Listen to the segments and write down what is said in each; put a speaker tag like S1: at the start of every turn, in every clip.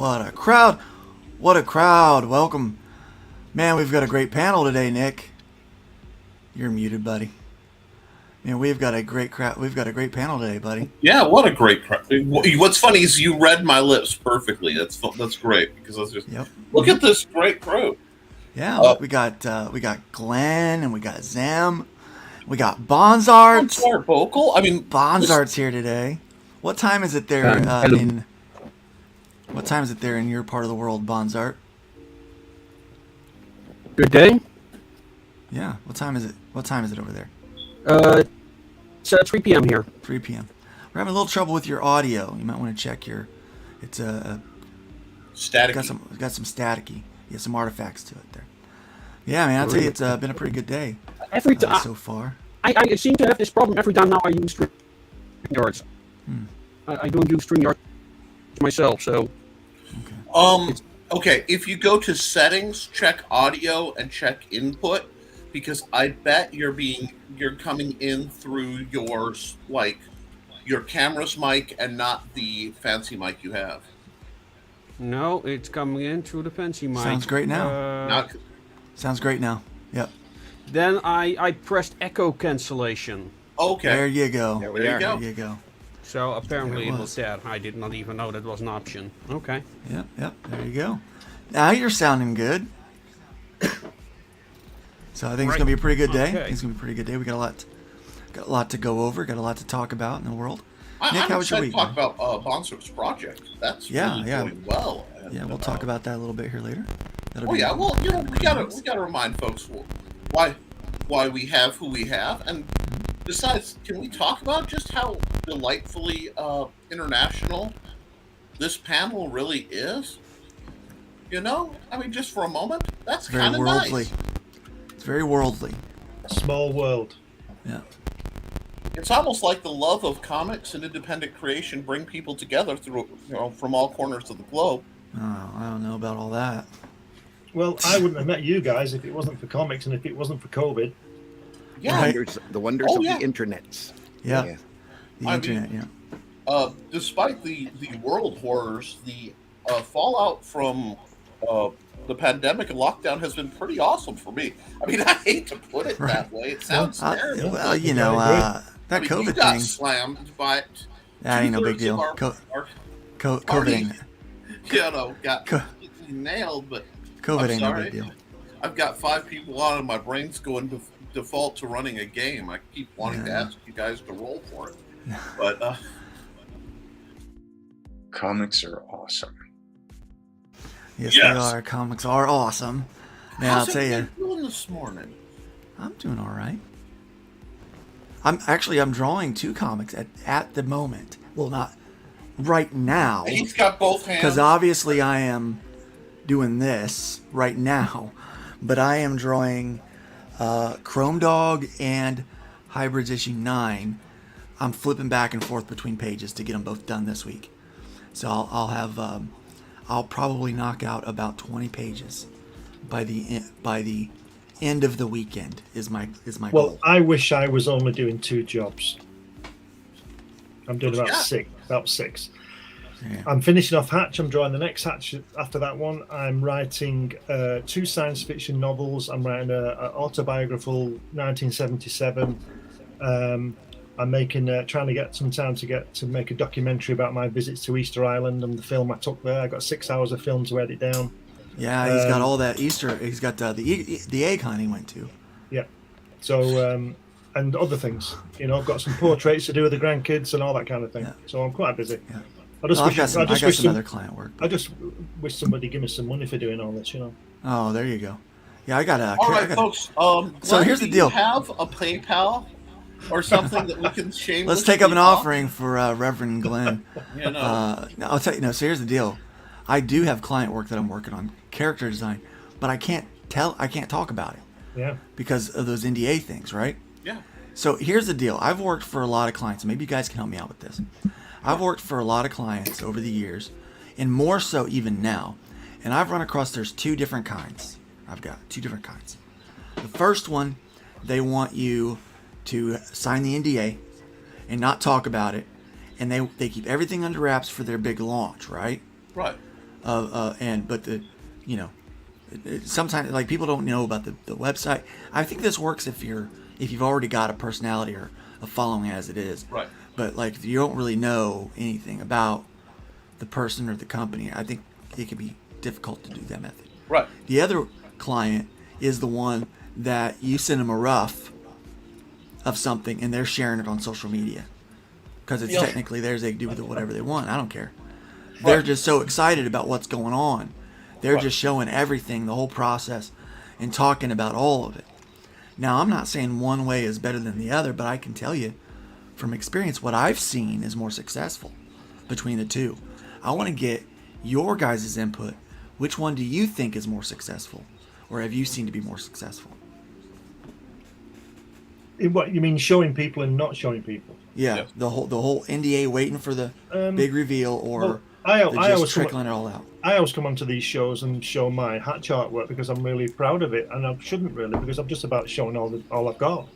S1: What a crowd. What a crowd. Welcome. Man, we've got a great panel today, Nick. You're muted, buddy. Man, we've got a great crowd. We've got a great panel today, buddy.
S2: Yeah, what a great crowd. What's funny is you read my lips perfectly. That's great because I was just look at this great crew.
S1: Yeah, look, we got Glenn and we got Zam. We got Bonsart.
S2: Bonsart Bokal. I mean,
S1: Bonsart's here today. What time is it there What time is it there in your part of the world, Bonsart?
S3: Good day.
S1: Yeah. What time is it? What time is it over there?
S3: It's 3 p.m. here.
S1: 3 p.m. We're having a little trouble with your audio. You might want to check your. It's
S2: static.
S1: Got some staticky. Yeah, some artifacts to it there. Yeah, man. I'll tell you, it's been a pretty good day.
S3: Every time
S1: so far.
S3: I seem to have this problem every time now I use StreamYards. I don't use StreamYards myself, so.
S2: Okay. If you go to settings, check audio and check input, because I bet you're coming in through your camera's mic and not the fancy mic you have.
S3: No, it's coming in through the fancy mic.
S1: Sounds great now. Sounds great now. Yep.
S3: Then I pressed echo cancellation.
S2: Okay.
S1: There you go.
S2: There you go.
S3: So apparently it was there. I did not even know that was an option. Okay.
S1: Yep. There you go. Now you're sounding good. So I think it's gonna be a pretty good day. I think it's gonna be a pretty good day. We got a lot to go over. Got a lot to talk about in the world. Nick, how was your week?
S2: Talk about Bonsart's project. That's really going well. And,
S1: we'll talk about that a little bit here later.
S2: Well, we gotta remind folks why we have who we have, and besides, can we talk about just how delightfully international this panel really is? You know, I mean, just for a moment, that's kind of
S1: worldly.
S2: Nice.
S1: It's very worldly.
S4: Small world.
S1: Yeah.
S2: It's almost like the love of comics and independent creation bring people together from all corners of the globe.
S1: Oh, I don't know about all that.
S4: Well, I wouldn't have met you guys if it wasn't for comics and if it wasn't for COVID.
S2: Yeah.
S1: Right.
S5: The wonders of the internet.
S1: Yeah. The internet,
S2: Despite the world horrors, the fallout from the pandemic and lockdown has been pretty awesome for me. I mean, I hate to put it that way. It sounds terrible.
S1: Well, you know, that COVID
S2: you got
S1: thing.
S2: Slammed, but
S1: that ain't no big deal. COVID ain't.
S2: Got nailed, but
S1: COVID ain't
S2: sorry.
S1: no big deal.
S2: I've got 5 people on, and my brain's going to default to running a game. I keep wanting to ask you guys to roll for it, but
S6: comics are awesome.
S1: Yes, they are. Comics are awesome. Man, I'll tell you.
S2: How's doing this morning?
S1: I'm doing all right. I'm drawing 2 comics at the moment. Well, not right now.
S2: He's got both hands.
S1: Because obviously I am doing this right now, but I am drawing Chrome Dog and Hybrids issue 9. I'm flipping back and forth between pages to get them both done this week. So I'll probably knock out about 20 pages by the end of the weekend is my goal.
S4: Well, I wish I was only doing 2 jobs. I'm doing about six. Yeah. I'm finishing off Hatch. I'm drawing the next Hatch after that one. I'm writing 2 science fiction novels. I'm writing an autobiographical 1977. I'm making trying to get some time to make a documentary about my visits to Easter Island and the film I took there. I got 6 hours of film to edit down.
S1: Yeah, he's got all that Easter. He's got the egg hunt he went to.
S4: Yeah. So and other things. You know, I've got some portraits to do with the grandkids and all that kind of thing. Yeah. So I'm quite busy. Yeah. I got some other client work. I just wish somebody give me some money for doing all this. You know.
S1: Oh, there you go. Yeah, I got a.
S2: All right, folks.
S1: So here's the deal.
S2: Do you have a PayPal or something that we can shamelessly
S1: Let's take up an offering for Reverend Glenn.
S2: No,
S1: I'll tell you. No, so here's the deal. I do have client work that I'm working on, character design, but I can't talk about it.
S4: Yeah.
S1: Because of those NDA things, right?
S2: Yeah.
S1: So here's the deal. I've worked for a lot of clients. Maybe you guys can help me out with this. I've worked for a lot of clients over the years, and more so even now. And I've run across there's 2 different kinds. I've got 2 different kinds. The first one, they want you to sign the NDA and not talk about it, and they keep everything under wraps for their big launch, right?
S2: Right.
S1: But the, you know, sometimes like people don't know about the website. I think this works if you've already got a personality or a following as it is.
S2: Right.
S1: But like if you don't really know anything about the person or the company, I think it can be difficult to do that method.
S2: Right.
S1: The other client is the one that you send them a rough of something and they're sharing it on social media because it's technically theirs. They can do with it whatever they want. I don't care. They're just so excited about what's going on. They're just showing everything, the whole process, and talking about all of it. Now, I'm not saying one way is better than the other, but I can tell you from experience what I've seen is more successful between the two. I want to get your guys' input. Which one do you think is more successful, or have you seen to be more successful?
S4: What you mean, showing people and not showing people?
S1: Yeah,
S2: Yes.
S1: the whole NDA waiting for the big reveal, or
S4: I
S1: just
S4: always
S1: trickling it all out.
S4: I always come onto these shows and show my hatch artwork because I'm really proud of it, and I shouldn't really because I'm just about showing all I've got.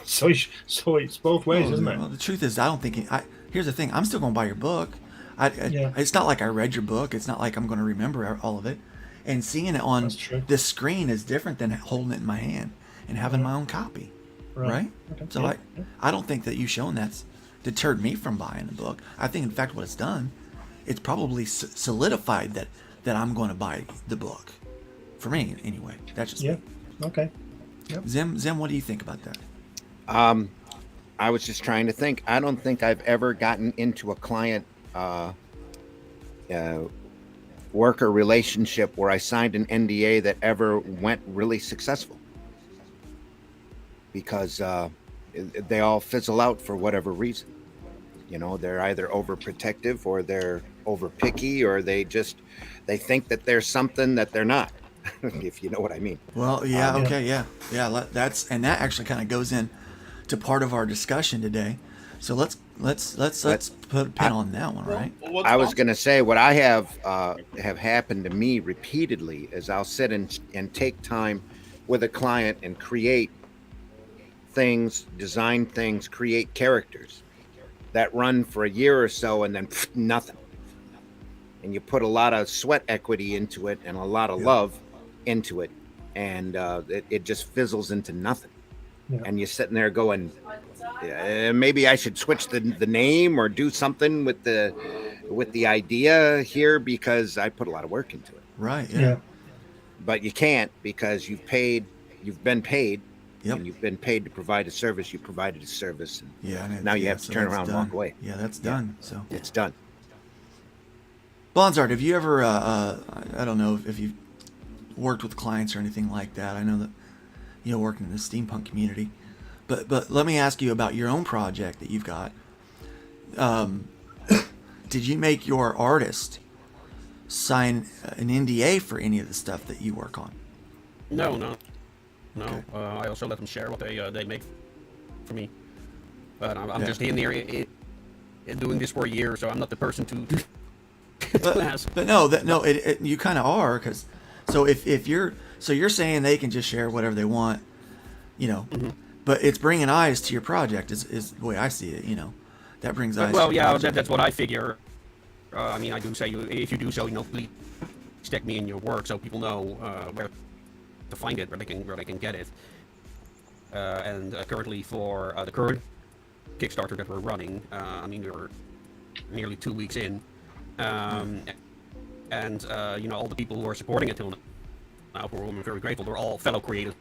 S4: so it's both ways, isn't it?
S1: Well, the truth is, I don't think. Here's the thing: I'm still going to buy your book.
S4: Yeah.
S1: It's not like I read your book. It's not like I'm going to remember all of it. And seeing it on
S4: That's true.
S1: this screen is different than holding it in my hand and having my own copy, right?
S4: Okay.
S1: So
S4: Yeah.
S1: I don't think that you showing that's deterred me from buying the book. I think, in fact, what it's done, it's probably solidified that I'm going to buy the book. For me, anyway. That's just me.
S4: Okay.
S1: Zim, what do you think about that?
S5: I was just trying to think. I don't think I've ever gotten into a client worker relationship where I signed an NDA that ever went really successful, because they all fizzle out for whatever reason. You know, they're either overprotective or they're over picky, or they think that there's something that they're not. If you know what I mean.
S1: Well, yeah, okay, yeah. That actually kind of goes in to part of our discussion today. So let's put a pin on that one, right?
S2: What's
S5: I was
S2: up?
S5: going to say what I have happened to me repeatedly is I'll sit and take time with a client and create things, design things, create characters that run for a year or so, and then nothing. And you put a lot of sweat equity into it and a lot of love into it, and it just fizzles into nothing.
S4: Yeah.
S5: And you're sitting there going, maybe I should switch the name or do something with the idea here, because I put a lot of work into it.
S1: Right.
S4: Yeah.
S5: But you can't, because you've been paid,
S1: Yep.
S5: and you've been paid to provide a service. You provided a service, and
S1: Yeah.
S5: now you have to
S1: so
S5: turn
S1: that's
S5: around and
S1: done.
S5: walk away.
S1: Yeah, that's done. So,
S5: It's done.
S1: Bonsart, have you ever? I don't know if you've worked with clients or anything like that. I know that working in the steampunk community, but let me ask you about your own project that you've got. Did you make your artist sign an NDA for any of the stuff that you work on?
S3: No.
S1: Okay.
S3: I also let them share what they make for me. But I'm just in there doing this for a year, so I'm not the person to ask.
S1: But no, you kind of are, because if you're saying they can just share whatever they want,
S3: Mm-hmm.
S1: but it's bringing eyes to your project is the way I see it. That brings eyes.
S3: Well,
S1: to your
S3: yeah,
S1: project.
S3: that's what I figure. I mean, I do say, if you do so, please stick me in your work so people know where to find it, where they can get it. And currently for the current Kickstarter that we're running, I mean, we're nearly 2 weeks in, and all the people who are supporting it till now, for whom I'm very grateful, they're all fellow creatives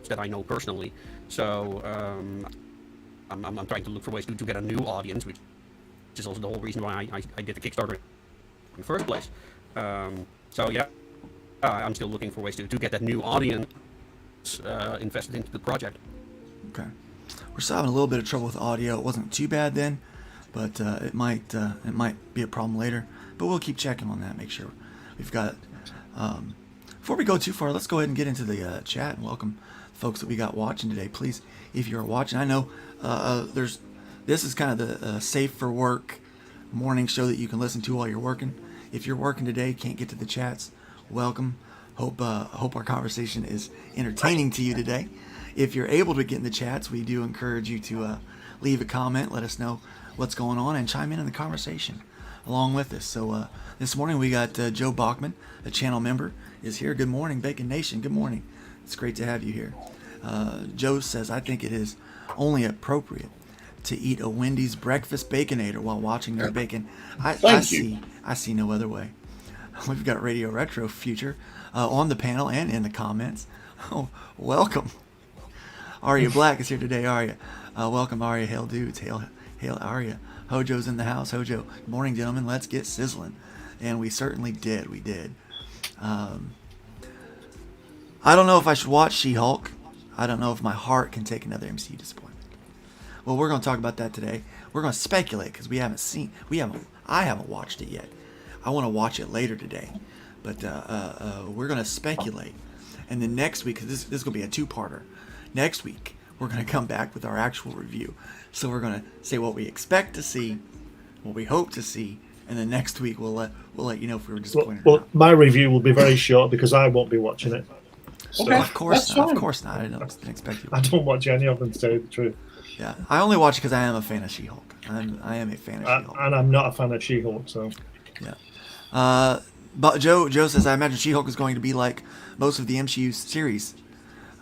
S3: that I know personally. So I'm trying to look for ways to get a new audience, which is also the whole reason why I did the Kickstarter in the first place. So yeah, I'm still looking for ways to get that new audience invested into the project.
S1: Okay. We're still having a little bit of trouble with audio. It wasn't too bad then, but it might be a problem later. But we'll keep checking on that, make sure we've got it. Before we go too far, let's go ahead and get into the chat and welcome folks that we got watching today. Please, if you're watching, I know this is kind of the safe for work morning show that you can listen to while you're working. If you're working today, can't get to the chats, welcome. Hope our conversation is entertaining to you today. If you're able to get in the chats, we do encourage you to leave a comment, let us know what's going on, and chime in the conversation. along with us. So this morning we got Joe Bachman, a channel member, is here. Good morning, Bacon Nation. Good morning. It's great to have you here. Joe says, I think it is only appropriate to eat a Wendy's breakfast Baconator while watching their bacon. I see no other way. We've got Radio Retro Future on the panel and in the comments. Oh, welcome. Arya Black is here today. Arya, welcome, Arya. Hail, dudes. Hail, Arya. Hojo's in the house. Hojo, good morning, gentlemen. Let's get sizzling. And we certainly did. We did. I don't know if I should watch She-Hulk. I don't know if my heart can take another MCU disappointment. Well, we're going to talk about that today. We're going to speculate because I haven't watched it yet. I want to watch it later today. But we're going to speculate. And then next week, this is going to be a two-parter. Next week, we're going to come back with our actual review. So we're going to say what we expect to see, what we hope to see, and then next week we'll let you know if we were disappointed.
S4: Well, my review will be very short because I won't be watching it. So.
S1: Okay, of course not. Of course not. I didn't expect you.
S4: I don't watch any of them, to tell you the truth.
S1: Yeah, I only watch it because I am a fan of She-Hulk. I am a fan of She-Hulk,
S4: and I'm not a fan of She-Hulk. So
S1: yeah. But Joe says, I imagine She-Hulk is going to be like most of the MCU series.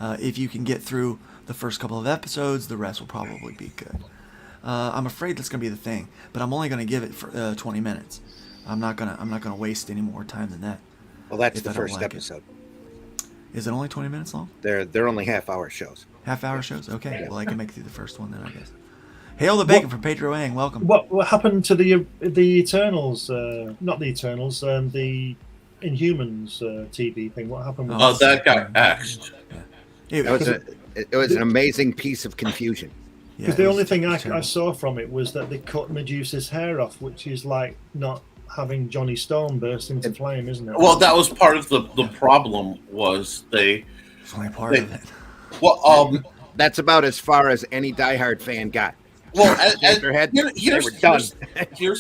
S1: If you can get through the first couple of episodes, the rest will probably be good. I'm afraid that's going to be the thing, but I'm only going to give it for 20 minutes. I'm not gonna waste any more time than that.
S5: Well, that's the first episode.
S1: Is it only 20 minutes long?
S5: They're only half-hour shows.
S1: Half-hour shows? Okay. Yeah. Well, I can make it through the first one then, I guess. Hail the Bacon from Pedro Ang. Welcome.
S4: What happened to the Eternals? Not the Eternals. The Inhumans TV thing. What happened? With
S2: that got axed.
S1: Yeah.
S5: It was an amazing piece of confusion.
S4: Because the only thing I saw from it was that they cut Medusa's hair off, which is like not having Johnny Storm burst into flame, isn't it?
S2: Well, that was part of the problem. Was
S1: it's only part of it.
S2: Well,
S5: that's about as far as any diehard fan got.
S2: Well,
S5: here's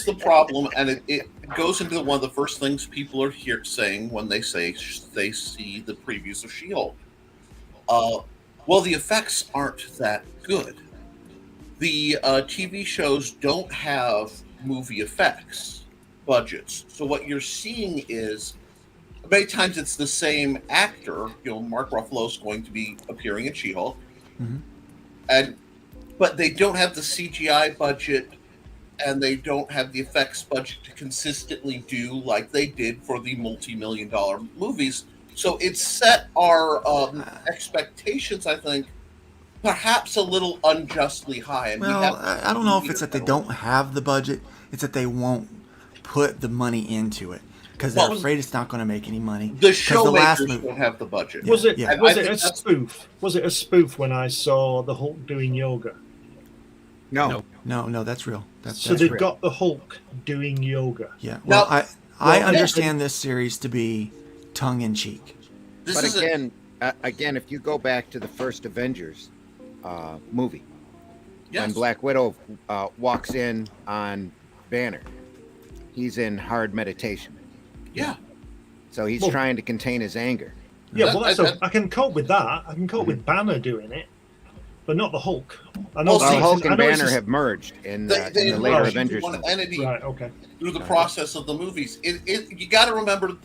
S2: the problem, and it goes into one of the first things people are saying when they say they see the previews of She-Hulk. Well, the effects aren't that good. The TV shows don't have movie effects budgets, so what you're seeing is many times it's the same actor. Mark Ruffalo's going to be appearing in She-Hulk, but they don't have the CGI budget, and they don't have the effects budget to consistently do like they did for the multi-million-dollar movies. So it set our expectations, I think, perhaps a little unjustly high. And
S1: I don't know if it's that they don't have the budget; it's that they won't put the money into it because they're afraid it's not going to make any money.
S2: The showmakers don't have the budget.
S4: Was it a spoof? Was it a spoof when I saw the Hulk doing yoga?
S1: No, that's real.
S4: So they've got the Hulk doing yoga.
S1: Yeah. Well, I understand this series to be tongue in cheek.
S5: But again, if you go back to the first Avengers movie, when Black Widow walks in on Banner, he's in hard meditation.
S2: Yeah.
S5: So he's trying to contain his anger.
S4: Yeah, I can cope with that. I can cope with Banner doing it, but not the Hulk. I know
S5: Hulk and Banner have merged in the later Avengers.
S2: One entity through the
S4: Right,
S2: process of the movies. You got to remember,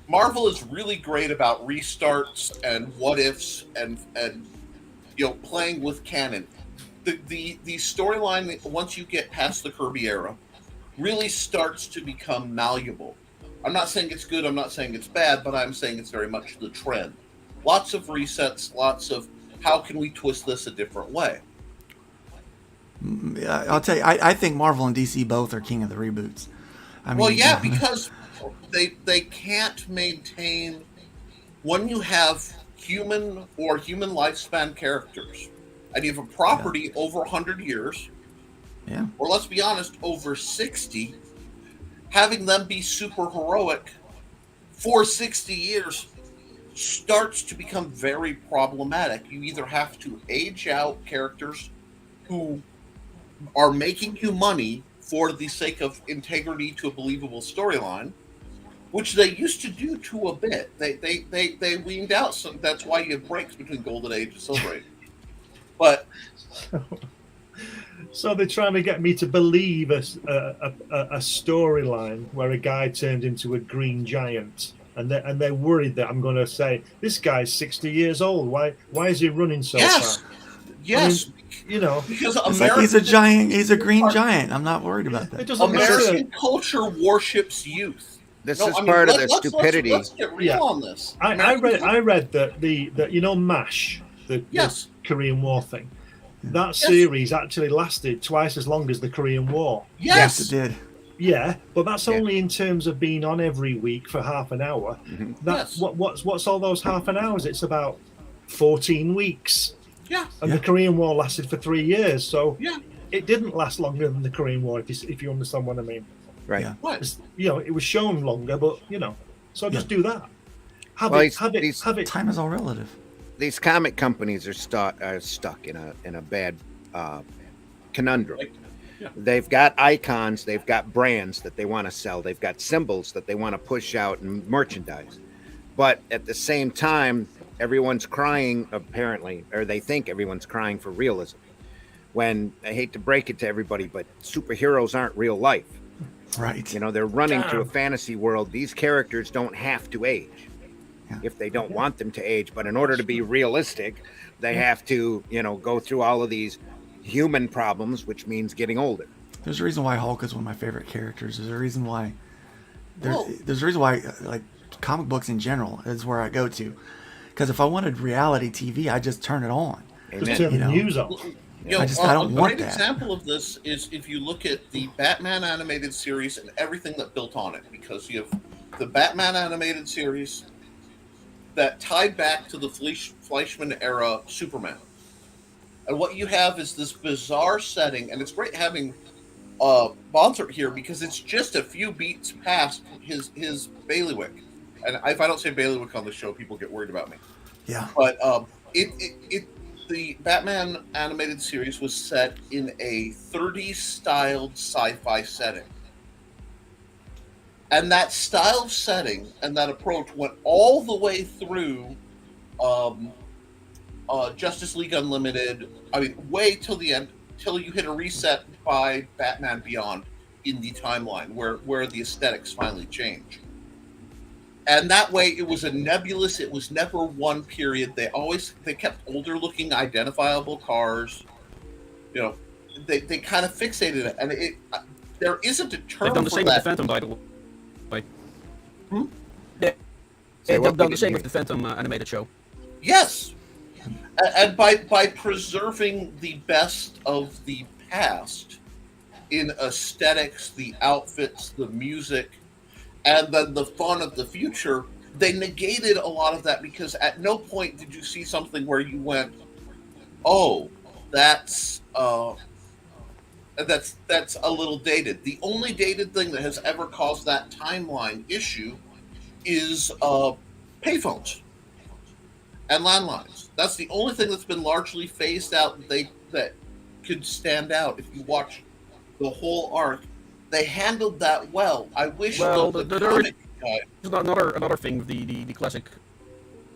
S2: Marvel is really great about restarts and what ifs and playing with canon. The storyline, once you get past the Kirby era, really starts to become malleable. I'm not saying it's good, I'm not saying it's bad, but I'm saying it's very much the trend. Lots of resets, lots of how can we twist this a different way.
S1: I'll tell you, I think Marvel and DC both are king of the reboots.
S2: Because they can't maintain when you have human lifespan characters and you have a property over 100 years, or let's be honest, over 60, having them be super heroic for 60 years starts to become very problematic. You either have to age out characters who are making you money for the sake of integrity to a believable storyline, which they used to do to a bit. They weaned out some. That's why you have breaks between Golden Age and Silver Age. But
S4: So they're trying to get me to believe a storyline where a guy turned into a green giant, and they're worried that I'm going to say this guy's 60 years old. Why is he running so
S2: Yes,
S4: fast?
S2: yes,
S4: You know,
S2: because
S1: It's like he's a giant. He's a green giant. I'm not worried about
S4: it
S1: that.
S4: doesn't matter.
S2: American culture worships youth.
S5: This
S2: No,
S5: is
S2: I mean,
S5: part of the
S2: let's
S5: stupidity.
S2: Let's get real
S4: Yeah.
S2: on this.
S4: I read that the MASH, the
S2: Yes.
S4: Korean War thing, that
S2: Yes.
S4: series actually lasted twice as long as the Korean War.
S2: Yes.
S1: It did.
S4: Yeah, but that's
S5: Yeah.
S4: only in terms of being on every week for half an hour.
S5: Mhm.
S4: That's
S2: Yes.
S4: what's all those half an hours? It's about 14 weeks,
S2: Yeah.
S4: and
S1: Yeah.
S4: the Korean War lasted for 3 years. So
S2: Yeah.
S4: it didn't last longer than the Korean War, if you understand what I mean.
S5: Right.
S1: Yeah.
S2: Right.
S4: It's, it was shown longer, but so just do that. Have
S5: Well,
S4: it. Have it.
S1: Time is all relative.
S5: These comic companies are stuck in a bad conundrum.
S2: Yeah.
S5: They've got icons, they've got brands that they want to sell, they've got symbols that they want to push out and merchandise. But at the same time, everyone's crying, apparently, or they think everyone's crying for realism. When I hate to break it to everybody, but superheroes aren't real life.
S1: Right.
S5: They're running to a
S4: Damn.
S5: fantasy world. These characters don't have to age
S1: Yeah.
S5: if they don't want them to age. But in order to be realistic, they have to, go through all of these human problems, which means getting older.
S1: There's a reason why Hulk is one of my favorite characters. There's a reason why.
S2: Well-
S1: There's a reason why, like, comic books in general is where I go to. Because if I wanted reality TV, I just turn it on.
S4: Just
S5: Amen.
S4: turn
S1: You
S4: the
S1: know.
S4: news off.
S1: I don't
S2: a
S1: want
S2: great
S1: that.
S2: example of this is if you look at the Batman animated series and everything that built on it, because you have the Batman animated series that tied back to the Fleischman era Superman. And what you have is this bizarre setting, and it's great having Bonsart here because it's just a few beats past his bailiwick. And if I don't say bailiwick on the show, people get worried about me.
S1: Yeah.
S2: But the Batman animated series was set in a 30s styled sci-fi setting. And that style setting and that approach went all the way through Justice League Unlimited. I mean, way till the end, till you hit a reset by Batman Beyond in the timeline where the aesthetics finally change. And that way, it was a nebulous. It was never one period. They kept older looking, identifiable cars. They kind of fixated it, and there isn't a term
S3: They've done the
S2: for
S3: same with
S2: that.
S3: the Phantom, by the way.
S2: Hmm?
S3: Yeah,
S5: Say what?
S3: they've done
S5: We
S3: the same
S5: didn't
S3: with the Phantom animated show.
S2: Yes, and by preserving the best of the past in aesthetics, the outfits, the music, and then the fun of the future, they negated a lot of that because at no point did you see something where you went, "Oh, that's a little dated." The only dated thing that has ever caused that timeline issue is payphones and landlines. That's the only thing that's been largely phased out that could stand out if you watch the whole arc. They handled that well. I wish
S3: Well,
S2: the
S3: there
S2: comic guy.
S3: There's another thing with the classic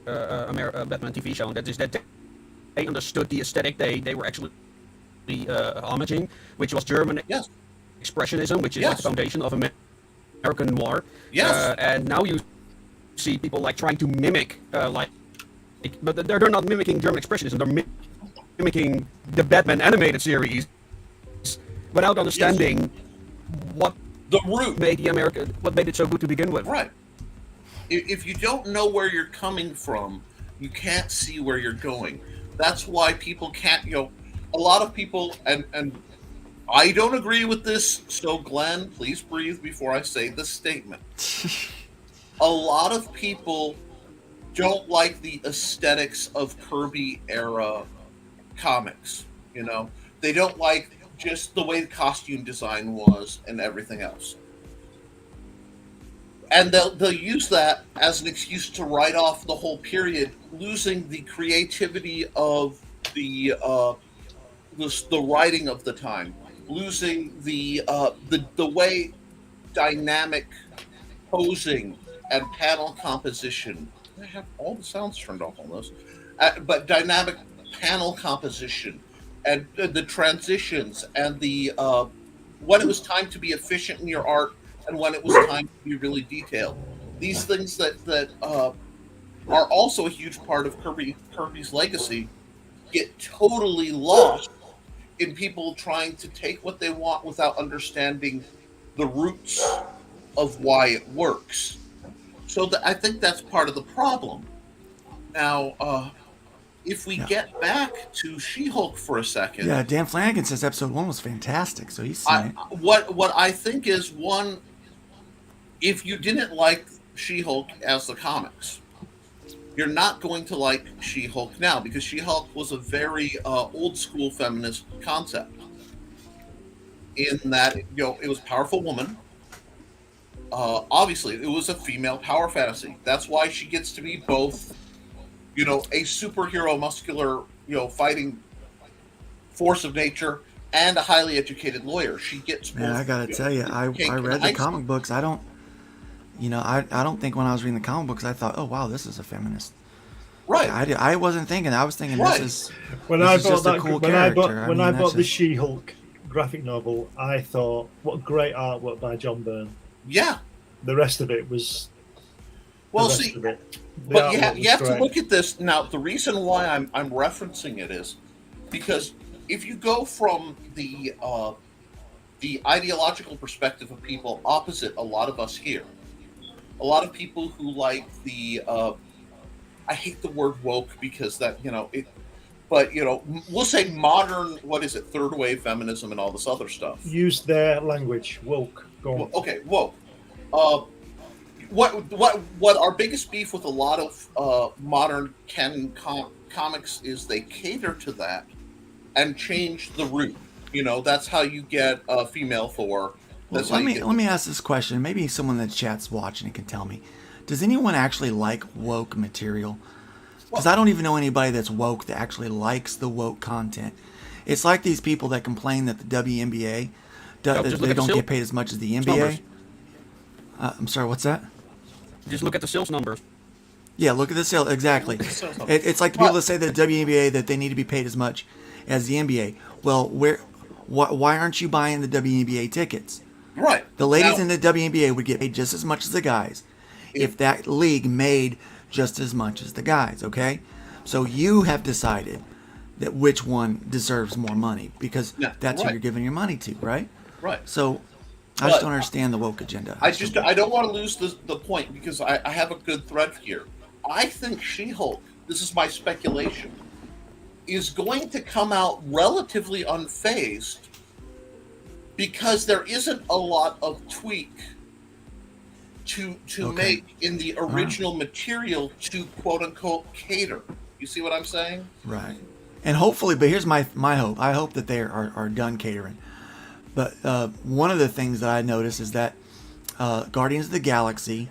S3: Batman TV show, and that is that they understood the aesthetic they were actually homaging, which was German
S2: Yes.
S3: expressionism, which is
S2: Yes.
S3: like the foundation of American noir.
S2: Yes.
S3: And now you see people like trying to mimic but they're not mimicking German expressionism. They're mimicking the Batman animated series without understanding what
S2: The root.
S3: made what made it so good to begin with.
S2: Right. If you don't know where you're coming from, you can't see where you're going. That's why people can't, a lot of people, and I don't agree with this, so Glenn, please breathe before I say this statement. A lot of people don't like the aesthetics of Kirby era comics, They don't like just the way the costume design was and everything else. And they'll use that as an excuse to write off the whole period, losing the creativity of the writing of the time, losing the way dynamic posing and panel composition. I have all the sounds turned off on this, but dynamic panel composition and the transitions and the when it was time to be efficient in your art and when it was time to be really detailed. These things that are also a huge part of Kirby's legacy get totally lost in people trying to take what they want without understanding the roots of why it works. So I think that's part of the problem. Now, if we
S1: Yeah.
S2: get back to She-Hulk for a second,
S1: Yeah, Dan Flanagan says episode 1 was fantastic, so he's seen it.
S2: what I think is, one, if you didn't like She-Hulk as the comics, you're not going to like She-Hulk now, because She-Hulk was a very old school feminist concept. In that, it was a powerful woman. Obviously, it was a female power fantasy. That's why she gets to be both, a superhero, muscular, fighting force of nature, and a highly educated lawyer. She gets both.
S1: Man, I gotta tell you, I read the comic books. I don't think when I was reading the comic books, I thought, oh wow, this is a feminist.
S2: Right.
S1: I wasn't thinking. I was thinking
S2: Right.
S1: this is
S4: When
S1: this
S4: I
S1: is
S4: bought
S1: just
S4: that,
S1: a cool
S4: when I bought
S1: character.
S4: when I bought the
S1: that's
S4: She-Hulk graphic novel, I thought, what great artwork by John Byrne.
S2: Yeah.
S4: The rest of it was.
S2: Well,
S4: the rest
S2: see,
S4: of it. The
S2: but you
S4: artwork
S2: have
S4: was
S2: to
S4: great.
S2: look at this now. The reason why I'm referencing it is because if you go from the ideological perspective of people opposite a lot of us here, a lot of people who like the I hate the word woke because that it, but we'll say modern, what is it, third wave feminism and all this other stuff.
S4: Use their language. Woke. Go on.
S2: Well, okay, woke. What our biggest beef with a lot of modern canon comics is they cater to that and change the root. That's how you get a female Thor. That's
S1: Well,
S2: how
S1: let me ask this question. Maybe someone in the chat's watching and can tell me. Does anyone actually like woke material? Because I don't even know anybody that's woke that actually likes the woke content. It's like these people that complain that the WNBA
S3: just
S1: they
S3: look at the
S1: don't
S3: sil-
S1: get paid as much as the
S3: numbers.
S1: NBA. I'm sorry, what's that?
S3: Just look at the sales numbers.
S1: Yeah, look at the sale. Exactly.
S2: sales numbers.
S1: It's like the people that say that the WNBA that they need to be paid as much as the NBA. Well, why aren't you buying the WNBA tickets?
S2: Right.
S1: The ladies
S2: Now-
S1: in the WNBA would get paid just as much as the guys if that league made just as much as the guys, okay? So you have decided that which one deserves more money because
S2: Yeah,
S1: that's who
S2: right.
S1: you're giving your money to, right?
S2: Right.
S1: So I just
S2: But-
S1: don't understand the woke agenda.
S2: I don't want to lose the point because I have a good thread here. I think She-Hulk, this is my speculation, is going to come out relatively unfazed because there isn't a lot of tweak to
S1: Okay.
S2: make in the original material to quote unquote cater. You see what I'm saying?
S1: Right. And hopefully, but here's my hope. I hope that they are done catering. But one of the things that I noticed is that Guardians of the Galaxy,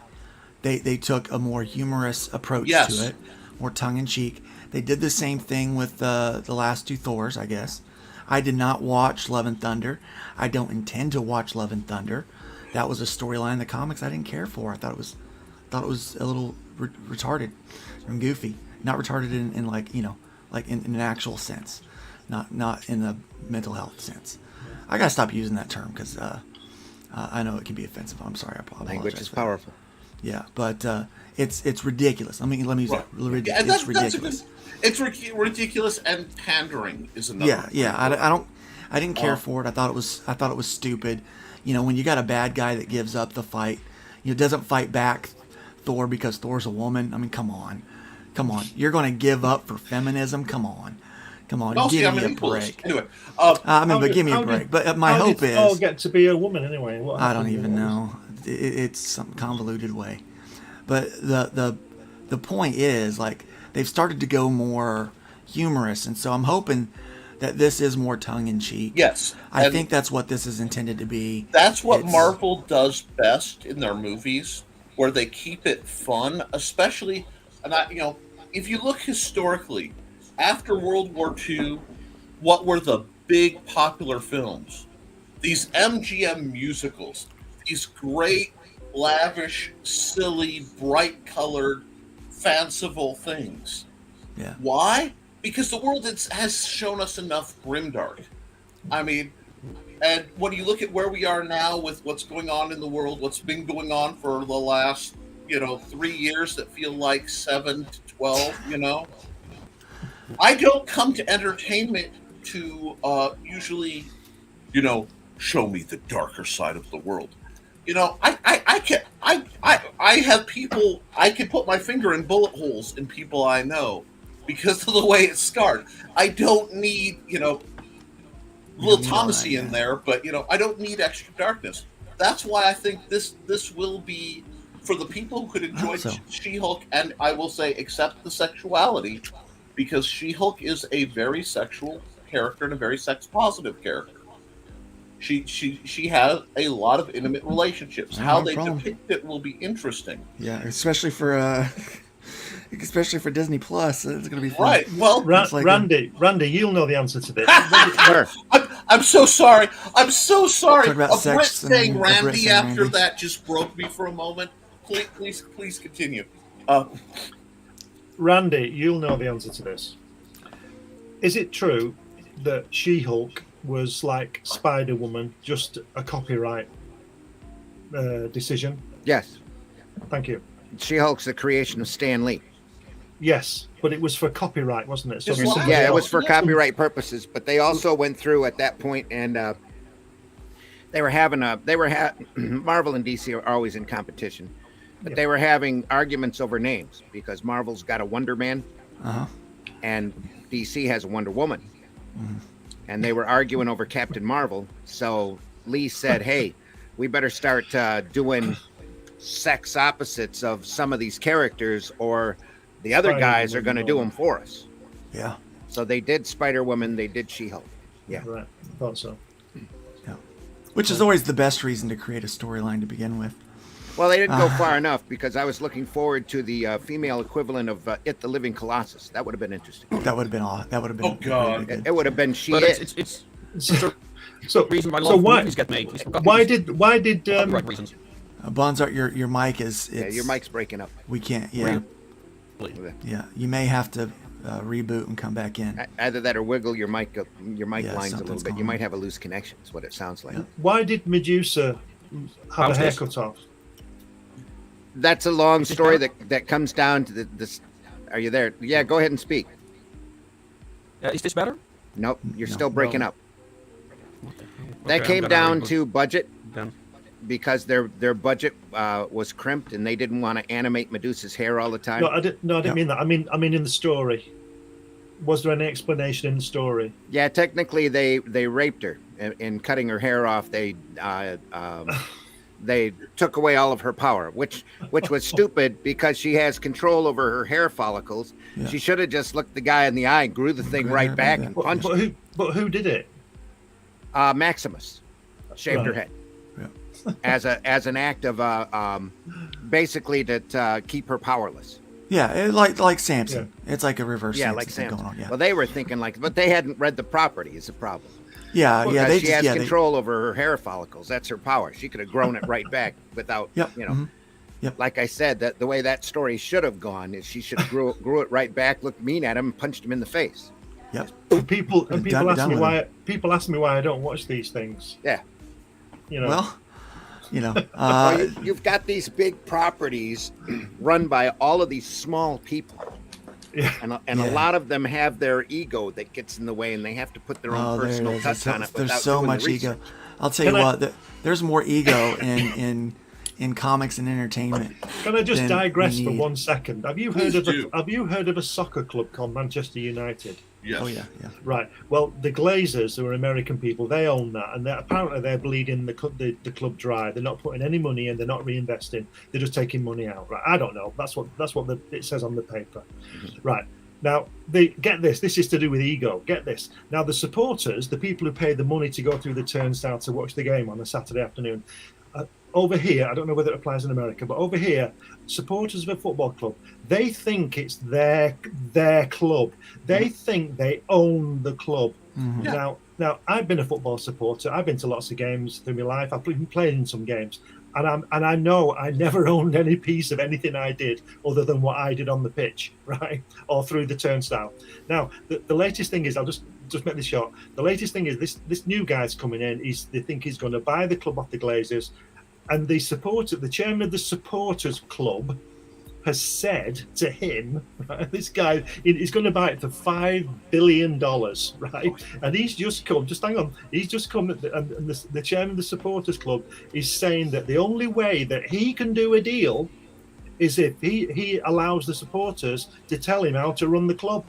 S1: they took a more humorous approach
S2: Yes.
S1: to it, more tongue-in-cheek. They did the same thing with the last two Thors, I guess. I did not watch Love and Thunder. I don't intend to watch Love and Thunder. That was a storyline in the comics I didn't care for. I thought it was a little retarded and goofy. Not retarded in like like in an actual sense, not in the mental health sense. I gotta stop using that term because I know it can be offensive. I'm sorry. I apologize.
S5: Language is
S1: for that.
S5: powerful.
S1: Yeah, but it's ridiculous. Let me use that.
S2: Yeah,
S1: It's ridiculous.
S2: It's ridiculous, and pandering is another.
S1: Yeah. I didn't care for it. I thought it was stupid. When you got a bad guy that gives up the fight, doesn't fight back Thor because Thor's a woman. I mean, come on. You're going to give up for feminism? Come on.
S2: No, see,
S1: Give
S2: I'm
S1: me
S2: an
S1: a
S2: equalist.
S1: break.
S2: Anyway,
S1: But give me a
S4: how
S1: break.
S4: did-
S1: But my
S4: how
S1: hope
S4: did Thor
S1: is
S4: get to be a woman anyway? What
S1: I don't
S4: happened?
S1: even know. It's some convoluted way. But the point is, like, they've started to go more humorous, and so I'm hoping that this is more tongue-in-cheek.
S2: yes,
S1: I
S2: and
S1: think that's what this is intended to be.
S2: that's what
S1: It's-
S2: Marvel does best in their movies, where they keep it fun, especially. And if you look historically, after World War II, what were the big popular films? These MGM musicals, these great, lavish, silly, bright-colored, fanciful things.
S1: Yeah.
S2: Why? because the world has shown us enough grimdark. I mean, and when you look at where we are now with what's going on in the world, what's been going on for the last 3 years that feel like 7 to 12, I don't come to entertainment to usually, show me the darker side of the world. I have people, I can put my finger in bullet holes in people I know because of the way it's scarred. I don't need, little Thomasy in there, but I don't need extra darkness. That's why I think this will be for the people who could enjoy She-Hulk, and I will say accept the sexuality, because She-Hulk is a very sexual character and a very sex positive character. She has a lot of intimate relationships. How they depict it will be interesting.
S1: Yeah, especially for Disney Plus, it's going to be fun.
S2: Right. Well,
S4: Randy, you'll know the answer to this.
S5: Sure.
S2: I'm so sorry. I'm so sorry.
S1: Talk about
S2: A Brit
S1: sex
S2: saying
S1: and-
S2: Randy
S1: a Brit saying
S2: after
S1: Randy.
S2: that just broke me for a moment. Please continue.
S4: Randy, you'll know the answer to this. Is it true that She-Hulk was like Spider-Woman, just a copyright decision?
S5: Yes.
S4: Thank you.
S5: She-Hulk's the creation of Stan Lee.
S4: Yes, but it was for copyright, wasn't it?
S2: Just
S4: somebody
S2: like-
S5: Yeah, it
S4: else-
S5: was for copyright purposes, but they also went through at that point, and they were having Marvel and DC are always in competition, but they were having arguments over names because Marvel's got a Wonder Man, and DC has a Wonder Woman, and they were arguing over Captain Marvel. So Lee said, "Hey, we better start doing sex opposites of some of these characters, or the other guys are going to do them for us."
S1: Yeah.
S5: So they did Spider-Woman, they did She-Hulk. Yeah.
S4: Right, thought so.
S1: Which is always the best reason to create a storyline to begin with.
S5: Well, they didn't go far enough, because I was looking forward to the female equivalent of It the Living Colossus. That would have been interesting.
S1: That would have been aw- That would have been.
S2: Oh, God.
S1: really good.
S5: It would have been She
S3: But
S5: It.
S3: it's
S4: So,
S3: the reason why movies get made. It's for
S4: why did
S3: copyright reasons.
S1: Bonsart, your mic is.
S5: Yeah, your mic's breaking up.
S1: We can't. Yeah. Yeah. You may have to reboot and come back in.
S5: Either that or wiggle your mic up, your mic
S1: Yeah,
S5: lines a little
S1: something's
S5: bit. You
S1: going
S5: might
S1: on.
S5: have a loose connection. Is what it sounds like.
S4: why did Medusa have a
S3: How's this?
S4: haircut off?
S5: That's a long story that comes down to this. Are you there? Yeah, go ahead and speak.
S3: Is this better?
S5: Nope, you're
S1: No.
S5: still breaking
S4: No.
S5: up. That
S3: Okay,
S5: came
S3: I'm gonna
S5: down
S3: reboot
S5: to budget,
S3: then.
S5: because their budget was crimped, and they didn't want to animate Medusa's hair all the time.
S4: No, I didn't mean that. I mean in the story. Was there any explanation in the story?
S5: Yeah, technically they raped her in cutting her hair off. They took away all of her power, which was stupid, because she has control over her hair follicles.
S1: Yeah.
S5: She should have just looked the guy in the eye, grew the thing
S1: Grew
S5: right
S1: her
S5: back,
S1: back.
S5: and
S4: But,
S5: punched
S4: but
S5: him.
S4: who did it?
S5: Maximus shaved her
S4: Right.
S5: head
S1: Yeah.
S5: as an act of basically to keep her powerless.
S1: Yeah, like Samson. It's like a reverse.
S5: Yeah,
S1: Samson
S5: like
S1: thing
S5: Sam.
S1: going on. Yeah.
S5: Well, they were thinking but they hadn't read the property. Is the problem?
S1: Yeah.
S5: Because
S1: They
S5: she
S1: just
S5: has
S1: they-
S5: control over her hair follicles. That's her power. She could have grown it right back without,
S1: Yep. Yep.
S5: Like I said, that the way that story should have gone is she should have grew it right back, looked mean at him, and punched him in the face.
S1: Yep.
S4: People
S1: Done-
S4: ask
S1: done
S4: me
S1: with
S4: why. People ask me why I don't watch these things.
S5: Yeah.
S1: Well,
S5: Well, you've got these big properties run by all of these small people.
S4: Yeah.
S5: And
S1: Yeah.
S5: a lot of them have their ego that gets in the way, and they have to put their own
S1: there it
S5: personal
S1: is.
S5: touch on it.
S1: There's
S5: without
S1: so
S5: doing the
S1: much ego.
S5: research.
S1: I'll tell you
S4: Can I-
S1: what. There's more ego in comics and entertainment.
S4: Can I just
S1: than
S4: digress
S1: we
S4: for
S1: need.
S4: 1 second? Have you
S2: Please
S4: heard of
S2: do.
S4: have you heard of a soccer club called Manchester United?
S2: Yes.
S1: Oh yeah.
S4: Right. Well, the Glazers, who are American people, they own that, and apparently they're bleeding the club dry. They're not putting any money in. They're not reinvesting. They're just taking money out. Right. I don't know. That's what it says on the paper. Right. Now, get this. This is to do with ego. Get this. Now, the supporters, the people who pay the money to go through the turnstile to watch the game on a Saturday afternoon, over here, I don't know whether it applies in America, but over here, supporters of a football club, they think it's their club. They think they own the club.
S2: Yeah.
S4: Now, I've been a football supporter. I've been to lots of games through my life. I've been playing in some games. and I know I never owned any piece of anything I did other than what I did on the pitch, right, or through the turnstile. Now, the latest thing is, I'll just make this short. The latest thing is this new guy's coming in. They think he's going to buy the club off the Glazers, and the chairman of the supporters club has said to him, right, this guy, he's going to buy it for $5 billion, right? And he's just come, and the chairman of the supporters club is saying that the only way that he can do a deal is if he allows the supporters to tell him how to run the club.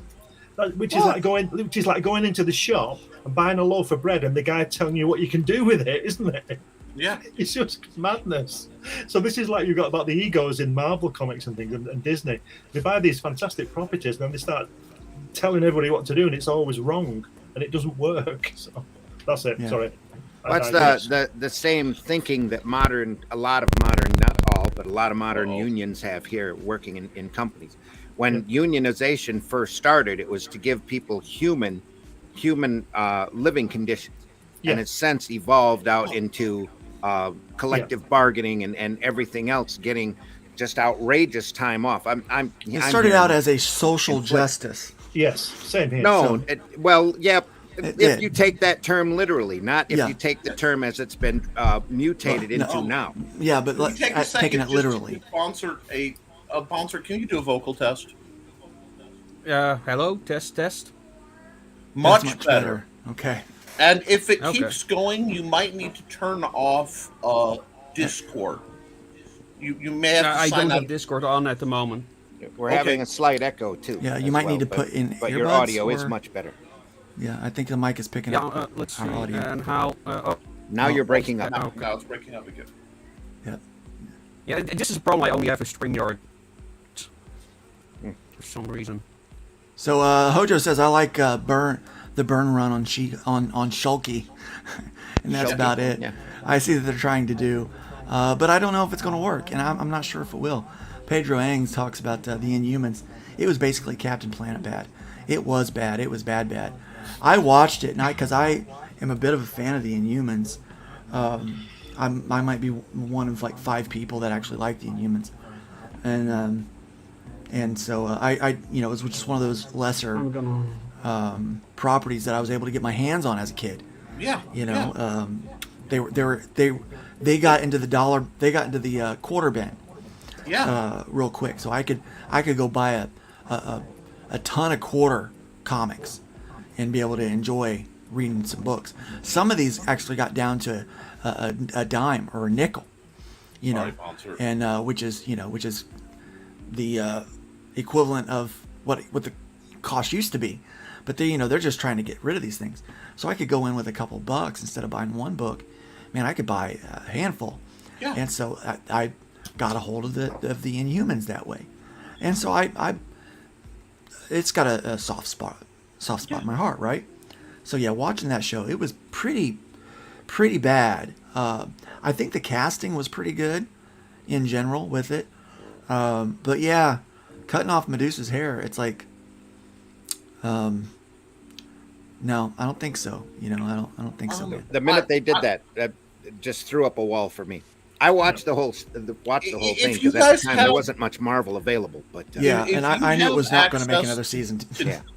S4: Which is like going into the shop and buying a loaf of bread and the guy telling you what you can do with it, isn't it?
S2: Yeah,
S4: it's just madness. So this is like you've got about the egos in Marvel comics and things and Disney. They buy these fantastic properties and then they start telling everybody what to do, and it's always wrong and it doesn't work. So that's it. Yeah. Sorry.
S5: That's the same thinking that not all, but a lot of modern unions have here working in companies. When unionization first started, it was to give people human living conditions, and it's since evolved out into collective bargaining and everything else, getting just outrageous time off.
S1: It started out as a social justice.
S4: Yes, same here.
S5: No, if you take that term literally, not if you take the term as it's been mutated into now.
S1: Yeah, but taking it literally.
S2: Bonsart, can you do a vocal test?
S3: Hello, test.
S2: Much better.
S1: Okay.
S2: And if it keeps going, you might need to turn off Discord. You may have to
S3: I
S2: sign
S3: don't
S2: out.
S3: have Discord on at the moment.
S5: We're having a slight echo too.
S1: Yeah, you might need to put in.
S5: But your audio is much better.
S1: Yeah, I think the mic is picking up.
S3: Let's see.
S1: Audio.
S3: And how?
S5: Now you're breaking up.
S2: Now it's breaking up again.
S1: Yeah.
S3: Yeah, this is a problem I only have with StreamYard for some reason.
S1: So Hojo says I like the burn run on Shulky, and that's about it.
S5: Yeah.
S1: I see that they're trying to do, but I don't know if it's going to work, and I'm not sure if it will. Pedro Angs talks about the Inhumans. It was basically Captain Planet bad. It was bad. It was bad. I watched it, because I am a bit of a fan of the Inhumans. I might be one of like 5 people that actually like the Inhumans, and so I it was just one of those lesser properties that I was able to get my hands on as a kid.
S2: Yeah.
S1: They got into the quarter bin.
S2: Yeah.
S1: Real quick, so I could go buy a ton of quarter comics and be able to enjoy reading some books. Some of these actually got down to a dime or a nickel, and which is the equivalent of what the cost used to be. But they're just trying to get rid of these things. So I could go in with a couple bucks instead of buying one book. Man, I could buy a handful.
S2: Yeah.
S1: And so I got a hold of the Inhumans that way. And so it's got a soft spot in my heart, right? So yeah, watching that show, it was pretty bad. I think the casting was pretty good in general with it. But yeah, cutting off Medusa's hair, it's like, no, I don't think so. I don't think so, man.
S5: The minute they did that just threw up a wall for me. I watched the whole thing because at the time there wasn't much Marvel available. But
S1: and I knew it was not going to make another season.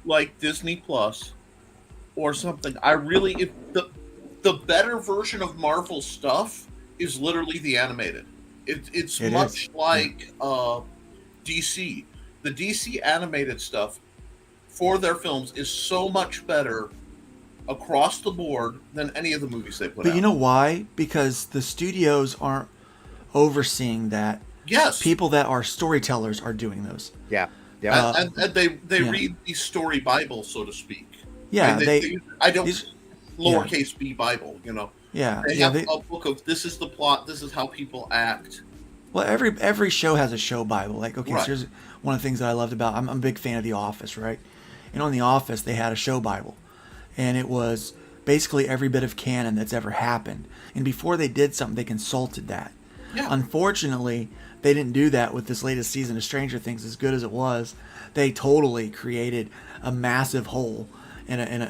S2: Like Disney Plus or something. The better version of Marvel stuff is literally the animated. It's much like DC. The DC animated stuff for their films is so much better across the board than any of the movies they put out.
S1: But you know why? Because the studios aren't overseeing that.
S2: Yes.
S1: People that are storytellers are doing those.
S5: Yeah.
S2: And they read the story Bible, so to speak.
S1: Yeah.
S2: Lowercase b Bible,
S1: Yeah.
S2: They have a book of this is the plot, this is how people act.
S1: Well, every show has a show Bible. Like, okay,
S2: right.
S1: So here's one of the things that I loved about. I'm a big fan of The Office, right? And on The Office, they had a show Bible, and it was basically every bit of canon that's ever happened. And before they did something, they consulted that.
S2: Yeah.
S1: Unfortunately, they didn't do that with this latest season of Stranger Things. As good as it was, they totally created a massive hole and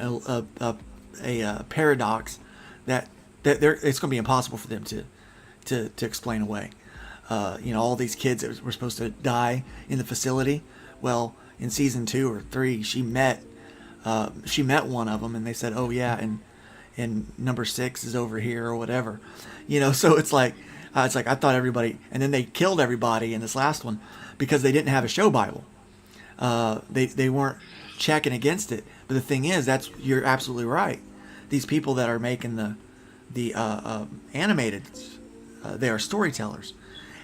S1: a paradox that it's going to be impossible for them to explain away. All these kids that were supposed to die in the facility. Well, in season 2 or 3, she met one of them, and they said, "Oh yeah, and number 6 is over here or whatever." So it's like I thought everybody, and then they killed everybody in this last one because they didn't have a show Bible. They weren't checking against it. But the thing is, you're absolutely right. These people that are making the animated, they are storytellers,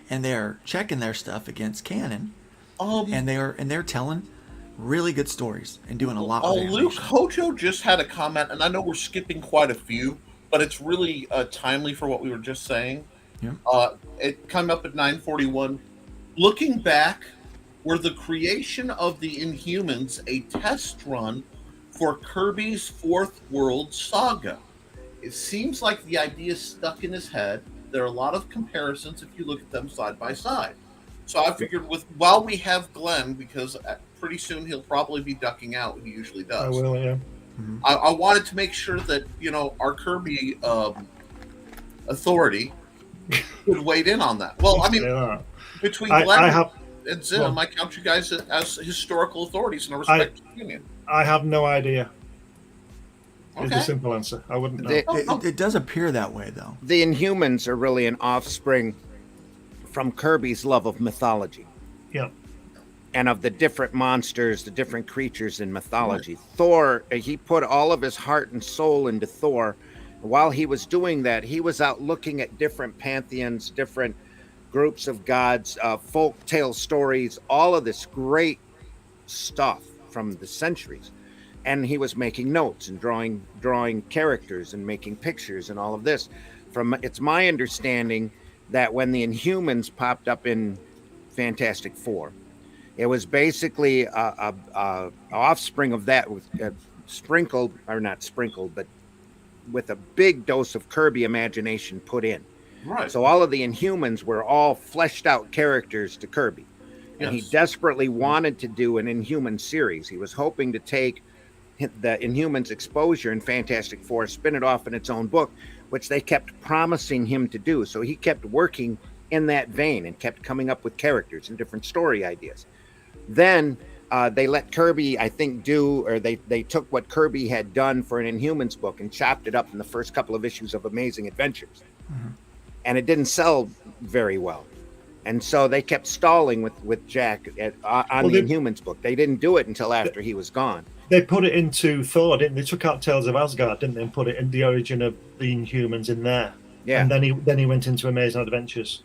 S1: and they are checking their stuff against canon, and they're telling really good stories and doing a lot with animation.
S2: Luke Hojo just had a comment, and I know we're skipping quite a few, but it's really timely for what we were just saying.
S1: Yeah.
S2: It came up at 9:41. Looking back, were the creation of the Inhumans a test run for Kirby's Fourth World Saga? It seems like the idea stuck in his head. There are a lot of comparisons if you look at them side by side. So I figured while we have Glenn, because pretty soon he'll probably be ducking out, he usually does.
S4: I will, yeah.
S1: Mm-hmm.
S2: I wanted to make sure that, our Kirby authority would weigh in on that. Well, I mean, between Glenn and Zim, I count you guys as historical authorities in a respective union.
S4: I have no idea.
S2: Okay.
S4: Is the simple answer. I wouldn't know.
S1: It does appear that way, though.
S5: The Inhumans are really an offspring from Kirby's love of mythology.
S4: Yeah.
S5: And of the different monsters, the different creatures in mythology. Right. Thor, he put all of his heart and soul into Thor. While he was doing that, he was out looking at different pantheons, different groups of gods, folk tale stories, all of this great stuff from the centuries. And he was making notes and drawing characters and making pictures and all of this. It's my understanding that when the Inhumans popped up in Fantastic Four, it was basically a offspring of that, with sprinkled, or not sprinkled, but with a big dose of Kirby imagination put in.
S2: Right.
S5: So all of the Inhumans were all fleshed out characters to Kirby. And he desperately wanted to do an Inhuman series. He was hoping to take the Inhumans exposure in Fantastic Four, spin it off in its own book, which they kept promising him to do. So he kept working in that vein and kept coming up with characters and different story ideas. Then they let Kirby, I think, they took what Kirby had done for an Inhumans book and chopped it up in the first couple of issues of Amazing Adventures. Mm-hmm. And it didn't sell very well. And so they kept stalling with Jack on the Inhumans book. They didn't do it until after he was gone.
S4: They put it into Thor, didn't they? They took out Tales of Asgard, didn't they? And put it in the origin of the Inhumans in there. Yeah. And then he went into Amazing Adventures.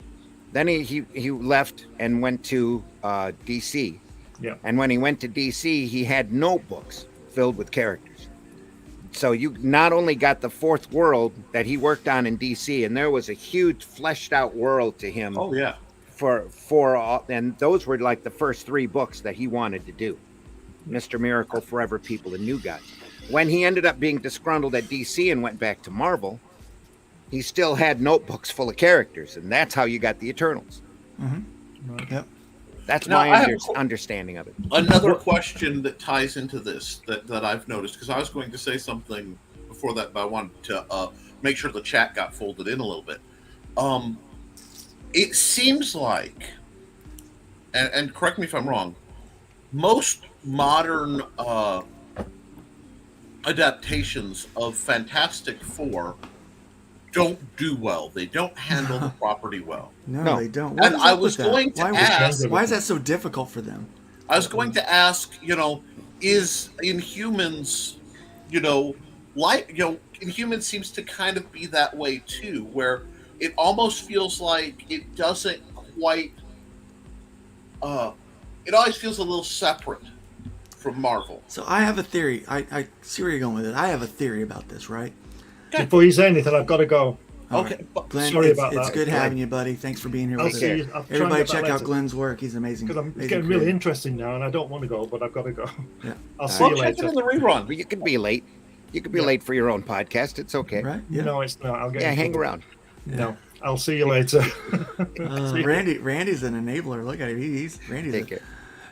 S5: Then he left and went to DC.
S4: Yeah.
S5: And when he went to DC, he had notebooks filled with characters. So you not only got the Fourth World that he worked on in DC, and there was a huge fleshed out world to him.
S2: Oh yeah.
S5: For all, and those were like the first 3 books that he wanted to do. Mr. Miracle, Forever People, and New Gods. When he ended up being disgruntled at DC and went back to Marvel, he still had notebooks full of characters, and that's how you got the Eternals.
S1: Mm-hmm. Yep.
S5: That's my understanding of it.
S2: Another question that ties into this that I've noticed, because I was going to say something before that, but I wanted to make sure the chat got folded in a little bit. It seems like, and correct me if I'm wrong, most modern adaptations of Fantastic Four don't do well. They don't handle the property well.
S1: No, they don't.
S2: And I was going to ask,
S1: why is that so difficult for them?
S2: I was going to ask, is Inhumans, Inhumans seems to kind of be that way too, where it almost feels like it doesn't quite, it always feels a little separate from Marvel.
S1: So I have a theory. I see where you're going with it. I have a theory about this, right?
S4: Okay. Before you say anything, I've got to go.
S2: Okay.
S1: Right. Glenn,
S4: sorry about that.
S1: It's good having you, buddy. Thanks for being here with us. Everybody check out Glenn's work. He's amazing.
S4: Because it's getting really interesting now, and I don't want to go, but I've got to go.
S1: Yeah.
S4: I'll see you later.
S2: Check it in the rerun.
S5: Well, you could be late. You could be late for your own podcast. It's okay.
S1: Right? Yeah.
S4: No, it's not. I'll get
S5: hang around.
S1: Yeah.
S4: No, I'll see you later.
S1: Randy's an enabler. Look at him. Randy's
S5: Take it.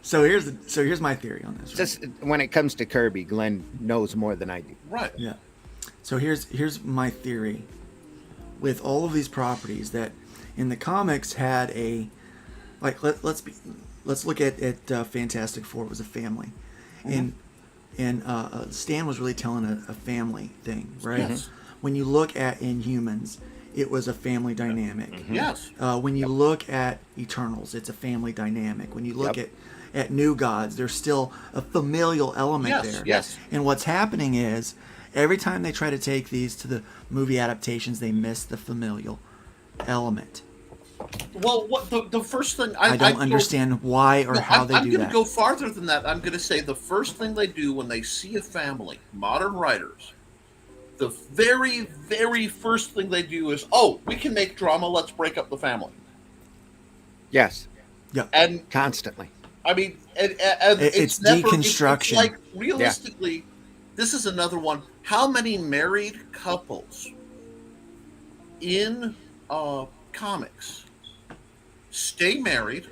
S1: So here's my theory on this. Right?
S5: Just when it comes to Kirby, Glenn knows more than I do.
S2: Right.
S1: Yeah. So here's my theory with all of these properties that in the comics had a like let's look at Fantastic Four. It was a family, and Stan was really telling a family thing, right?
S2: Yes.
S1: When you look at Inhumans, it was a family dynamic.
S2: Yes.
S1: When you look at Eternals, it's a family dynamic. When you look at New Gods, there's still a familial element there.
S5: Yes.
S1: And what's happening is every time they try to take these to the movie adaptations, they miss the familial element.
S2: Well, what the first thing
S1: I don't understand why or how they do that.
S2: I'm going to go farther than that. I'm going to say the first thing they do when they see a family, modern writers, the very, very first thing they do is, oh, we can make drama. Let's break up the family.
S5: Yes.
S1: Yeah.
S2: And
S5: Constantly.
S2: I mean, and
S1: it's
S2: never,
S1: deconstruction.
S2: It's like realistically, this is another one. How many married couples in comics stay married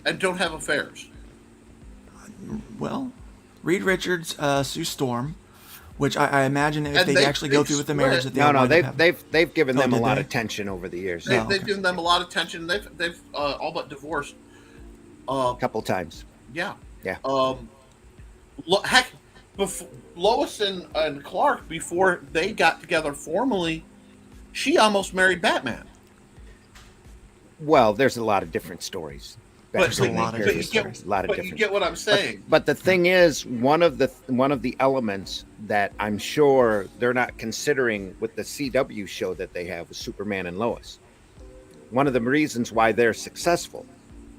S2: and don't have affairs?
S1: Well, Reed Richards, Sue Storm, which I imagine if
S2: And
S1: they actually go through with the marriage, that they
S5: No,
S1: wind up having-
S5: they've given them a
S1: did
S5: lot
S1: they?
S5: of tension over the years.
S2: They've
S1: okay.
S2: given them a lot of attention. They've all but divorced.
S5: A couple times.
S2: Yeah.
S5: Yeah.
S2: Heck, before, Lois and Clark, before they got together formally, she almost married Batman.
S5: Well, there's a lot of different stories.
S1: There's a lot of
S2: but you
S1: different
S2: get,
S1: stories.
S5: A lot of
S2: but
S5: different.
S2: you get what I'm saying.
S5: But the thing is, one of the elements that I'm sure they're not considering with the CW show that they have with Superman and Lois. One of the reasons why they're successful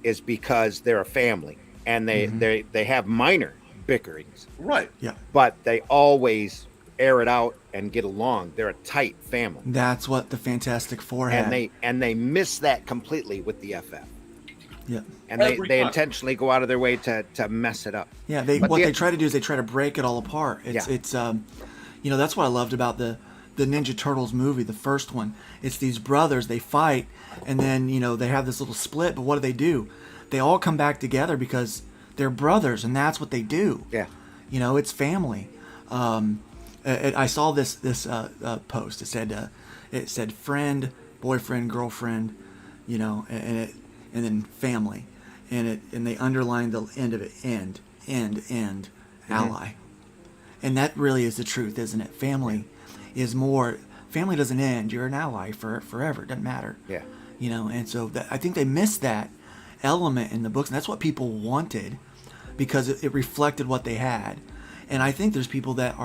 S5: is because they're a family and they have minor bickerings,
S2: Right.
S1: Yeah.
S5: but they always air it out and get along. They're a tight family,
S1: That's what the Fantastic Four had.
S5: and they miss that completely with the FF.
S1: Yeah.
S5: And they
S2: Every time.
S5: intentionally go out of their way to mess it up.
S1: Yeah,
S5: But
S1: they try to do is they try to break it all apart. It's
S5: Yeah.
S1: it's that's what I loved about the Ninja Turtles movie, the first one. It's these brothers, they fight, and then they have this little split. But what do? They all come back together because they're brothers, and that's what they do.
S5: Yeah.
S1: It's family. I saw this post. It said friend, boyfriend, girlfriend, and then family, and they underlined the end of it, end, ally, and that really is the truth, isn't it? Family is more. Family doesn't end. You're an ally for forever. It doesn't matter.
S5: Yeah.
S1: And so I think they missed that element in the books, and that's what people wanted because it reflected what they had. And I think there's people that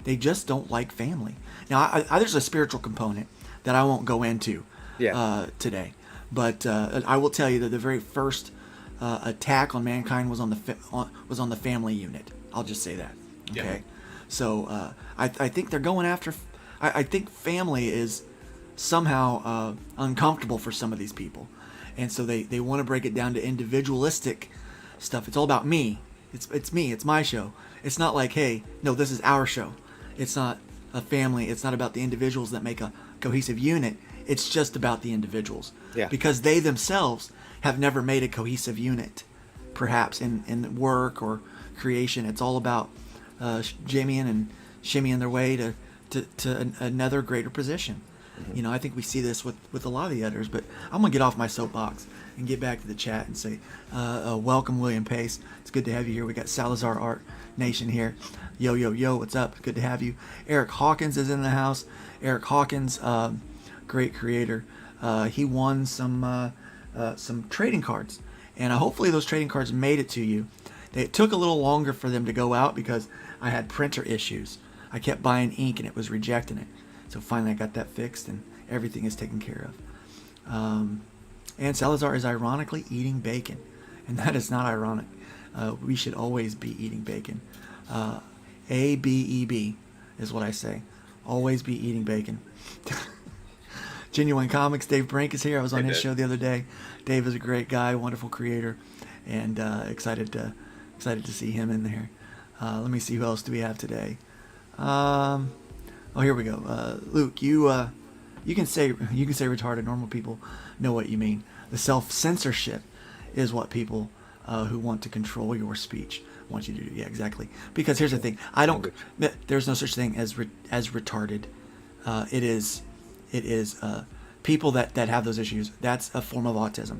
S1: they just don't like family. Now, there's a spiritual component that I won't go into today. But I will tell you that the very first attack on mankind was on the family unit. I'll just say that. Okay.
S2: Yeah.
S1: So I think they're going after. I think family is somehow uncomfortable for some of these people, and so they want to break it down to individualistic stuff. It's all about me. It's me. It's my show. It's not like, hey, no, this is our show. It's not a family. It's not about the individuals that make a cohesive unit. It's just about the individuals.
S5: Yeah.
S1: Because they themselves have never made a cohesive unit, perhaps in work or creation. It's all about jimmying and shimmying their way to another greater position. Mm-hmm. I think we see this with a lot of the editors, but I'm going to get off my soapbox and get back to the chat and say, welcome, William Pace. It's good to have you here. We got Salazar Art Nation here. Yo, yo, yo, what's up? Good to have you. Eric Hawkins is in the house. Eric Hawkins, great creator. He won some trading cards, and hopefully those trading cards made it to you. It took a little longer for them to go out because I had printer issues. I kept buying ink and it was rejecting it. So finally I got that fixed and everything is taken care of. And Salazar is ironically eating bacon, and that is not ironic. We should always be eating bacon. ABEB is what I say. Always be eating bacon. Genuine Comics, Dave Brink is here. I was on his show the other day. Dave is a great guy, wonderful creator, and excited to see him in there. Let me see, who else do we have today? Here we go. Luke, you can say retarded. Normal people know what you mean. The self-censorship is what people who want to control your speech want you to do. Yeah, exactly. Because here's the thing: there's no such thing as retarded It is people that have those issues. That's a form of autism.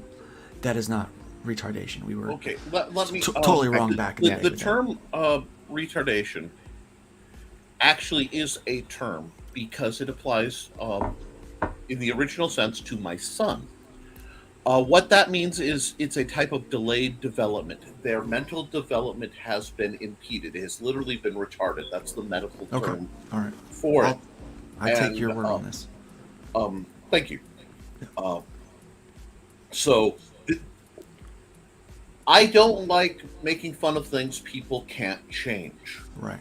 S1: That is not retardation. We were
S2: Okay, let me
S1: totally wrong back in the day.
S2: The
S1: with that.
S2: term retardation actually is a term because it applies in the original sense to my son. What that means is it's a type of delayed development. Their mental development has been impeded. It has literally been retarded. That's the medical term
S1: All right.
S2: for it.
S1: I take
S2: And,
S1: your word on this.
S2: Thank you. So I don't like making fun of things people can't change.
S1: Right.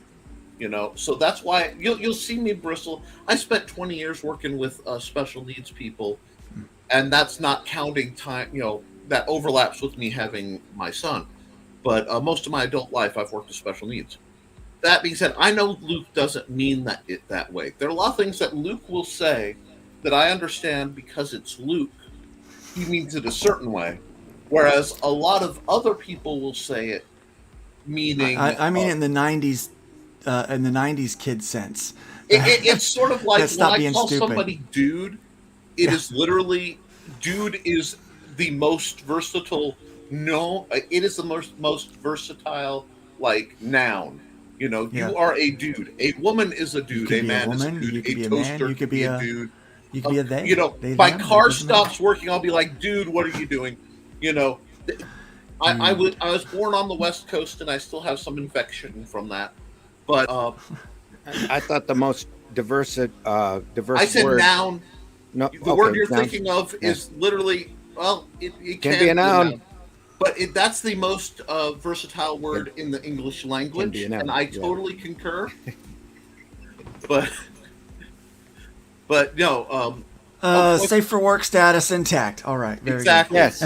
S2: You know, so that's why you'll see me bristle. I spent 20 years working with special needs people, and that's not counting time. You know, that overlaps with me having my son. But most of my adult life, I've worked with special needs. That being said, I know Luke doesn't mean that way. There are a lot of things that Luke will say that I understand because it's Luke. He means it a certain way, whereas a lot of other people will say it meaning.
S1: I mean, in the '90s, kid sense.
S2: It's sort of like
S1: Let's
S2: when
S1: stop
S2: I
S1: being
S2: call
S1: stupid.
S2: somebody dude, it is literally, dude is the most versatile. No, it is the most versatile like noun. You know,
S1: Yeah.
S2: you are a dude. A woman is a dude.
S1: could
S2: A
S1: be a
S2: man is a
S1: woman,
S2: dude.
S1: you could be
S2: a
S1: a man,
S2: toaster
S1: you could
S2: can
S1: be
S2: a
S1: a-
S2: dude.
S1: You could be a they.
S2: You know,
S1: they,
S2: my
S1: them, it
S2: car
S1: doesn't matter.
S2: stops working. I'll be like, dude, what are you doing? You know, I was born on the West Coast and I still have some infection from that. But
S5: I thought the most diverse
S2: I said
S5: word.
S2: noun.
S5: No,
S2: The word you're
S5: noun.
S2: thinking of is literally, well, it
S5: Can be a noun.
S2: But that's the most versatile word in the English language,
S5: be a noun,
S2: and I
S5: yeah.
S2: totally concur. but no,
S1: Safe for work status intact. All right. Very
S2: exactly.
S5: Yes,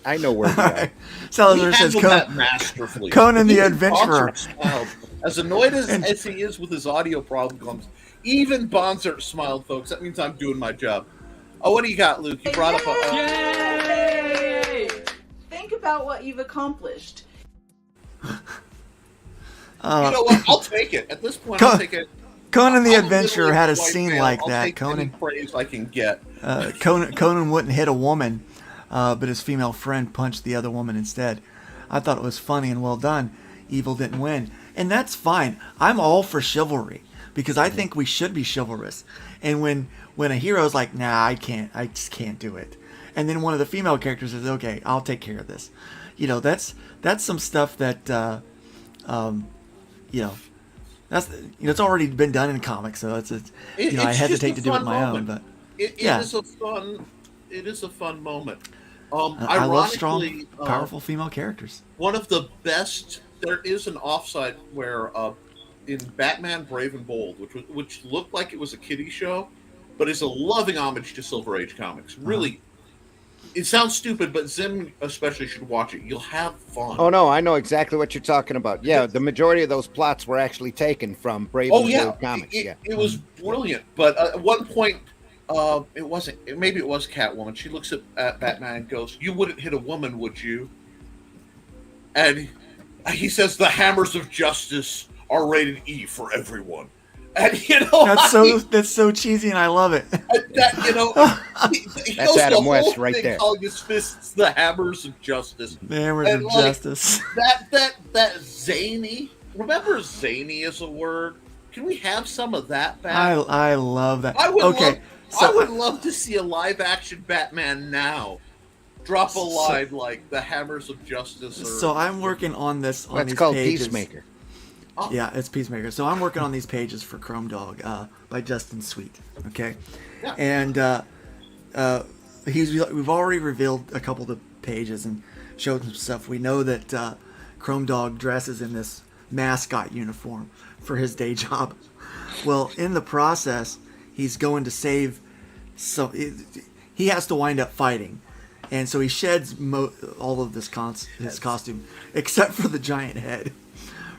S5: I know where we
S1: Good. All
S5: are.
S1: right.
S2: We
S1: Salazar says,
S2: handled that masterfully.
S1: Conan the
S2: Even
S1: Adventurer.
S2: Bonsart smiled. As annoyed as he is with his audio problems, even Bonsart smiled, folks. That means I'm doing my job. Oh, what do you got, Luke? You brought up a...
S7: Yay! Think about what you've accomplished.
S2: you know what? I'll take it. At this point,
S1: Con-
S2: I'll take it.
S1: Conan the
S2: I'm
S1: Adventurer
S2: literally
S1: had a
S2: white
S1: scene
S2: male.
S1: like
S2: I'll
S1: that.
S2: take any
S1: Conan
S2: praise I can get.
S1: Conan wouldn't hit a woman, but his female friend punched the other woman instead. I thought it was funny and well done. Evil didn't win. And that's fine. I'm all for chivalry because I think we should be chivalrous. And when a hero's like, nah, I just can't do it. And then one of the female characters says, okay, I'll take care of this. You know, that's some stuff that, you know, it's already been done in comics. So I hesitate to do it on my own, but
S2: It
S1: yeah.
S2: is a fun moment.
S1: I love strong,
S2: Ironically,
S1: powerful female characters.
S2: one of the best. There is an offside where in Batman Brave and Bold, which looked like it was a kiddie show, but is a loving homage to Silver Age comics. Really, it sounds stupid, but Zim especially should watch it. You'll have fun.
S5: Oh no, I know exactly what you're talking about. Yeah, the majority of those plots were actually taken from Brave
S2: Oh
S5: and
S2: yeah,
S5: Bold comics.
S2: it was brilliant. But at one point, it wasn't. Maybe it was Catwoman. She looks at Batman and goes, "You wouldn't hit a woman, would you?" And he says, "The hammers of justice are rated E for everyone." And you know,
S1: That's so cheesy, and I love it.
S2: that, you know, he
S5: That's
S2: goes the
S5: Adam West
S2: whole
S5: right
S2: thing
S5: there.
S2: calling his fists the hammers of justice.
S1: The hammers
S2: And,
S1: of
S2: like,
S1: justice.
S2: That zany. Remember, zany is a word. Can we have some of that back?
S1: I love that.
S2: I would
S1: Okay,
S2: I would love to see a live action Batman now. Drop a line like the hammers of justice. Or,
S1: so I'm working on this on
S5: That's
S1: these
S5: called
S1: pages.
S5: Peacemaker.
S1: Yeah, it's Peacemaker. So I'm working on these pages for Chrome Dog by Justin Sweet. Okay,
S2: Yeah.
S1: and we've already revealed a couple of the pages and showed some stuff. We know that Chrome Dog dresses in this mascot uniform for his day job. Well, in the process, he's going to save. So he has to wind up fighting, and so he sheds all of his costume except for the giant head,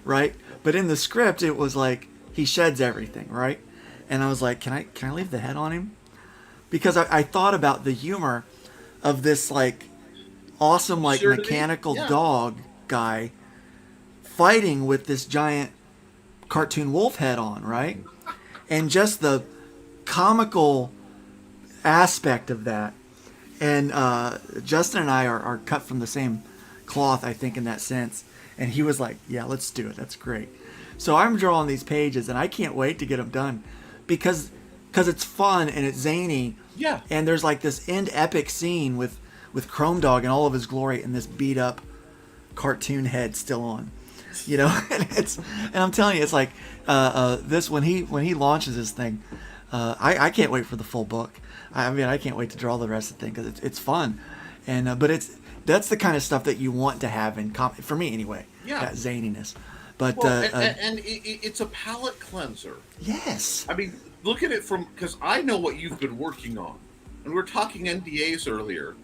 S1: right? But in the script, it was like he sheds everything, right? And I was like, can I leave the head on him? Because I thought about the humor of this like awesome like
S2: Absurdity?
S1: mechanical
S2: Yeah.
S1: dog guy fighting with this giant cartoon wolf head on, right? And just the comical aspect of that. And Justin and I are cut from the same cloth, I think, in that sense. And he was like, yeah, let's do it. That's great. So I'm drawing these pages, and I can't wait to get them done because it's fun and it's zany.
S2: Yeah.
S1: And there's like this end epic scene with Chrome Dog in all of his glory and this beat up cartoon head still on. You know, and I'm telling you, it's like this when he launches this thing. I can't wait for the full book. I mean, I can't wait to draw the rest of the thing because it's fun, and but that's the kind of stuff that you want to have in for me anyway.
S2: Yeah,
S1: that zaniness. But
S2: well, and it's a palate cleanser.
S1: Yes.
S2: I mean, look at it because I know what you've been working on, and we're talking NDAs earlier,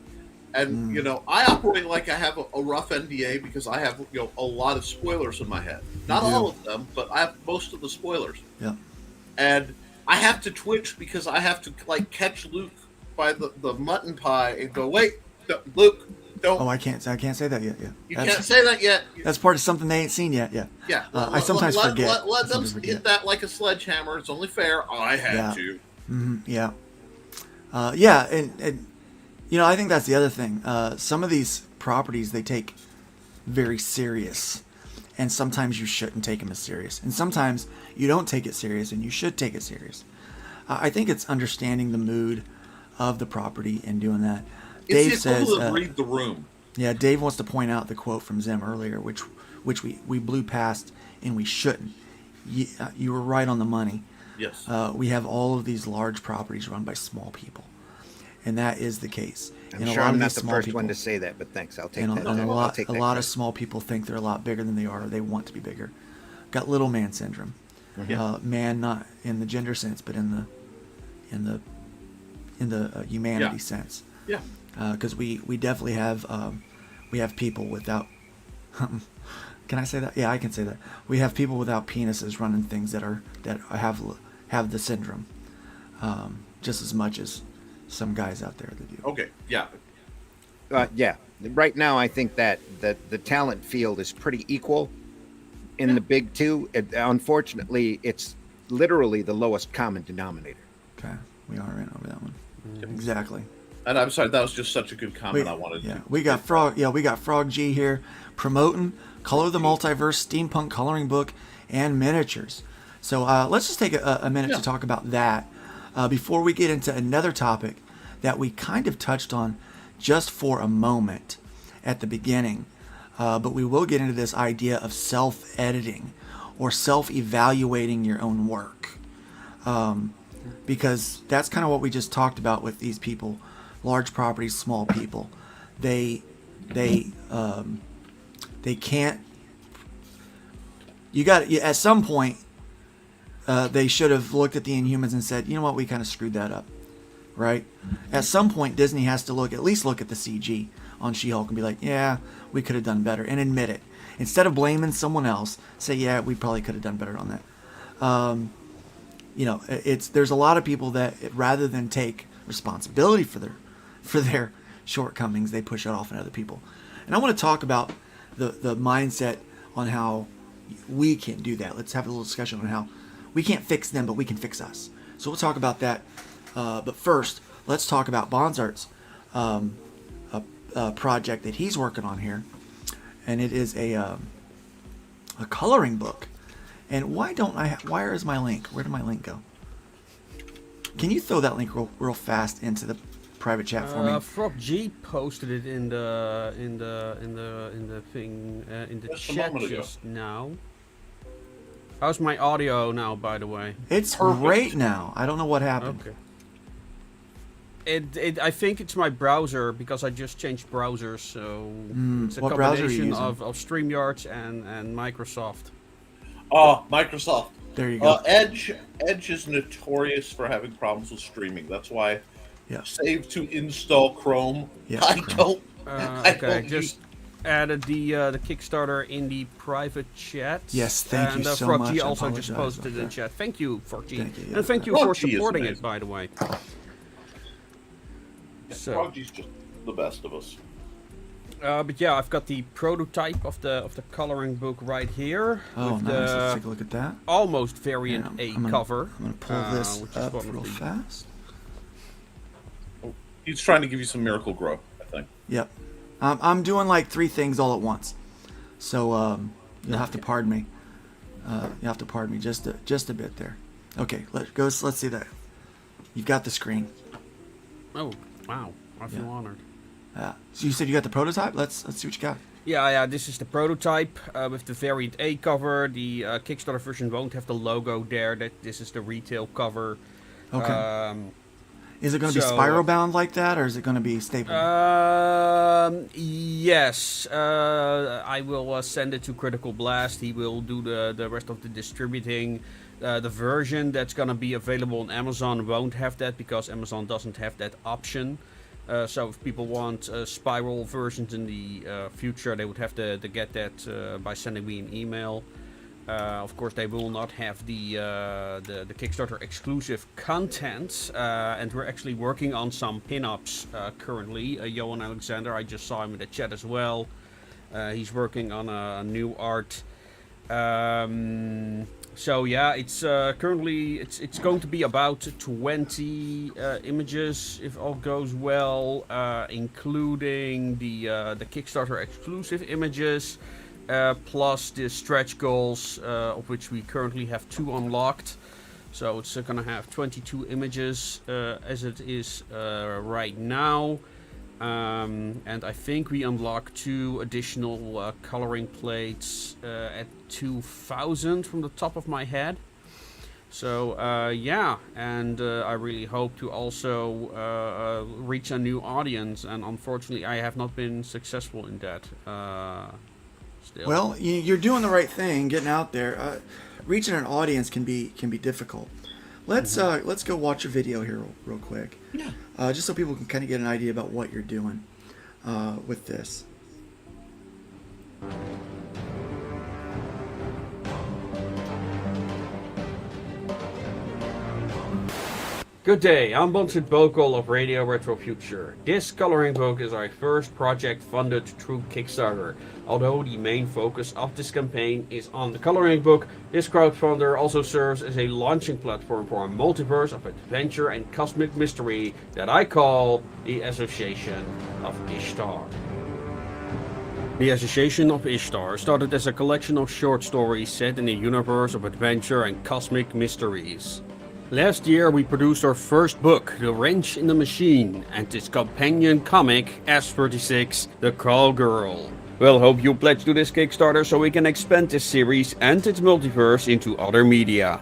S2: and you know I operate like I have a rough NDA because I have a lot of spoilers in my head. Not all of them, but I have most of the spoilers.
S1: Yeah.
S2: And I have to twitch because I have to like catch Luke by the mutton pie and go, wait, Luke, don't.
S1: Oh, I can't say that yet. Yeah.
S2: You can't say that yet.
S1: That's part of something they ain't seen yet. Yeah.
S2: Yeah.
S1: I sometimes forget.
S2: Let them hit that like a sledgehammer. It's only fair. I had to.
S1: Mm-hmm. Yeah. Yeah, and you know, I think that's the other thing. Some of these properties they take very serious, and sometimes you shouldn't take them as serious, and sometimes you don't take it serious, and you should take it serious. I think it's understanding the mood of the property and doing that. Dave says,
S2: read the room.
S1: Yeah, Dave wants to point out the quote from Zim earlier, which we blew past, and we shouldn't. You were right on the money.
S2: Yes.
S1: We have all of these large properties run by small people, and that is the case.
S5: I'm sure I'm not the first one to say that, but thanks. I'll take that.
S1: And a lot of small people think they're a lot bigger than they are. Or they want to be bigger. Got little man syndrome. Mm-hmm. Man, not in the gender sense, but in the humanity sense.
S2: Yeah.
S1: Because we definitely have people without. Can I say that? Yeah, I can say that. We have people without penises running things that have the syndrome, just as much as some guys out there that do.
S2: Okay. Yeah.
S5: Yeah. Right now, I think that the talent field is pretty equal in the big two. Unfortunately, it's literally the lowest common denominator.
S1: Okay, we all ran over that one. Exactly.
S2: And I'm sorry, that was just such a good comment. I wanted.
S1: Yeah, we got Frog G here promoting Color the Multiverse steampunk coloring book and miniatures. So let's just take a minute to talk about that before we get into another topic that we kind of touched on just for a moment at the beginning. But we will get into this idea of self-editing or self-evaluating your own work. Because that's kind of what we just talked about with these people, large properties, small people. They can't. At some point, they should have looked at the Inhumans and said, you know what, we kind of screwed that up, right? At some point, Disney has to at least look at the CG on She-Hulk and be like, yeah, we could have done better, and admit it. Instead of blaming someone else, say, yeah, we probably could have done better on that. There's a lot of people that rather than take responsibility for their shortcomings, they push it off on other people. And I want to talk about the mindset on how we can do that. Let's have a little discussion on how we can't fix them, but we can fix us. So we'll talk about that. But first, let's talk about Bonsart's project that he's working on here, and it is a coloring book. And why is my link? Where did my link go? Can you throw that link real fast into the private chat for me?
S3: Frog G posted it in the thing in the chat just now. How's my audio now, by the way?
S1: It's great now. I don't know what happened.
S3: Okay. I think it's my browser because I just changed browsers, so it's a
S1: what browser are you
S3: combination
S1: using?
S3: of StreamYard and Microsoft.
S2: Microsoft.
S1: There you go.
S2: Edge is notorious for having problems with streaming. That's why save to install Chrome.
S1: Yeah,
S2: I
S1: Chrome.
S3: Okay, just added the Kickstarter in the private chat.
S1: Yes, thank you so
S3: Frog
S1: much.
S3: G
S1: I
S3: also just
S1: apologize
S3: posted
S1: about
S3: in
S1: that.
S3: chat. Thank you, Frog G.
S1: Thank you,
S3: And thank you
S2: Frog
S3: for
S2: G is
S3: supporting it,
S2: amazing.
S3: by the way. So,
S2: Prodigy's just the best of us.
S3: But yeah, I've got the prototype of the coloring book right here.
S1: Oh,
S3: with
S1: nice. Let's
S3: the
S1: take a look at that.
S3: almost variant
S1: Yeah,
S3: A
S1: I'm gonna-
S3: cover.
S1: I'm going to pull this
S3: which is
S1: up
S3: one of
S1: real
S3: the-
S1: fast.
S2: He's trying to give you some miracle grow, I think.
S1: Yep. I'm doing like 3 things all at once. So you'll have to pardon me. You have to pardon me just a bit there. Okay, let's see that. You've got the screen.
S3: Oh, wow. I feel honored.
S1: So you said you got the prototype? Let's see what you got.
S3: Yeah, this is the prototype with the variant A cover. The Kickstarter version won't have the logo there. This is the retail cover.
S1: Okay. Is it going to be
S3: so,
S1: spiral bound like that, or is it going to be staple?
S3: Yes. I will send it to Critical Blast. He will do the rest of the distributing. The version that's going to be available on Amazon won't have that because Amazon doesn't have that option. So if people want spiral versions in the future, they would have to get that by sending me an email. Of course, they will not have the Kickstarter exclusive content, and we're actually working on some pin-ups currently. Johan Alexander, I just saw him in the chat as well. He's working on a new art. So yeah, it's currently it's going to be about 20 images if all goes well, including the Kickstarter exclusive images. Plus the stretch goals, of which we currently have 2 unlocked. So it's going to have 22 images as it is right now. And I think we unlock 2 additional coloring plates at 2,000 from the top of my head. So yeah, and I really hope to also reach a new audience. And unfortunately, I have not been successful in that. Still.
S1: Well, you're doing the right thing, getting out there. Reaching an audience can be difficult. Let's go watch a video here real quick.
S2: Yeah.
S1: Just so people can kind of get an idea about what you're doing with this.
S3: Good day, I'm Bonsart Bokal of Radio Retro Future. This coloring book is our first project funded through Kickstarter. Although the main focus of this campaign is on the coloring book, this crowdfunder also serves as a launching platform for a multiverse of adventure and cosmic mystery that I call the Association of Ishtar. The Association of Ishtar started as a collection of short stories set in a universe of adventure and cosmic mysteries. Last year we produced our first book, The Wrench in the Machine, and its companion comic, S36, The Call Girl. We'll hope you pledge to this Kickstarter so we can expand this series and its multiverse into other media.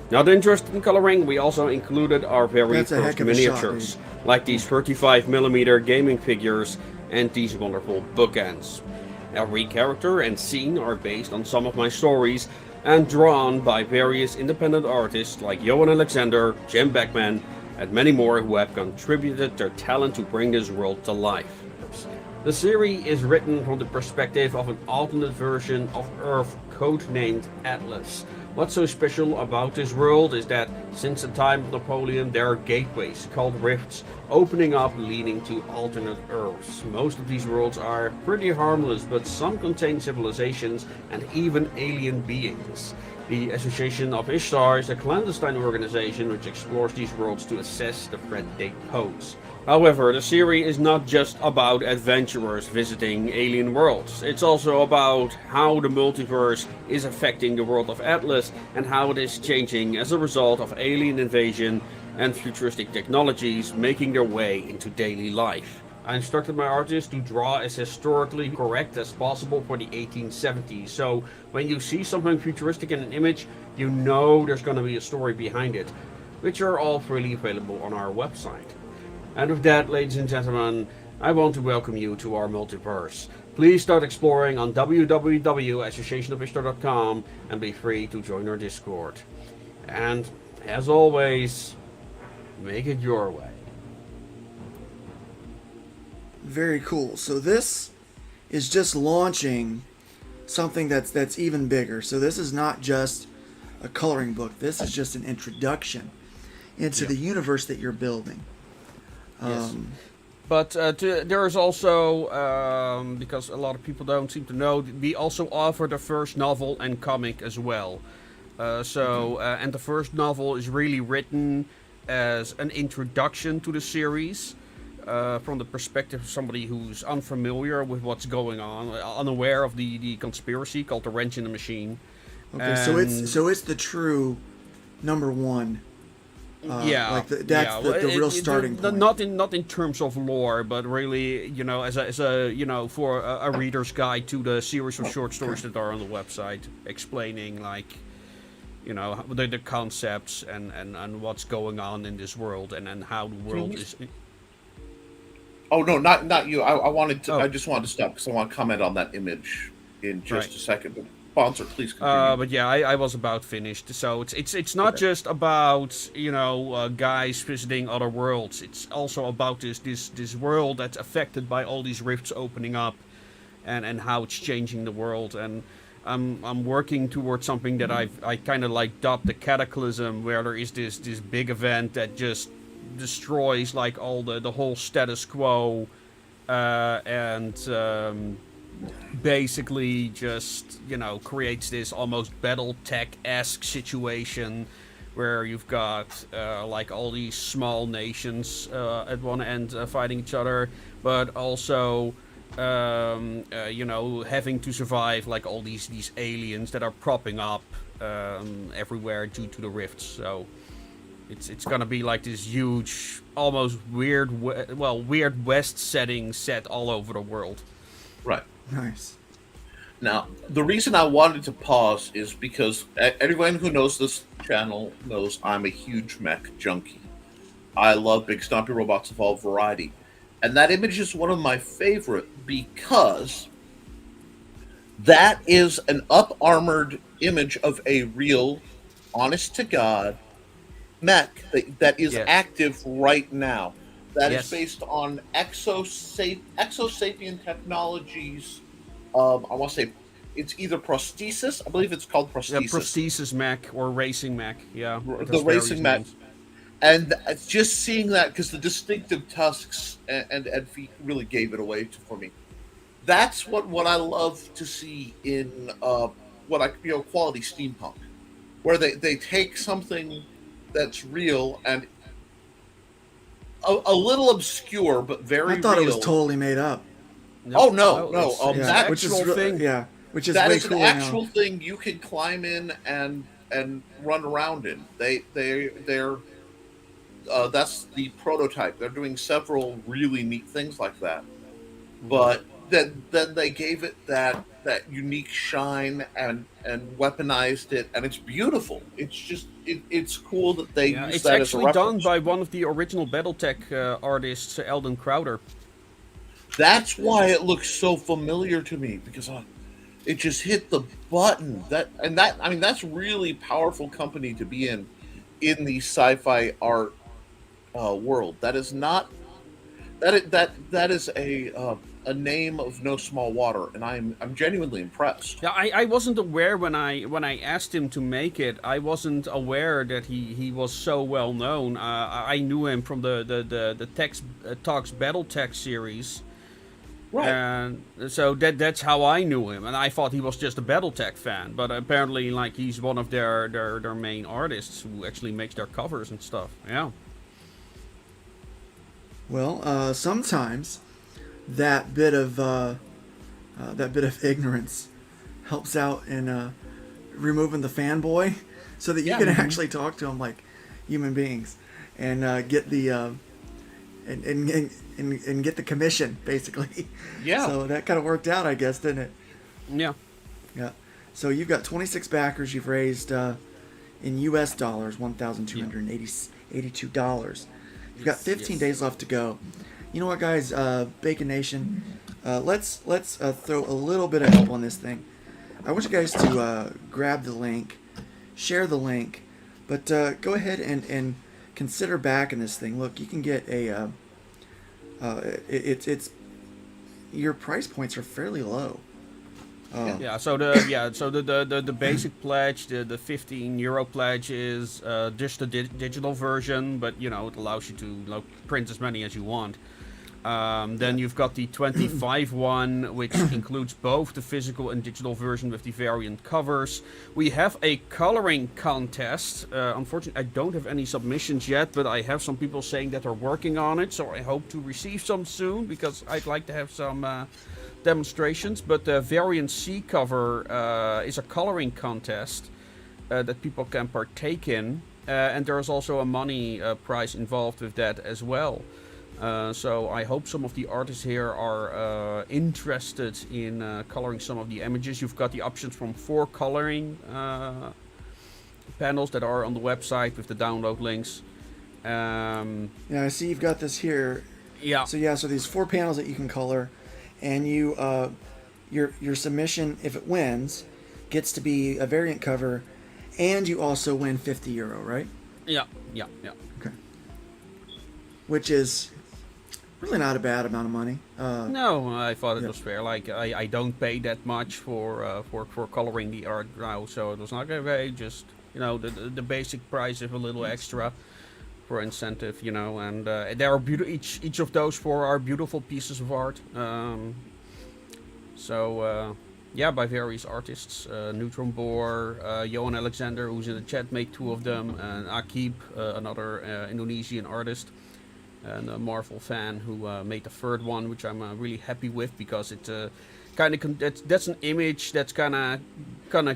S3: Not interested in coloring, we also included our very
S1: That's a
S3: first
S1: heck of a shot,
S3: miniatures, like these 35mm gaming figures and these wonderful bookends. Every character and scene are based on some of my stories and drawn by various independent artists like Johan Alexander, Jim Beckman, and many more who have contributed their talent to bring this world to life. The series is written from the perspective of an alternate version of Earth codenamed Atlas. What's so special about this world is that since the time of Napoleon there are gateways called rifts opening up leading to alternate Earths. Most of these worlds are pretty harmless, but some contain civilizations and even alien beings. The Association of Ishtar is a clandestine organization which explores these worlds to assess the threat they pose. However, the series is not just about adventurers visiting alien worlds. It's also about how the multiverse is affecting the world of Atlas and how it is changing as a result of alien invasion and futuristic technologies making their way into daily life. I instructed my artist to draw as historically correct as possible for the 1870s. So when you see something futuristic in an image, you know there's going to be a story behind it, which are all freely available on our website. And with that, ladies and gentlemen, I want to welcome you to our multiverse. Please start exploring on www.associationofishtar.com and be free to join our Discord. And, as always, make it your way.
S1: Very cool. So this is just launching something that's even bigger. So this is not just a coloring book. This is just an introduction into the universe that you're building.
S3: Yes. But there is also, because a lot of people don't seem to know, we also offer the first novel and comic as well. And the first novel is really written as an introduction to the series, from the perspective of somebody who's unfamiliar with what's going on, unaware of the conspiracy called the Wrench in the Machine.
S1: Okay, so it's the true number one. Like that's the real starting point.
S3: Not in terms of lore, but really, as a for a reader's guide to the series of short stories that are on the website, explaining the concepts and what's going on in this world and how the world is.
S2: Oh no, not you. I wanted to. I just wanted to stop because I want to comment on that image in just a second. But Bonsart, please continue.
S3: But yeah, I was about finished. So it's not just about guys visiting other worlds. It's also about this world that's affected by all these rifts opening up, and how it's changing the world. And I'm working towards something that I kind of like dubbed the Cataclysm, where there is this big event that just destroys like all the whole status quo, and basically just creates this almost BattleTech-esque situation where you've got like all these small nations at one end fighting each other, but also having to survive like all these aliens that are propping up everywhere due to the rifts. So it's gonna be like this huge, almost weird West setting set all over the world.
S2: Right.
S1: Nice.
S2: Now, the reason I wanted to pause is because everyone who knows this channel knows I'm a huge mech junkie. I love big stompy robots of all variety. And that image is one of my favorite because that is an up-armored image of a real, honest-to-God mech that is active right now. That is based on Exosapien Technologies. I want to say it's either prosthesis. I believe it's called prosthesis.
S3: Yeah, prosthesis mech or racing mech. Yeah,
S2: the racing mech. And just seeing that, because the distinctive tusks and feet really gave it away for me. That's what I love to see in quality steampunk, where they take something that's real and a little obscure, but very real.
S1: I thought it was totally made up.
S2: Oh no!
S3: That
S1: which is
S3: thing.
S1: Yeah, which is
S2: that
S1: way
S2: is
S1: cool
S2: an actual
S1: now.
S2: thing you can climb in and run around in. They're that's the prototype. They're doing several really neat things like that, but then they gave it that unique shine and weaponized it, and it's beautiful. It's just it's cool that they use that as a reference. It's
S3: actually done by one of the original BattleTech artists, Eldon Crowder.
S2: That's why it looks so familiar to me, because it just hit the button. That's really powerful company to be in the sci-fi art world. That is not that is a name of no small water, and I'm genuinely impressed.
S3: Yeah, I wasn't aware when I asked him to make it. I wasn't aware that he was so well known. I knew him from the Talks BattleTech series.
S2: Right.
S3: And so that's how I knew him, and I thought he was just a BattleTech fan, but apparently like he's one of their main artists who actually makes their covers and stuff. Yeah.
S1: Well, sometimes that bit of ignorance helps out in removing the fanboy, so that you can actually talk to them like human beings, and get the and get the commission, basically.
S2: Yeah.
S1: So that kind of worked out, I guess, didn't it?
S3: Yeah.
S1: Yeah. So you've got 26 backers. You've raised in U.S. dollars $1,282. You've got 15 days left to go. You know what, guys? Bacon Nation, let's throw a little bit of help on this thing. I want you guys to grab the link, share the link, but go ahead and consider backing this thing. Look, you can get a it's your price points are fairly low.
S3: So the basic pledge, the €15 pledge is just the digital version, but it allows you to print as many as you want. Then you've got the 25 one, which includes both the physical and digital version with the variant covers. We have a coloring contest. Unfortunately, I don't have any submissions yet, but I have some people saying that they're working on it, so I hope to receive some soon, because I'd like to have some demonstrations. But the variant C cover is a coloring contest that people can partake in, and there is also a money prize involved with that as well. So I hope some of the artists here are interested in coloring some of the images. You've got the options from 4 coloring panels that are on the website with the download links.
S1: Yeah, I see you've got this here.
S3: Yeah.
S1: So these 4 panels that you can color, and your submission, if it wins, gets to be a variant cover, and you also win €50, right?
S3: Yeah.
S1: Okay. Which is really not a bad amount of money.
S3: No, I thought it was fair. Like I don't pay that much for coloring the art now, so it was not okay. Just the basic price of a little extra for incentive, and there are each of those 4 are beautiful pieces of art. By various artists. Neutron Boar, Johan Alexander, who's in the chat, made 2 of them, and Akib, another Indonesian artist, and a Marvel fan who made the 3rd one, which I'm really happy with, because it that's an image that's gonna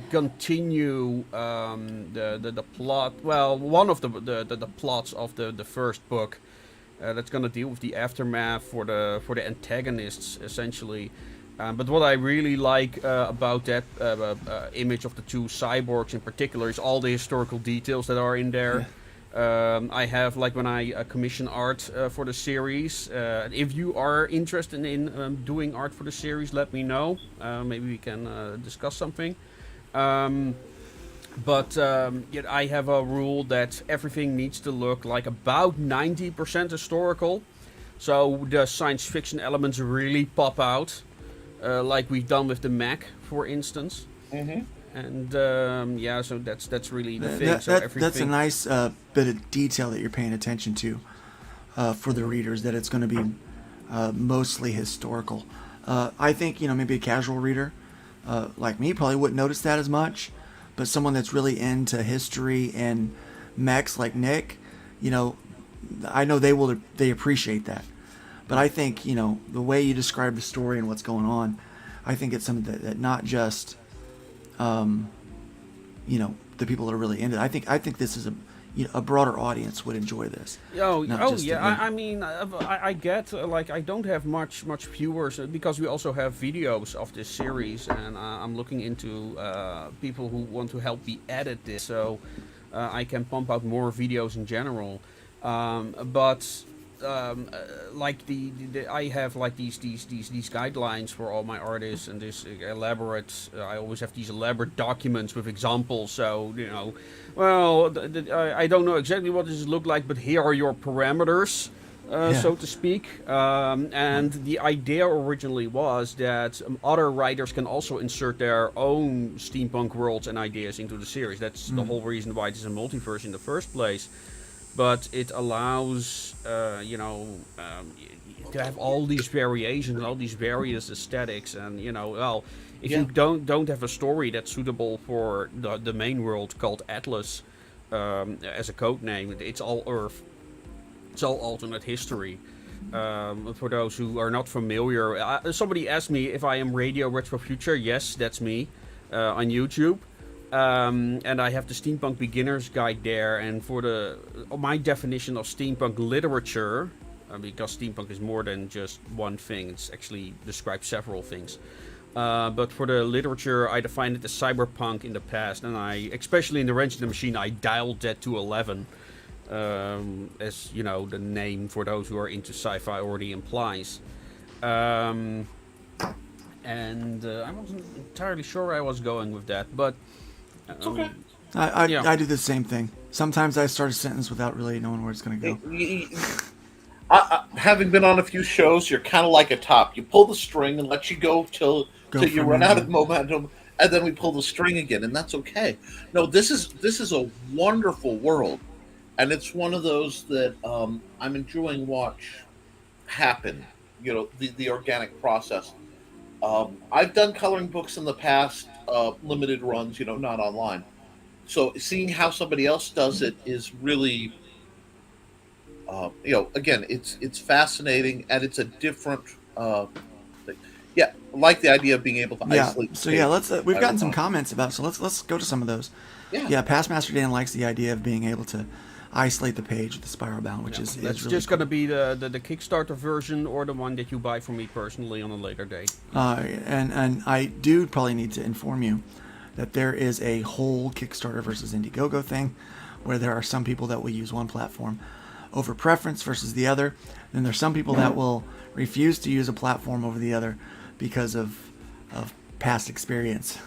S3: continue the plot. Well, one of the plots of the first book that's gonna deal with the aftermath for the antagonists, essentially. But what I really like about that image of the 2 cyborgs in particular is all the historical details that are in there. I have, like, when I commission art for the series, if you are interested in doing art for the series, let me know. Maybe we can discuss something. I have a rule that everything needs to look like about 90% historical. So the science fiction elements really pop out. Like we've done with the Mac, for instance. Mm-hmm. And so that's really the thing.
S1: That's a nice bit of detail that you're paying attention to for the readers, that it's going to be mostly historical. I think maybe a casual reader like me probably wouldn't notice that as much, but someone that's really into history and mechs like Nick, I know they appreciate that. But I think, the way you describe the story and what's going on, I think it's something that not just, the people that are really into it. I think this is a broader audience would enjoy this.
S3: I get, I don't have much viewers, because we also have videos of this series, and I'm looking into people who want to help me edit this, so I can pump out more videos in general. I have these guidelines for all my artists, and this elaborate. I always have these elaborate documents with examples. So I don't know exactly what this look like, but here are your parameters, so to speak. And the idea originally was that other writers can also insert their own steampunk worlds and ideas into the series. That's the whole reason why it is a multiverse in the first place. But it allows, to have all these variations, all these various aesthetics, and if you don't have a story that's suitable for the main world called Atlas, as a code name, it's all Earth, it's all alternate history. For those who are not familiar, somebody asked me if I am Radio Retro Future. Yes, that's me, on YouTube. And I have the Steampunk Beginner's Guide there, and for my definition of steampunk literature, because steampunk is more than just one thing, it's actually describes several things. But for the literature, I defined it as cyberpunk in the past, and especially in the Wrench in the Machine, I dialed that to 11, as the name for those who are into sci-fi already implies. And I wasn't entirely sure where I was going with that, but.
S2: Okay.
S1: I do the same thing. Sometimes I start a sentence without really knowing where it's going to
S2: go. Having been on a few shows, you're kind of like a top. You pull the string and let you go till you run out of momentum, and then we pull the string again, and that's okay. No, this is a wonderful world, and it's one of those that I'm enjoying watch happen the organic process. I've done coloring books in the past, limited runs, not online. So seeing how somebody else does it is really, again, it's fascinating, and it's a different thing. Yeah, I like the idea of being able to
S1: Yeah.
S2: isolate.
S1: So yeah, let's. We've
S2: I
S1: gotten some
S2: don't know.
S1: comments about. So let's go to some of those.
S2: Yeah.
S1: Yeah. Past Master Dan likes the idea of being able to isolate the page with the spiral bound, which is
S3: That's
S1: really
S3: just
S1: cool.
S3: going to be the Kickstarter version or the one that you buy from me personally on a later date.
S1: And I do probably need to inform you that there is a whole Kickstarter versus Indiegogo thing, where there are some people that will use one platform over preference versus the other. Then there's some people that will refuse to use a platform over the other because of past experience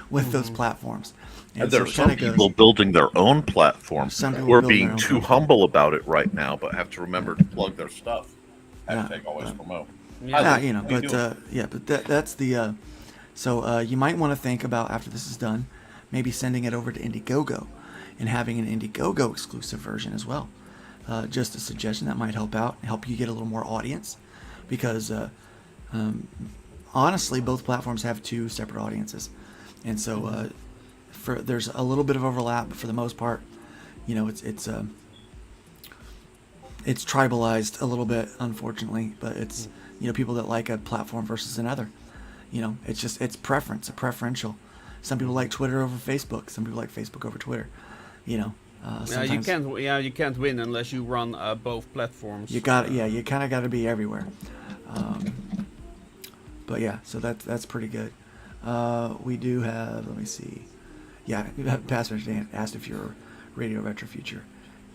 S1: with those platforms.
S8: And
S1: so
S8: there are
S1: it
S8: some
S1: kinda goes-
S8: people building their own platforms
S1: Some people
S8: who are
S1: building
S8: being
S1: their own
S8: too
S1: platform.
S8: humble about it right now, but have to remember to plug their stuff.
S1: Yeah.
S2: Hashtag always promote.
S1: Yeah,
S2: How you doing?
S1: but that's the. So you might want to think about, after this is done, maybe sending it over to Indiegogo and having an Indiegogo exclusive version as well. Just a suggestion that might help you get a little more audience, because honestly, both platforms have two separate audiences, and so there's a little bit of overlap, but for the most part, it's tribalized a little bit, unfortunately. But it's people that like a platform versus another. It's preference, a preferential. Some people like Twitter over Facebook. Some people like Facebook over Twitter.
S3: You can't win unless you run both platforms.
S1: You kind of got to be everywhere. But yeah, so that's pretty good. We do have, let me see. Yeah, Pastor Dan asked if you're Radio Retro Future.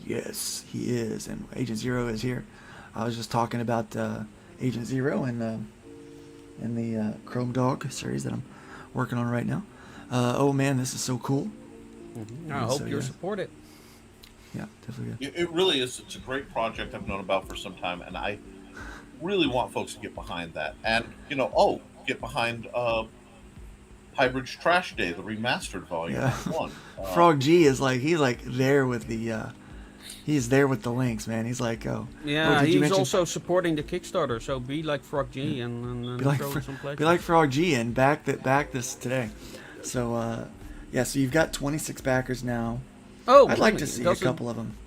S1: Yes, he is, and Agent Zero is here. I was just talking about Agent Zero and the Chrome Dog series that I'm working on right now. Oh man, this is so cool.
S3: I hope you'll support it.
S1: Yeah, definitely good.
S2: It really is. It's a great project I've known about for some time, and I really want folks to get behind that. And get behind Hybrid's Trash Day, the remastered volume.
S1: Yeah.
S2: One.
S1: Frog G is he's there with the he's there with the links, man. He's like, oh
S3: Yeah,
S1: did you
S3: he's
S1: mention-
S3: also supporting the Kickstarter, so be like Frog G and
S1: be like
S3: throw some pledges.
S1: be like Frog G and back this today. So so you've got 26 backers now.
S3: Oh,
S1: I'd like
S3: really?
S1: to see a
S3: Doesn't-
S1: couple of them.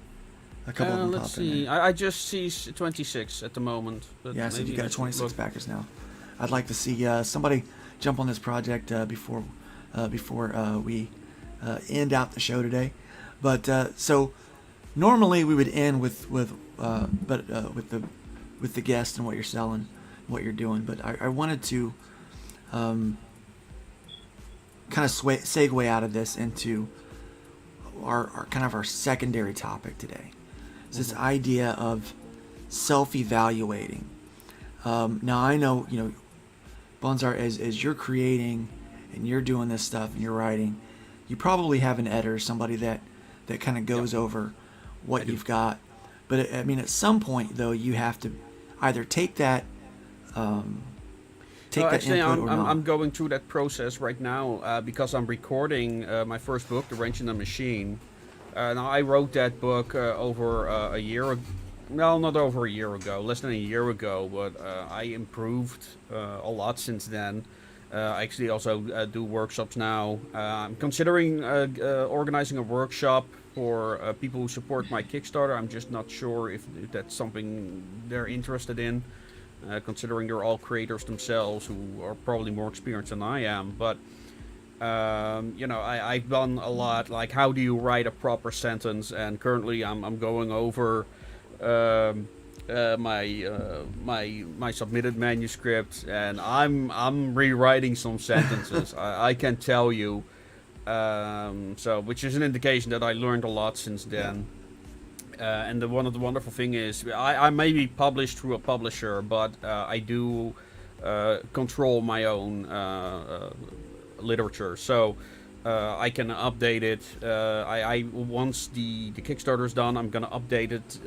S1: A couple of them
S3: let's
S1: pop in
S3: see.
S1: there.
S3: I just see 26 at the moment. But
S1: Yeah, so
S3: maybe
S1: you got
S3: let's
S1: 26
S3: look.
S1: backers now. I'd like to see somebody jump on this project before we end out the show today. But so normally we would end with the guest and what you're selling, what you're doing. But I wanted to kind of segue out of this into our kind of our secondary topic today. It's this idea of self-evaluating. Now I know, Bonsart, as you're creating and you're doing this stuff and you're writing, you probably have an editor, somebody that kind of goes over what you've got. But at some point though, you have to either take that
S3: Actually,
S1: input or not.
S3: I'm going through that process right now because I'm recording my first book, The Wrench in the Machine. Now, I wrote that book over a year ago. Well, not over a year ago, less than a year ago, but I improved a lot since then. I actually also do workshops now. I'm considering organizing a workshop for people who support my Kickstarter. I'm just not sure if that's something they're interested in. Considering they're all creators themselves who are probably more experienced than I am. But, I've done a lot, like how do you write a proper sentence, and currently I'm going over my submitted manuscript, and I'm rewriting some sentences. I can tell you, which is an indication that I learned a lot since then. And one of the wonderful thing is I may be published through a publisher, but I do control my own literature, so I can update it. I once the Kickstarter is done, I'm gonna update it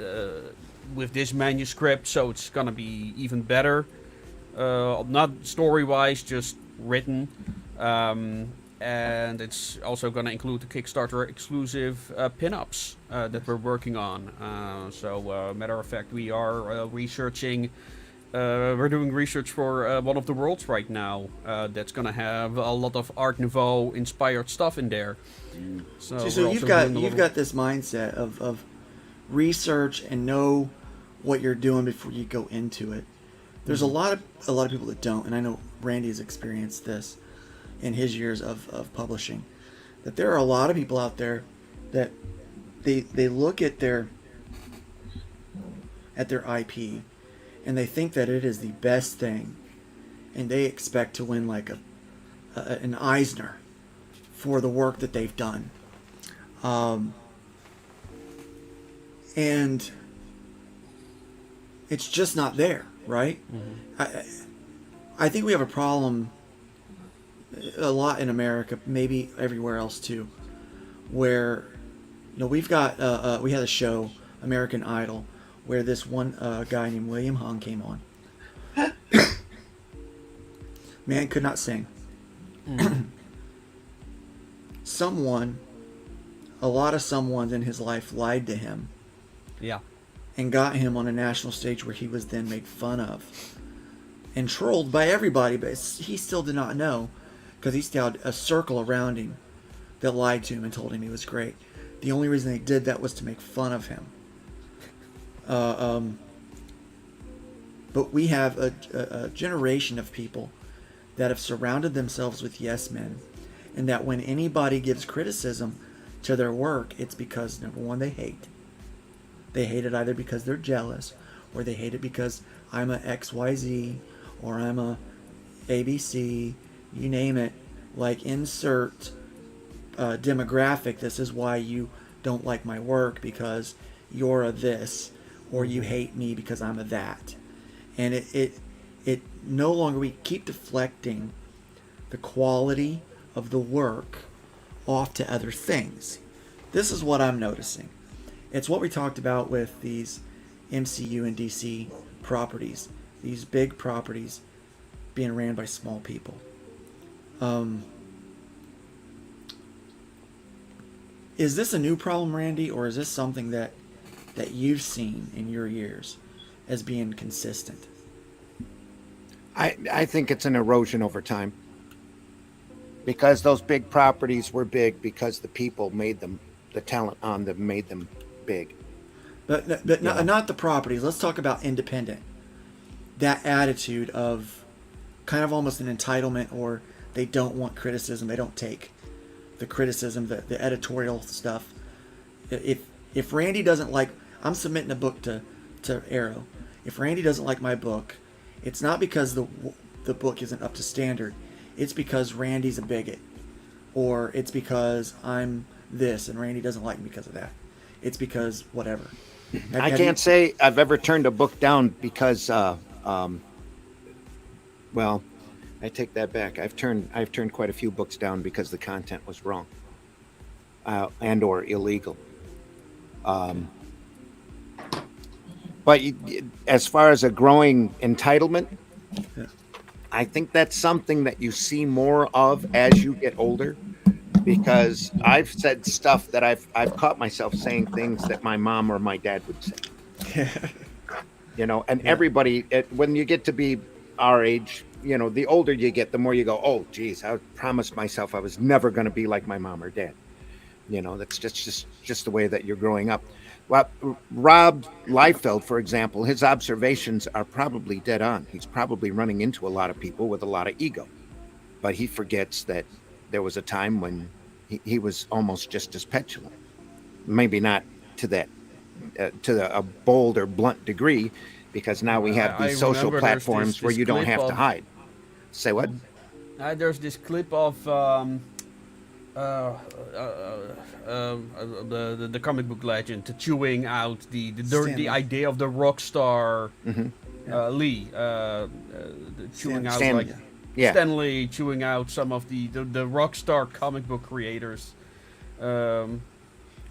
S3: with this manuscript, so it's gonna be even better. Not story-wise, just written. And it's also going to include the Kickstarter exclusive pin-ups that we're working on. Matter of fact, we are researching we're doing research for one of the worlds right now that's gonna have a lot of Art Nouveau inspired stuff in there. So,
S1: So
S3: we're
S1: you've
S3: also
S1: got
S3: doing a
S1: you've
S3: little-
S1: got this mindset of research and know what you're doing before you go into it. There's a lot of people that don't, and I know Randy has experienced this in his years of publishing. That there are a lot of people out there that they look at their IP and they think that it is the best thing, and they expect to win like an Eisner for the work that they've done. And it's just not there, right? I think we have a problem a lot in America, maybe everywhere else too, where we've got we had a show, American Idol, where this one guy named William Hung came on. Man could not sing. A lot of someones in his life lied to him.
S3: Yeah.
S1: And got him on a national stage where he was then made fun of and trolled by everybody, but he still did not know, because he still had a circle around him that lied to him and told him he was great. The only reason they did that was to make fun of him. But we have a generation of people that have surrounded themselves with yes men, and that when anybody gives criticism to their work, it's because, number one, they hate. They hate it either because they're jealous, or they hate it because I'm a XYZ, or I'm a ABC, you name it. Like, insert demographic. This is why you don't like my work, because you're a this, or you hate me because I'm a that. And it no longer, we keep deflecting the quality of the work off to other things. This is what I'm noticing. It's what we talked about with these MCU and DC properties, these big properties being ran by small people. Is this a new problem, Randy, or is this something that you've seen in your years as being consistent?
S5: I think it's an erosion over time, because those big properties were big because the people made them, the talent on them made them big.
S1: But not the properties. Let's talk about independent. That attitude of kind of almost an entitlement, or they don't want criticism. They don't take the criticism, the editorial stuff. If Randy doesn't like, I'm submitting a book to Arrow. If Randy doesn't like my book, it's not because the book isn't up to standard. It's because Randy's a bigot, or it's because I'm this and Randy doesn't like me because of that. It's because whatever.
S5: I can't say I've ever turned a book down because, well, I take that back. I've turned quite a few books down because the content was wrong, and or illegal. But as far as a growing entitlement, I think that's something that you see more of as you get older. Because I've said stuff that I've caught myself saying things that my mom or my dad would say. And everybody, when you get to be our age, the older you get, the more you go, oh, geez, I promised myself I was never going to be like my mom or dad. That's just the way that you're growing up. Well, Rob Liefeld, for example, his observations are probably dead on. He's probably running into a lot of people with a lot of ego, but he forgets that there was a time when he was almost just as petulant. Maybe not to that, to a bold or blunt degree, because now we have these social platforms where you don't have to hide. Say what?
S3: There's this clip of the comic book legend chewing out the idea of the rock star Lee, chewing out
S1: Stan,
S3: like.
S5: Yeah.
S3: Stanley chewing out some of the Rockstar comic book creators,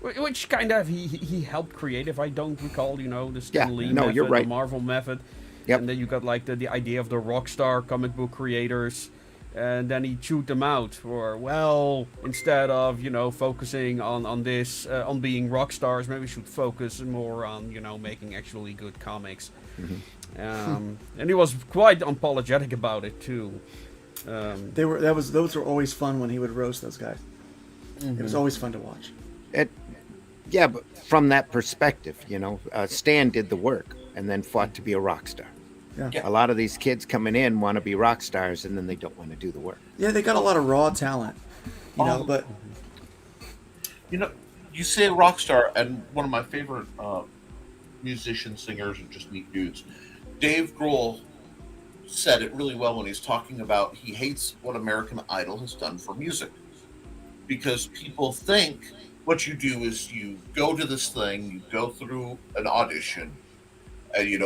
S3: which kind of he helped create, if I don't recall, the Stan Lee method,
S5: you're right.
S3: the Marvel method.
S5: Yep.
S3: And then you got like the idea of the Rockstar comic book creators, and then he chewed them out for, well, instead of focusing on this on being rock stars, maybe we should focus more on making actually good comics. And he was quite unapologetic about it too.
S1: Those were always fun when he would roast those guys. It was always fun to watch.
S5: Yeah, but from that perspective, Stan did the work and then fought to be a rock star.
S1: Yeah.
S5: A lot of these kids coming in want to be rock stars and then they don't want to do the work.
S1: Yeah, they got a lot of raw talent, but
S2: you say rock star, and one of my favorite musicians, singers, and just neat dudes, Dave Grohl, said it really well when he's talking about he hates what American Idol has done for music, because people think what you do is you go to this thing, you go through an audition, and you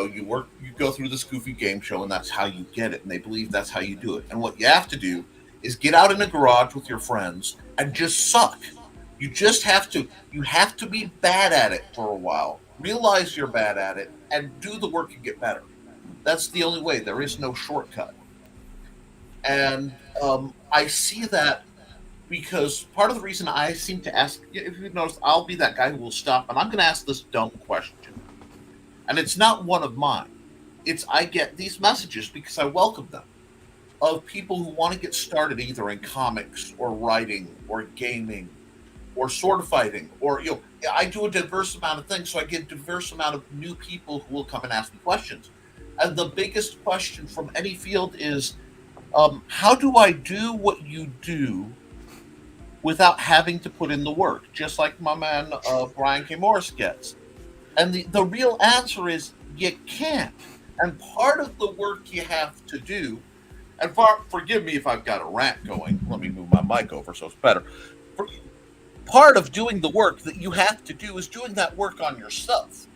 S2: go through this goofy game show, and that's how you get it, and they believe that's how you do it. And what you have to do is get out in a garage with your friends and just suck. You just have to be bad at it for a while, realize you're bad at it, and do the work and get better. That's the only way. There is no shortcut. And I see that because part of the reason I seem to ask, if you've noticed, I'll be that guy who will stop, and I'm going to ask this dumb question. And it's not one of mine. I get these messages because I welcome them, of people who want to get started either in comics or writing or gaming or sword fighting, or I do a diverse amount of things, so I get a diverse amount of new people who will come and ask me questions. And the biggest question from any field is, how do I do what you do without having to put in the work, just like my man Brian K. Morris gets? And the real answer is you can't. And part of the work you have to do, and forgive me if I've got a rant going, let me move my mic over so it's better. Part of doing the work that you have to do is doing that work on yourself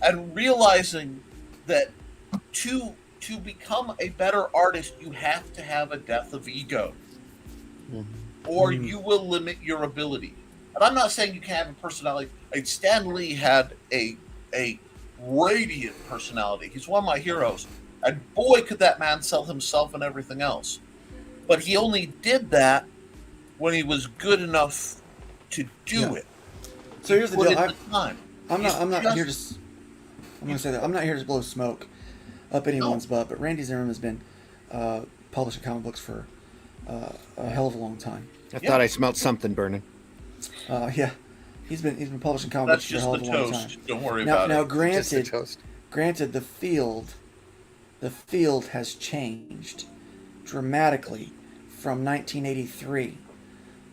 S2: and realizing that to become a better artist, you have to have a death of ego, or you will limit your ability. And I'm not saying you can't have a personality. Like Stan Lee had a radiant personality. He's one of my heroes. And boy, could that man sell himself and everything else. But he only did that when he was good enough to do it.
S1: So here's the deal. I'm not here to blow smoke up anyone's butt, but Randy Zimmerman has been publishing comic books for a hell of a long time.
S5: I thought I smelled something burning.
S1: Yeah, he's been publishing comic books for a hell of a long time.
S2: Don't worry about it.
S1: Now, granted, the field has changed dramatically from 1983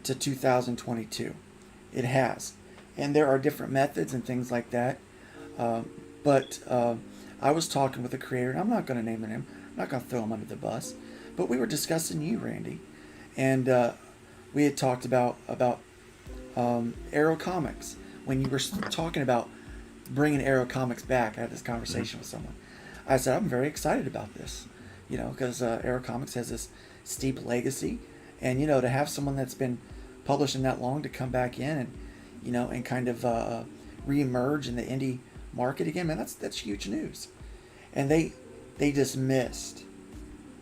S1: to 2022. It has, and there are different methods and things like that. But I was talking with a creator, and I'm not going to name their name. I'm not going to throw him under the bus. But we were discussing you, Randy, and we had talked about Arrow Comics. When you were talking about bringing Arrow Comics back, I had this conversation with someone. I said, I'm very excited about this, because Arrow Comics has this steep legacy, and to have someone that's been publishing that long to come back in and kind of reemerge in the indie market again, man, that's huge news. And they dismissed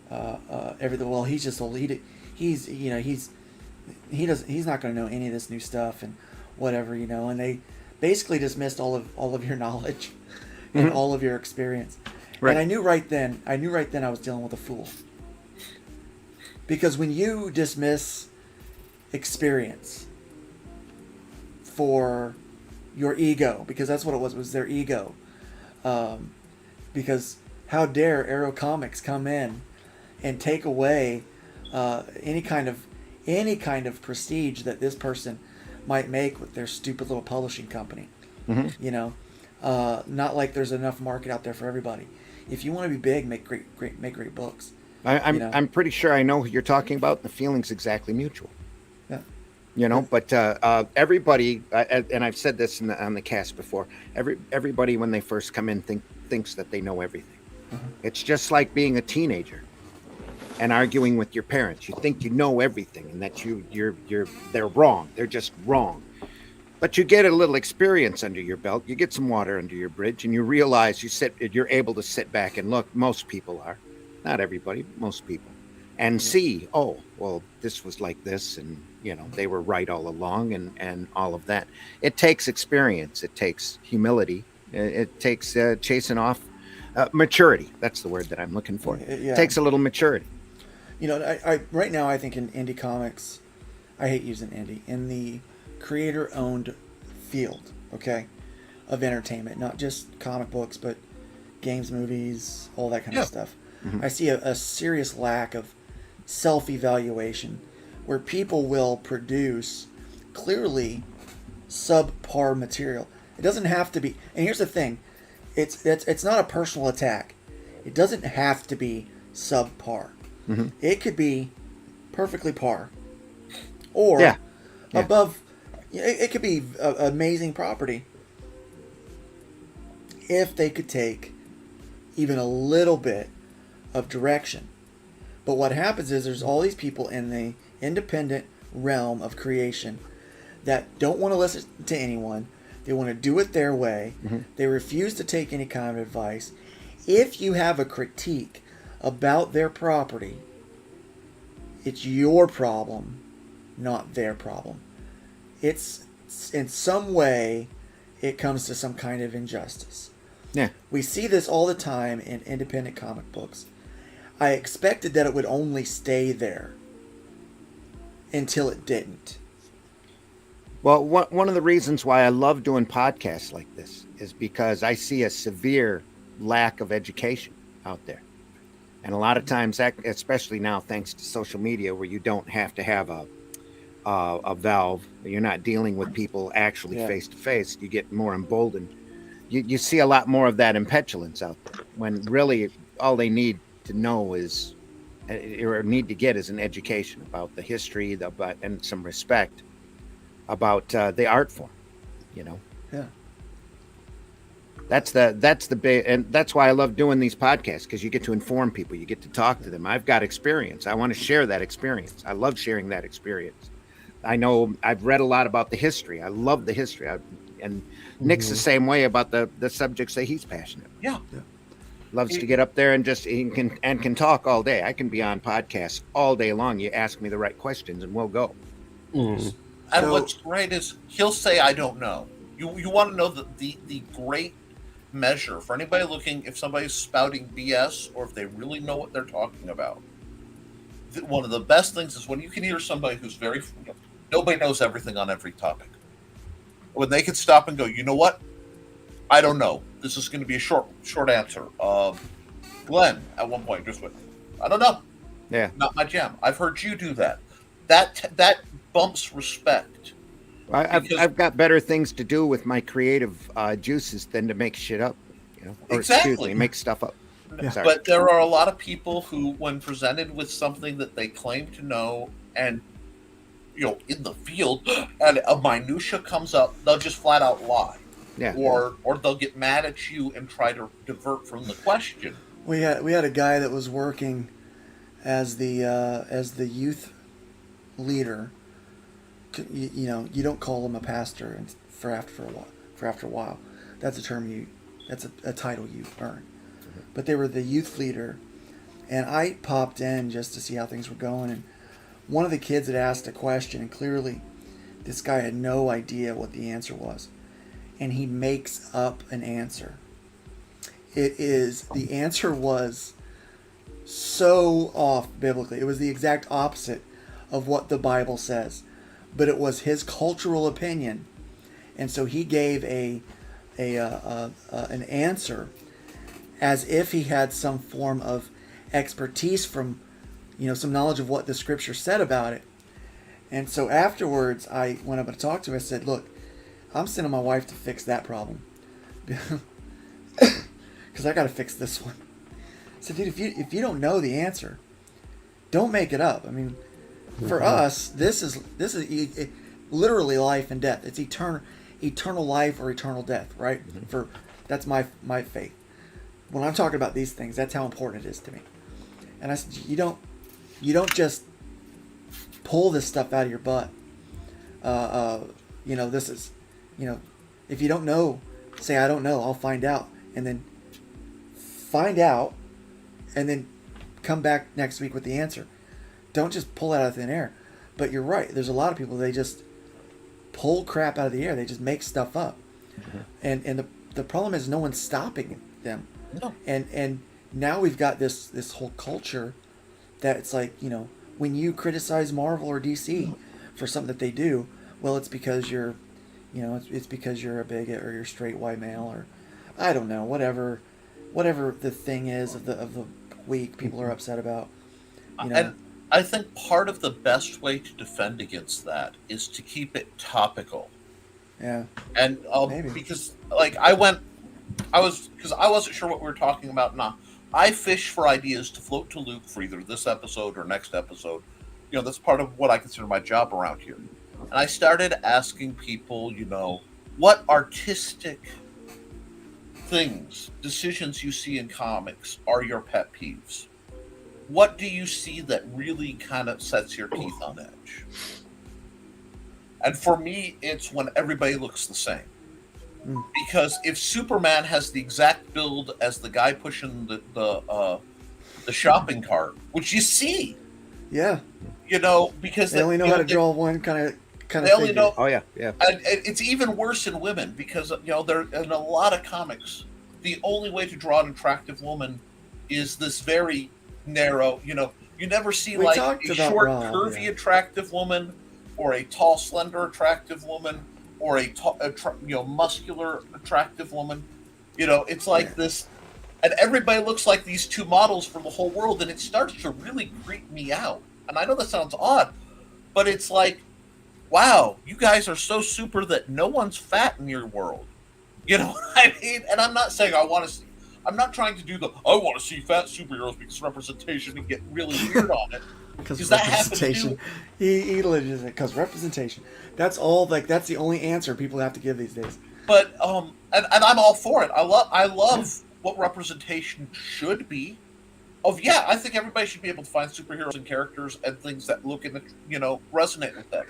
S1: everything. Well, he's just old. He's not going to know any of this new stuff and whatever, and they basically dismissed all of your knowledge and all of your experience. Right. And I knew right then I was dealing with a fool. Because when you dismiss experience for your ego, because that's what it was their ego. Because how dare Arrow Comics come in and take away any kind of prestige that this person might make with their stupid little publishing company. Not like there's enough market out there for everybody. If you want to be big, make great books.
S5: I'm pretty sure I know who you're talking about. The feeling's exactly mutual.
S1: Yeah.
S5: But everybody, and I've said this on the cast before. Everybody when they first come in thinks that they know everything. It's just like being a teenager and arguing with your parents. You think you know everything, and that they're wrong. They're just wrong. But you get a little experience under your belt. You get some water under your bridge, and you realize you're able to sit back and look. Most people are, not everybody, but most people, and see. Oh, well, this was like this, and they were right all along, and all of that. It takes experience. It takes humility. It takes chasing off Maturity. That's the word that I'm looking for.
S1: Yeah.
S5: Takes a little maturity.
S1: You know, I right now I think in indie comics, I hate using indie, in the creator-owned field, okay, of entertainment, not just comic books, but games, movies, all that kind of stuff. I see a serious lack of self-evaluation where people will produce clearly subpar material. It doesn't have to be, and here's the thing, it's not a personal attack. It doesn't have to be subpar. It could be perfectly par, or above. It could be amazing property if they could take even a little bit of direction. But what happens is there's all these people in the independent realm of creation that don't want to listen to anyone. They want to do it their way. They refuse to take any kind of advice. If you have a critique about their property, it's your problem, not their problem. It's in some way it comes to some kind of injustice.
S5: Yeah.
S1: We see this all the time in independent comic books. I expected that it would only stay there until it didn't.
S5: Well, one of the reasons why I love doing podcasts like this is because I see a severe lack of education out there. And a lot of times, especially now, thanks to social media, where you don't have to have a valve, you're not dealing with people actually face to face, you get more emboldened. You see a lot more of that impetulance out there, when really all they need to know is, or need to get, is an education about the history, and some respect about the art form, you know.
S1: Yeah.
S5: That's the big, and that's why I love doing these podcasts, because you get to inform people, you get to talk to them. I've got experience. I want to share that experience. I love sharing that experience. I know I've read a lot about the history. I love the history. And Nick's the same way about the subjects that he's passionate about.
S2: Yeah.
S5: Loves to get up there and can talk all day. I can be on podcasts all day long. You ask me the right questions and we'll go.
S2: And
S1: So-
S2: what's great is he'll say, I don't know. You want to know the great measure for anybody looking, if somebody's spouting BS or if they really know what they're talking about. One of the best things is when you can hear somebody who's nobody knows everything on every topic. When they can stop and go, you know what? I don't know. This is going to be a short answer. Glenn, at one point, just went, I don't know.
S5: Yeah.
S2: Not my jam. I've heard you do that. That bumps respect.
S5: I've got better things to do with my creative juices than to make shit up, you know. Or,
S2: Exactly.
S5: excuse me, make stuff up. Sorry.
S2: But there are a lot of people who, when presented with something that they claim to know, and in the field, and a minutia comes up, they'll just flat out lie.
S5: Yeah.
S2: Or they'll get mad at you and try to divert from the question.
S1: We had a guy that was working as the youth leader. You don't call him a pastor for after a while. That's a term that's a title you earn. But they were the youth leader, and I popped in just to see how things were going, and one of the kids had asked a question, and clearly this guy had no idea what the answer was, and he makes up an answer. The answer was so off biblically. It was the exact opposite of what the Bible says, but it was his cultural opinion, and so he gave an answer as if he had some form of expertise from, some knowledge of what the scripture said about it. And so afterwards, I went up and talked to him. I said, "Look, I'm sending my wife to fix that problem because I got to fix this one." I said, "Dude, if you don't know the answer, don't make it up. I mean, for us, this is literally life and death. It's eternal life or eternal death, right? That's my faith. When I'm talking about these things, that's how important it is to me." And I said, you don't just pull this stuff out of your butt. This is, if you don't know, say, I don't know, I'll find out. And then find out, and then come back next week with the answer. Don't just pull it out of thin air. But you're right. There's a lot of people, they just pull crap out of the air. They just make stuff up. And the problem is no one's stopping them
S2: No.
S1: And now we've got this whole culture that it's like, when you criticize Marvel or DC for something that they do, well, it's because you're, it's because you're a bigot or you're straight white male or I don't know, whatever the thing is of the week people are upset about.
S2: And I think part of the best way to defend against that is to keep it topical.
S1: Yeah.
S2: And
S1: Maybe.
S2: because like I wasn't sure what we were talking about. Now I fish for ideas to float to Luke for either this episode or next episode. That's part of what I consider my job around here. And I started asking people, what artistic things, decisions you see in comics are your pet peeves? What do you see that really kind of sets your teeth on edge? And for me, it's when everybody looks the same. Because if Superman has the exact build as the guy pushing the shopping cart, which you see,
S1: Yeah.
S2: because
S1: They only know how to draw one kind of
S2: they only
S1: figure.
S2: know.
S5: Oh yeah.
S2: And it's even worse in women because they're in a lot of comics. The only way to draw an attractive woman is this very narrow. You never see
S1: We
S2: like
S1: talked
S2: a
S1: about
S2: short,
S1: Rob,
S2: curvy,
S1: yeah.
S2: attractive woman, or a tall, slender, attractive woman, or a muscular, attractive woman. It's like this, and everybody looks like these two models for the whole world, and it starts to really creep me out. And I know that sounds odd, but it's like, wow, you guys are so super that no one's fat in your world. You know what I mean? And I'm not saying I want to see. I'm not trying to do I want to see fat superheroes because representation and get really weird on it.
S1: Because
S2: that happens to
S1: representation. He legit because representation. That's all. That's the only answer people have to give these days.
S2: But and I'm all for it. I love what representation should be. I think everybody should be able to find superheroes and characters and things that look and resonate with them.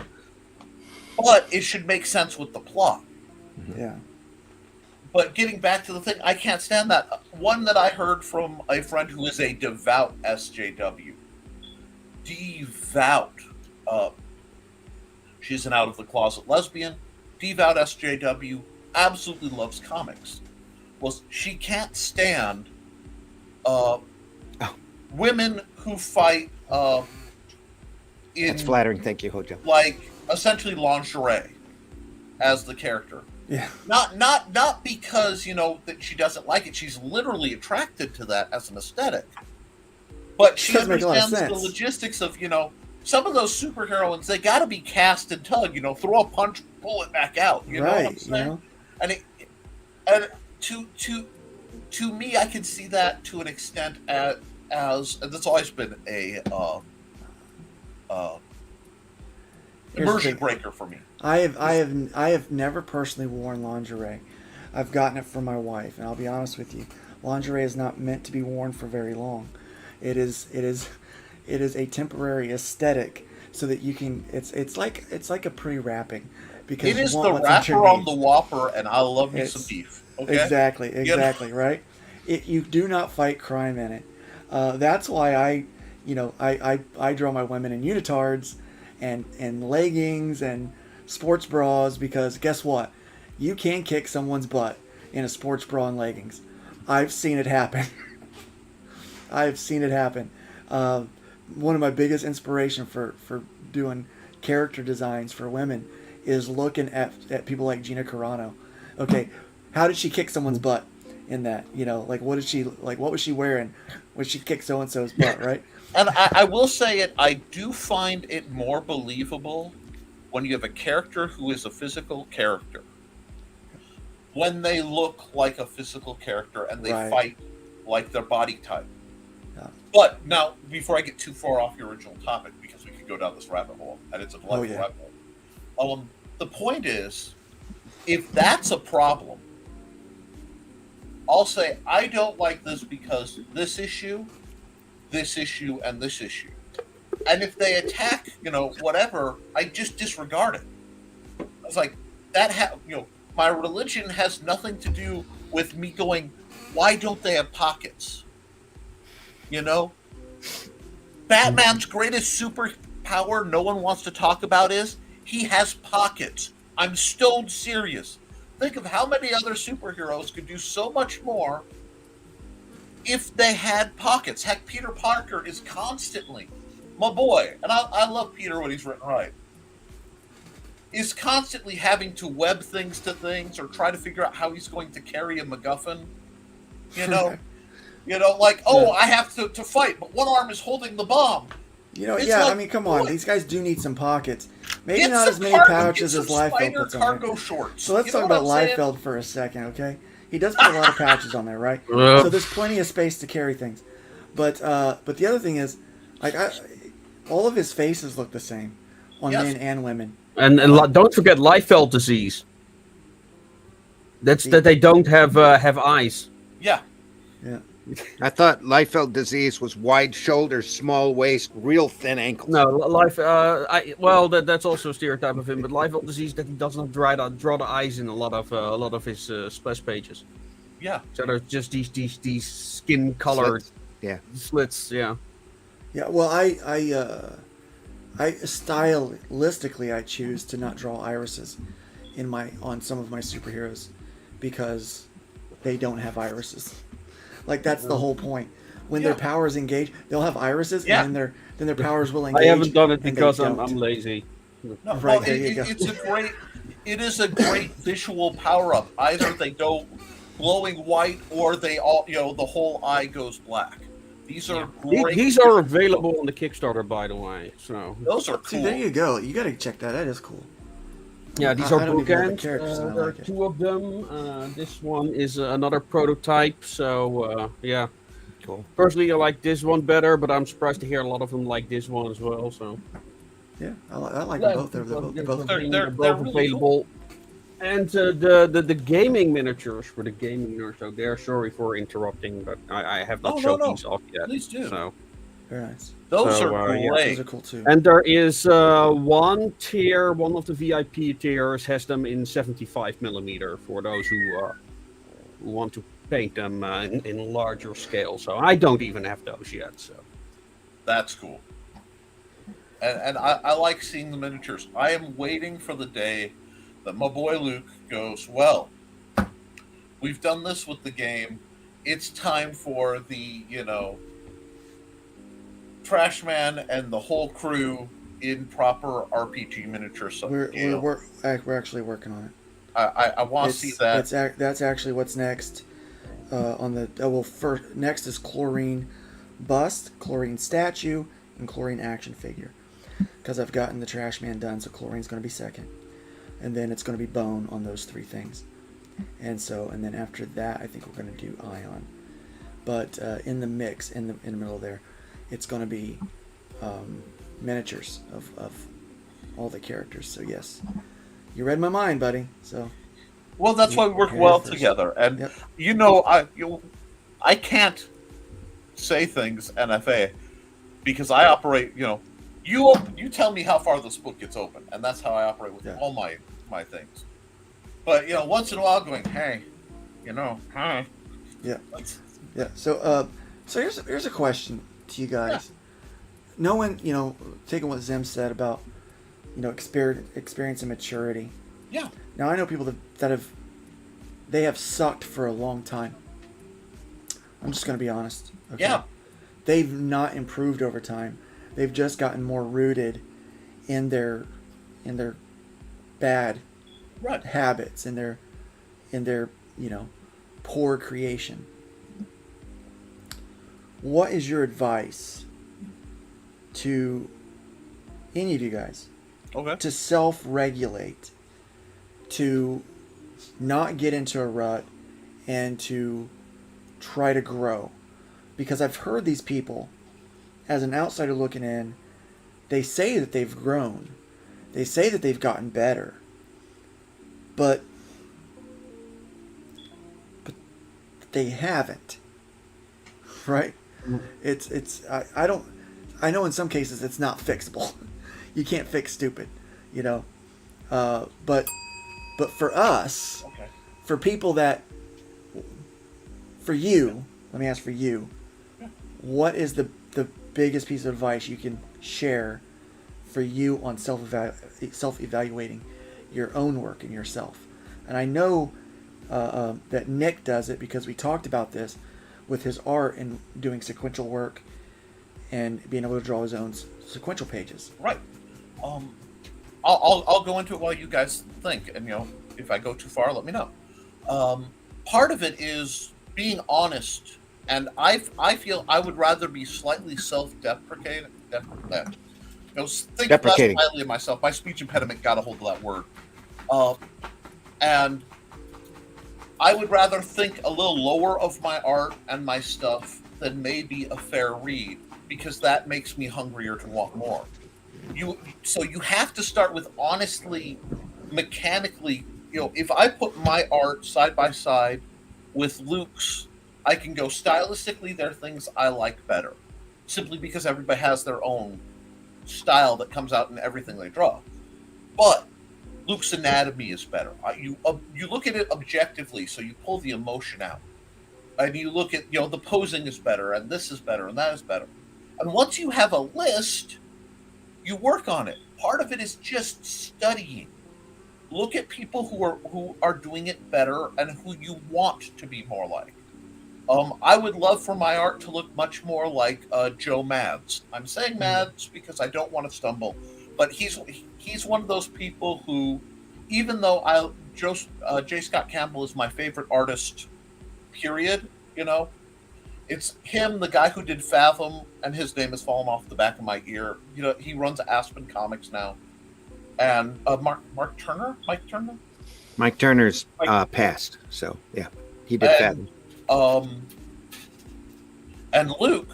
S2: But it should make sense with the plot.
S1: Yeah.
S2: But getting back to the thing, I can't stand that. One that I heard from a friend who is a devout SJW. Devout. She's an out-of-the-closet lesbian. Devout SJW. Absolutely loves comics. Well, she can't stand women who fight in...
S5: That's flattering. Thank you, Hojo.
S2: Like, essentially lingerie as the character.
S1: Yeah.
S2: Not because, that she doesn't like it. She's literally attracted to that as an aesthetic. But she
S1: Does make a lot of
S2: understands the
S1: sense.
S2: logistics of, some of those superheroines, they got to be cast and tug, throw a punch, pull it back out. You know what I'm saying? And to me, I can see that to an extent as and that's always been a immersion breaker for me.
S1: I have never personally worn lingerie. I've gotten it from my wife, and I'll be honest with you, lingerie is not meant to be worn for very long. It is a temporary aesthetic so that you can. It's like a pre-wrapping because
S2: It is
S1: you
S2: the
S1: want what's
S2: wrapper on
S1: underneath.
S2: the Whopper, and I love me some
S1: It's-
S2: beef. Okay?
S1: Exactly, right? You do not fight crime in it. That's why I draw my women in unitards and leggings and sports bras because guess what? You can kick someone's butt in a sports bra and leggings. I've seen it happen. I've seen it happen. One of my biggest inspiration for doing character designs for women is looking at people like Gina Carano. Okay, how did she kick someone's butt in that? What was she wearing when she kicked so and so's butt, right?
S2: And I will say it, I do find it more believable when you have a character who is a physical character. When they look like a physical character and they
S1: Right.
S2: fight like their body type.
S1: Yeah.
S2: But now, before I get too far off your original topic, because we could go down this rabbit hole, and it's a delightful
S1: yeah.
S2: rabbit hole. The point is, if that's a problem, I'll say, I don't like this because this issue, and this issue. And if they attack, whatever, I just disregard it. It's like, my religion has nothing to do with me going, why don't they have pockets? Batman's greatest superpower no one wants to talk about is he has pockets. I'm stone serious. Think of how many other superheroes could do so much more if they had pockets. Heck, Peter Parker is constantly, my boy, and I love Peter when he's written right, is constantly having to web things to things or try to figure out how he's going to carry a MacGuffin. You know, like, oh, I have to fight, but one arm is holding the bomb.
S1: You know,
S2: It's
S1: yeah,
S2: like,
S1: I mean, come on.
S2: what?
S1: These guys do need some pockets. Maybe
S2: Get
S1: not
S2: some
S1: as many
S2: cargo-
S1: pouches
S2: get
S1: as
S2: some
S1: Liefeld
S2: spider
S1: puts on there.
S2: cargo shorts.
S1: So let's
S2: You
S1: talk
S2: know
S1: about
S2: what I'm saying?
S1: Liefeld for a second, okay? He does put a lot of pouches on there, right?
S3: Yeah.
S1: So there's plenty of space to carry things. But the other thing is, like, all of his faces look the same on
S2: Yes.
S1: men and women.
S3: And don't forget Liefeld disease. That's that they don't have eyes.
S2: Yeah.
S1: Yeah.
S5: I thought Liefeld disease was wide shoulders, small waist, real thin ankles.
S3: No, that's also a stereotype of him. But Liefeld disease that he does not draw the eyes in a lot of his splash pages.
S2: Yeah.
S3: So there's just these skin colored
S5: Slits. Yeah.
S3: slits. Yeah.
S1: Yeah, well, I stylistically I choose to not draw irises on some of my superheroes because they don't have irises. Like, that's the whole point. When their powers engage, they'll have irises,
S2: Yeah.
S1: and then their powers will engage.
S3: I haven't done it
S1: and they
S3: because I'm
S1: don't.
S3: lazy.
S2: No,
S1: Right,
S2: well,
S1: there you go.
S2: it is a great visual power up. Either they go glowing white or they all, the whole eye goes black. These are great.
S3: These are available on the Kickstarter, by the way. So
S2: Those are
S1: See,
S2: cool.
S1: there you go. You got to check that. That is cool.
S3: yeah, these
S1: I
S3: are
S1: don't even know the
S3: bookends.
S1: characters, and I
S3: There are
S1: like it.
S3: 2 of them. This one is another prototype. So yeah.
S5: Cool.
S3: Personally, I like this one better, but I'm surprised to hear a lot of them like this one as well. So
S1: Yeah, I like them both. They're both
S2: They're
S3: both
S2: really
S3: available. And the gaming miniatures for the gaming nerds. So they're sorry for interrupting, but I have not
S2: Oh,
S3: showed
S2: no.
S3: these off yet.
S2: Please do.
S3: So
S1: very nice.
S2: Those
S3: So,
S2: are
S3: yeah.
S2: great.
S1: Those are cool too.
S3: and there is one tier, one of the VIP tiers has them in 75mm for those who want to paint them in larger scale. So I don't even have those yet. So
S2: That's cool. And I like seeing the miniatures. I am waiting for the day that my boy Luke goes, well, we've done this with the game. It's time for the, Trash Man and the whole crew in proper RPG miniature
S1: We're
S2: scale.
S1: actually working on it.
S2: I want to see that.
S1: That's actually what's next. First next is Chlorine bust, Chlorine statue, and Chlorine action figure. Because I've gotten the Trash Man done, so Chlorine's going to be second, and then it's going to be Bone on those 3 things, and then after that, I think we're going to do Ion. But in the mix, in the middle there, it's going to be miniatures of all the characters. So yes, you read my mind, buddy. So.
S2: Well, that's why we work
S1: Yeah,
S2: well
S1: first.
S2: together. And
S1: Yep.
S2: I can't say things NFA because I operate. You tell me how far this book gets open, and that's how I operate with
S1: Yeah.
S2: all my things. But once in a while, going, hey, hi.
S1: Yeah. Yeah. So here's a question to you guys. Knowing, taking what Zim said about, experience and maturity.
S2: Yeah.
S1: Now I know people that have sucked for a long time. I'm just gonna be honest. Okay?
S2: Yeah.
S1: They've not improved over time. They've just gotten more rooted in their bad
S2: Right.
S1: habits, in their poor creation. What is your advice to any of you guys
S2: Okay.
S1: to self-regulate, to not get into a rut, and to try to grow? Because I've heard these people, as an outsider looking in, they say that they've grown, they say that they've gotten better, but they haven't, right? I know in some cases it's not fixable. You can't fix stupid, but for us,
S2: Okay.
S1: for people that, for you, let me ask for you, what is the biggest piece of advice you can share for you on self-evaluating your own work and yourself? And I know that Nick does it because we talked about this with his art and doing sequential work and being able to draw his own sequential pages.
S2: Right. I'll go into it while you guys think, and if I go too far, let me know. Part of it is being honest, and I feel I would rather be slightly self-deprecating. Think less
S5: Deprecating.
S2: highly of myself. My speech impediment got a hold of that word, and I would rather think a little lower of my art and my stuff than maybe a fair read, because that makes me hungrier to want more. So you have to start with honestly, mechanically. If I put my art side by side with Luke's, I can go stylistically. There are things I like better, simply because everybody has their own style that comes out in everything they draw. But Luke's anatomy is better. You look at it objectively, so you pull the emotion out, and you look at the posing is better, and this is better, and that is better. And once you have a list, you work on it. Part of it is just studying. Look at people who are doing it better and who you want to be more like. I would love for my art to look much more like Joe Mads. I'm saying Mads because I don't want to stumble, but he's one of those people who, even though J. Scott Campbell is my favorite artist, period. It's him, the guy who did Fathom, and his name has fallen off the back of my ear. He runs Aspen Comics now. And Mike Turner?
S5: Mike Turner's passed, so yeah, he did Fathom.
S2: And Luke,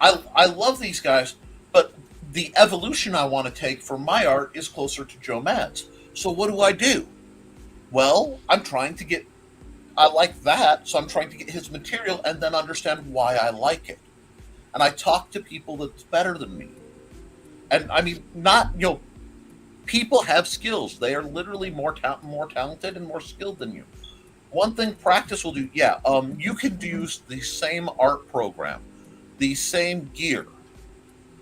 S2: I love these guys, but the evolution I want to take for my art is closer to Joe Mads. So what do? Well, I like that, so I'm trying to get his material and then understand why I like it. And I talk to people that's better than me. And I mean, people have skills. They are literally more talented and more skilled than you. One thing practice will do, you can use the same art program, the same gear,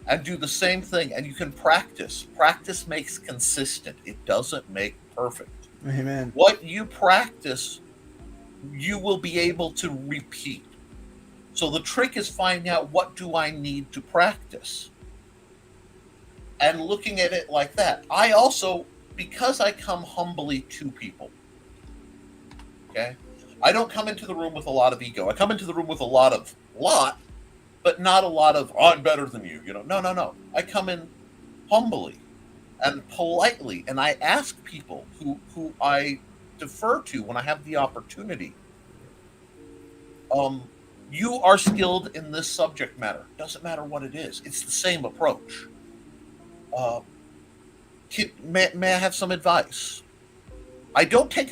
S2: and do the same thing, and you can practice. Practice makes consistent. It doesn't make perfect.
S1: Amen.
S2: What you practice, you will be able to repeat. So the trick is finding out, what do I need to practice? And looking at it like that. I also, because I come humbly to people, okay? I don't come into the room with a lot of ego. I come into the room with a lot, but not a lot of, I'm better than you. No. I come in humbly and politely, and I ask people who I defer to when I have the opportunity. You are skilled in this subject matter. Doesn't matter what it is. It's the same approach. May I have some advice? I don't take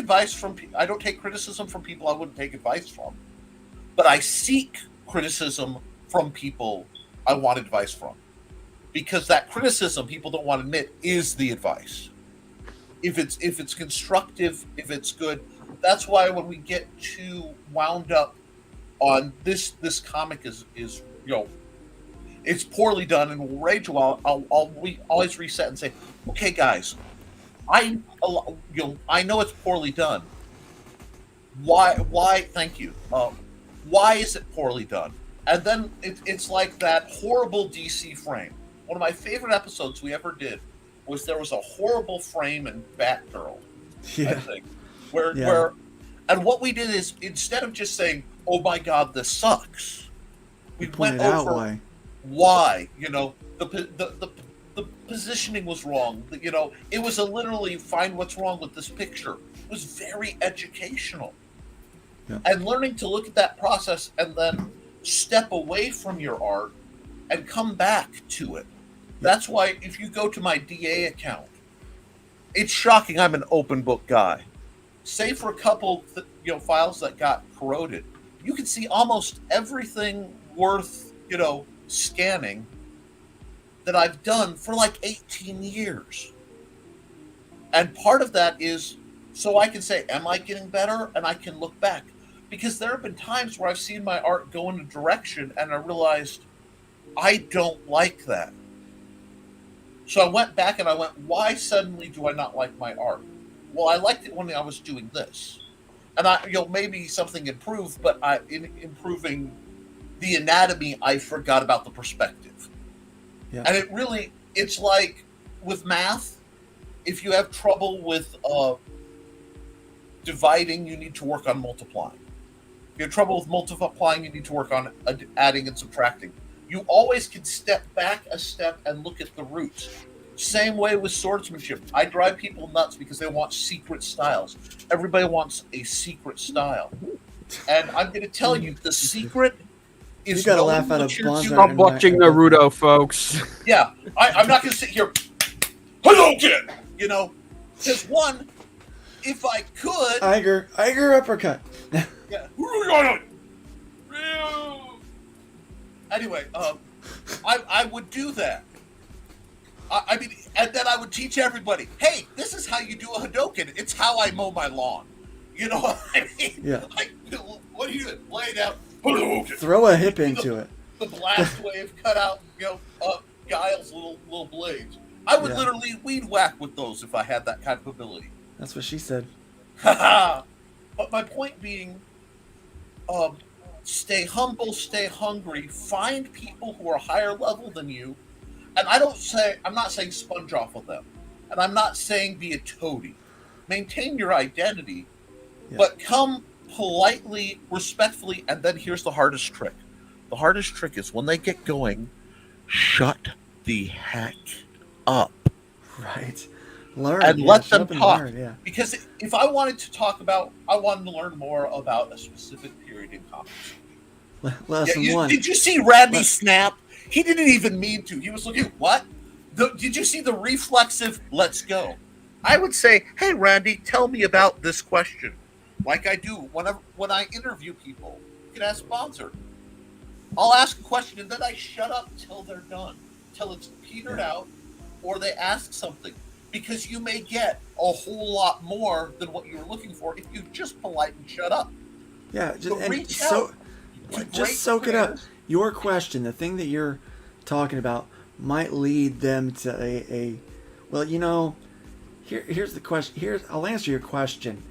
S2: criticism from people I wouldn't take advice from, but I seek criticism from people I want advice from, because that criticism people don't want to admit is the advice. If it's constructive, if it's good, that's why when we get too wound up on this comic is it's poorly done, and we'll rage a while. We always reset and say, okay, guys, I know it's poorly done. Why? Thank you. Why is it poorly done? And then it's like that horrible DC frame. One of my favorite episodes we ever did was there was a horrible frame in Batgirl, I think, where, and what we did is, instead of just saying, "Oh my God, this sucks," we went over why. The positioning was wrong. It was literally, find what's wrong with this picture. It was very educational.
S1: Yeah.
S2: And learning to look at that process and then step away from your art and come back to it. That's why if you go to my DA account, it's shocking. I'm an open book guy. Save for a couple files that got corroded, you can see almost everything worth scanning that I've done for like 18 years. And part of that is so I can say, am I getting better? And I can look back. Because there have been times where I've seen my art go in a direction and I realized I don't like that. So I went back and I went, why suddenly do I not like my art? Well, I liked it when I was doing this. and maybe something improved, but in improving the anatomy, I forgot about the perspective.
S1: Yeah.
S2: And it's like with math, if you have trouble with dividing, you need to work on multiplying. If you have trouble with multiplying, you need to work on adding and subtracting. You always can step back a step and look at the roots. Same way with swordsmanship. I drive people nuts because they want secret styles. Everybody wants a secret style. And I'm going to tell you, the secret is...
S1: You got to
S2: knowing
S1: laugh out of
S2: what you're
S1: Bonsart.
S2: doing.
S3: Stop watching Naruto, folks.
S2: Yeah, I'm not going to sit here, Hadouken! Because one, if I could...
S1: Iger uppercut.
S2: Yeah. Anyway, I would do that. I mean, and then I would teach everybody, hey, this is how you do a Hadouken. It's how I mow my lawn. You know what I mean?
S1: Yeah.
S2: What are you doing? Lay it out. Hadouken.
S1: Throw a hip into it.
S2: The blast wave cut out, Guile's little blades. I would literally weed whack with those if I had that kind of ability.
S1: That's what she said.
S2: But my point being, stay humble, stay hungry, find people who are higher level than you. And I'm not saying sponge off of them. And I'm not saying be a toady. Maintain your identity, but come politely, respectfully, and then here's the hardest trick. The hardest trick is when they get going, shut the heck up.
S1: Right. Learn.
S2: And let them talk.
S1: Learn,
S2: Because if I wanted to learn more about a specific period in comics.
S1: Lesson one.
S2: Did you see Randy snap? He didn't even mean to. He was looking, what? Did you see the reflexive, let's go? I would say, hey, Randy, tell me about this question. Like I do when I interview people. You can ask Bonsart. I'll ask a question and then I shut up till they're done. Till it's petered out or they ask something. Because you may get a whole lot more than what you were looking for if you just polite and shut up.
S1: Yeah, just soak it up. Your question, the thing that you're talking about, might lead them to here's the question. I'll answer your question,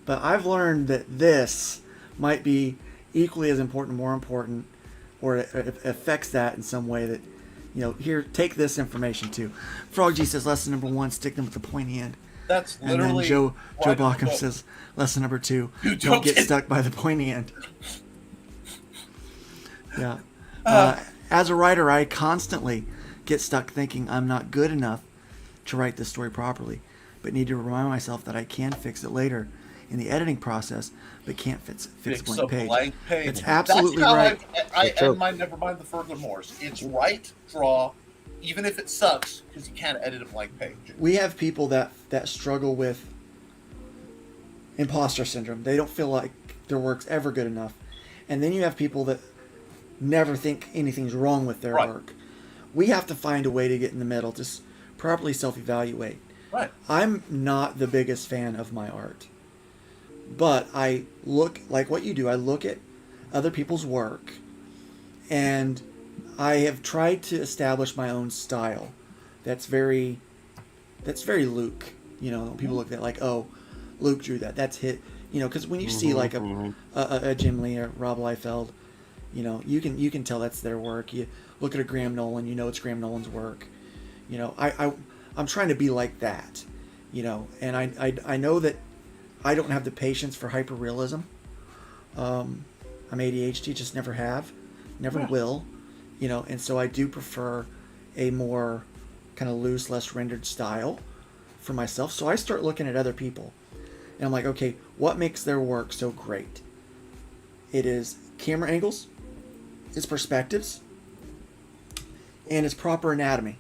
S1: but I've learned that this might be equally as important, more important, or it affects that in some way that, here, take this information too. Frog G says lesson number 1, stick them with the pointy end.
S2: That's
S1: literally. And then Joe Bockham says lesson number 2, don't get stuck by the pointy end. Yeah. As a writer, I constantly get stuck thinking I'm not good enough to write this story properly, but need to remind myself that I can fix it later in the editing process, but can't fix blank page. It's absolutely right.
S2: I end my Nevermind the Furthermores. It's right, draw, even if it sucks, because you can't edit a blank page.
S1: We have people that struggle with imposter syndrome. They don't feel like their work's ever good enough. And then you have people that never think anything's wrong with their work. We have to find a way to get in the middle, to properly self-evaluate.
S2: Right.
S1: I'm not the biggest fan of my art, but I look like what you do. I look at other people's work, and I have tried to establish my own style. That's very Luke. People look at it like, oh, Luke drew that. That's hit. Because when you see like a Jim Lee or Rob Liefeld, you can tell that's their work. You look at a Graham Nolan, it's Graham Nolan's work. I'm trying to be like that, and I know that I don't have the patience for hyperrealism. I'm ADHD, just never have, never will, and so I do prefer a more kind of loose, less rendered style for myself. So I start looking at other people, and I'm like, okay, what makes their work so great? It is camera angles, it's perspectives, and it's proper anatomy.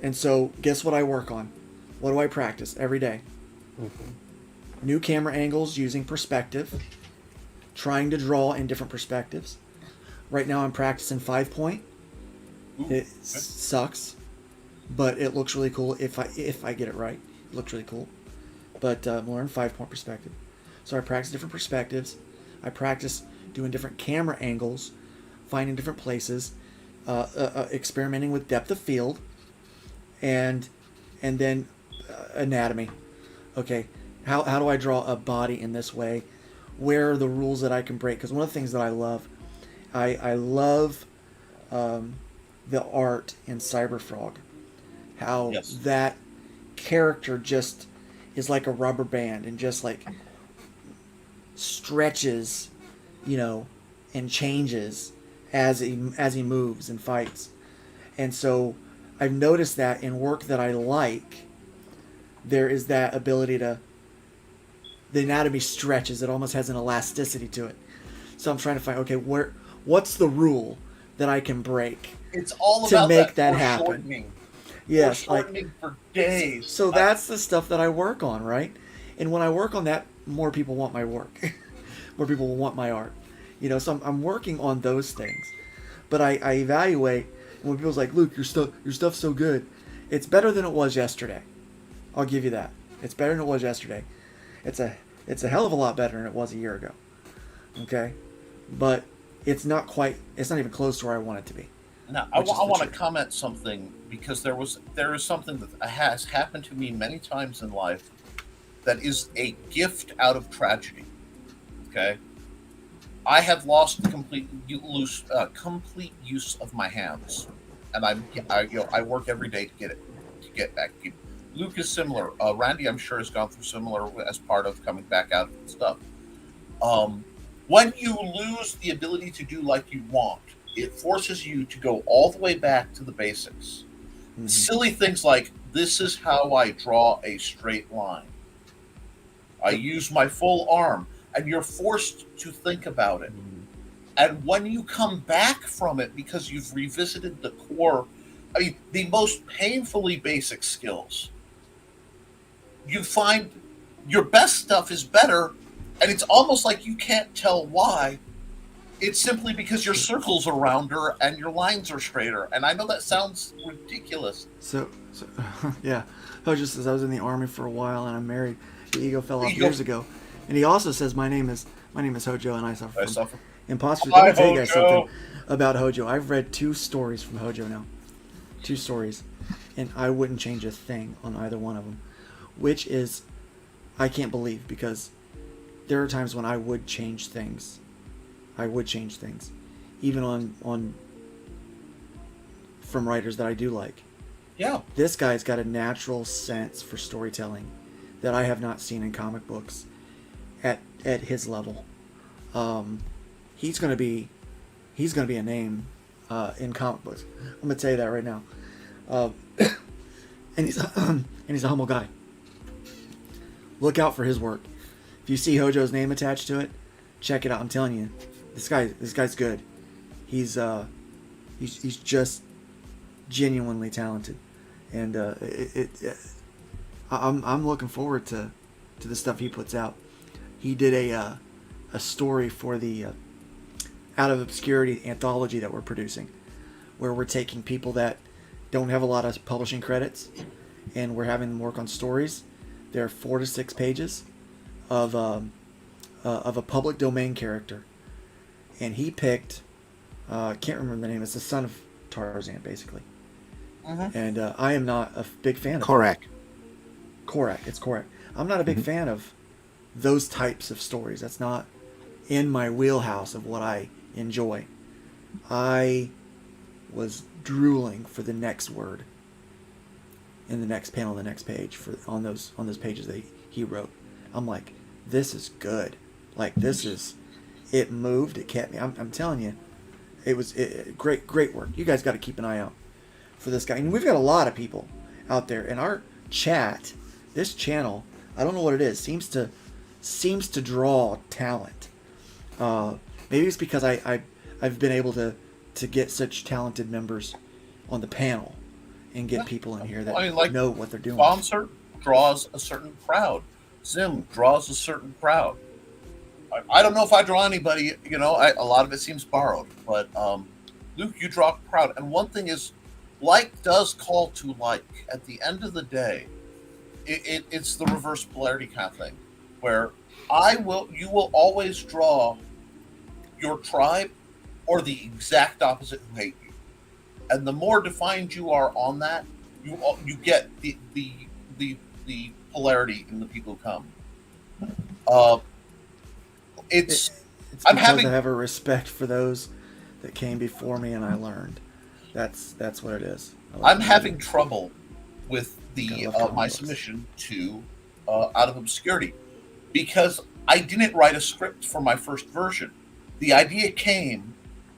S1: And so, guess what I work on? What do I practice every day? New camera angles using perspective, trying to draw in different perspectives. Right now I'm practicing 5-point. It sucks, but it looks really cool if I get it right. It looks really cool. But I'm learning 5-point perspective. So I practice different perspectives. I practice doing different camera angles, finding different places, experimenting with depth of field, and then anatomy. Okay, how do I draw a body in this way? Where are the rules that I can break? Because one of the things that I love, I love the art in Cyberfrog. How
S2: Yes.
S1: that character just is like a rubber band and just like stretches, and changes as he moves and fights. And so I've noticed that in work that I like, there is that ability to, the anatomy stretches. It almost has an elasticity to it. So I'm trying to find, okay, what's the rule that I can break
S2: It's all
S1: to
S2: about
S1: make that happen?
S2: foreshortening.
S1: Yes,
S2: Foreshortening for days.
S1: so that's the stuff that I work on, right? And when I work on that, more people want my work. More people will want my art. So I'm working on those things. But I evaluate, and when people's like, Luke, your stuff's so good. It's better than it was yesterday. I'll give you that. It's better than it was yesterday. It's a hell of a lot better than it was a year ago. Okay? But it's not even close to where I want it to be.
S2: Now, I
S1: Which is the
S2: want to
S1: truth.
S2: comment something, because there is something that has happened to me many times in life that is a gift out of tragedy. Okay, I have lost complete use of my hands, and I work every day to get back. Luke is similar. Randy, I'm sure, has gone through similar as part of coming back out and stuff. When you lose the ability to do like you want, it forces you to go all the way back to the basics.
S1: Mm-hmm.
S2: Silly things like, this is how I draw a straight line. I use my full arm, and you're forced to think about it.
S1: Mm-hmm.
S2: And when you come back from it, because you've revisited the core, the most painfully basic skills, you find your best stuff is better, and it's almost like you can't tell why. It's simply because your circles are rounder and your lines are straighter. And I know that sounds ridiculous.
S1: So yeah. Hojo says, I was in the army for a while and I'm married. The ego fell off years ago. And he also says, my name is Hojo and I suffer from imposter. Let me tell you guys something about Hojo. I've read 2 stories from Hojo now. 2 stories. And I wouldn't change a thing on either one of them. Which is, I can't believe, because there are times when I would change things. Even on from writers that I do like.
S2: Yeah.
S1: This guy's got a natural sense for storytelling that I have not seen in comic books at his level. He's gonna be a name in comic books. I'm gonna tell you that right now. And he's a humble guy. Look out for his work. If you see Hojo's name attached to it, check it out. I'm telling you, this guy's good. He's just genuinely talented, and I'm looking forward to the stuff he puts out. He did a story for the Out of Obscurity anthology that we're producing, where we're taking people that don't have a lot of publishing credits, and we're having them work on stories. They're 4 to 6 pages of a public domain character, and he picked can't remember the name. It's the son of Tarzan, basically.
S2: Mm-hmm.
S1: And I am not a big fan of
S5: Correct.
S1: Korak. It's Korak. I'm not a big fan of those types of stories. That's not in my wheelhouse of what I enjoy. I was drooling for the next word in the next panel, the next page, on those pages that he wrote. I'm like, this is good. Like, this is, it moved. It kept me. I'm telling you, it was great work. You guys got to keep an eye out for this guy. And we've got a lot of people out there in our chat. This channel, I don't know what it is, seems to draw talent. Maybe it's because I've been able to get such talented members on the panel and get people in here that know what they're doing.
S2: Bonsart draws a certain crowd. Zim draws a certain crowd. I don't know if I draw anybody, a lot of it seems borrowed, but Luke, you draw a crowd. And one thing is, like does call to like. At the end of the day, it's the reverse polarity kind of thing, where you will always draw your tribe or the exact opposite who hate you. And the more defined you are on that, you get the polarity in the people who come. Uh, it's
S1: It's
S2: I'm
S1: because
S2: having
S1: I have a respect for those that came before me, and I learned. That's what it is. I like
S2: I'm
S1: to
S2: having
S1: read.
S2: trouble with
S1: I
S2: the
S1: love comic
S2: my
S1: books.
S2: submission to Out of Obscurity because I didn't write a script for my first version. The idea came,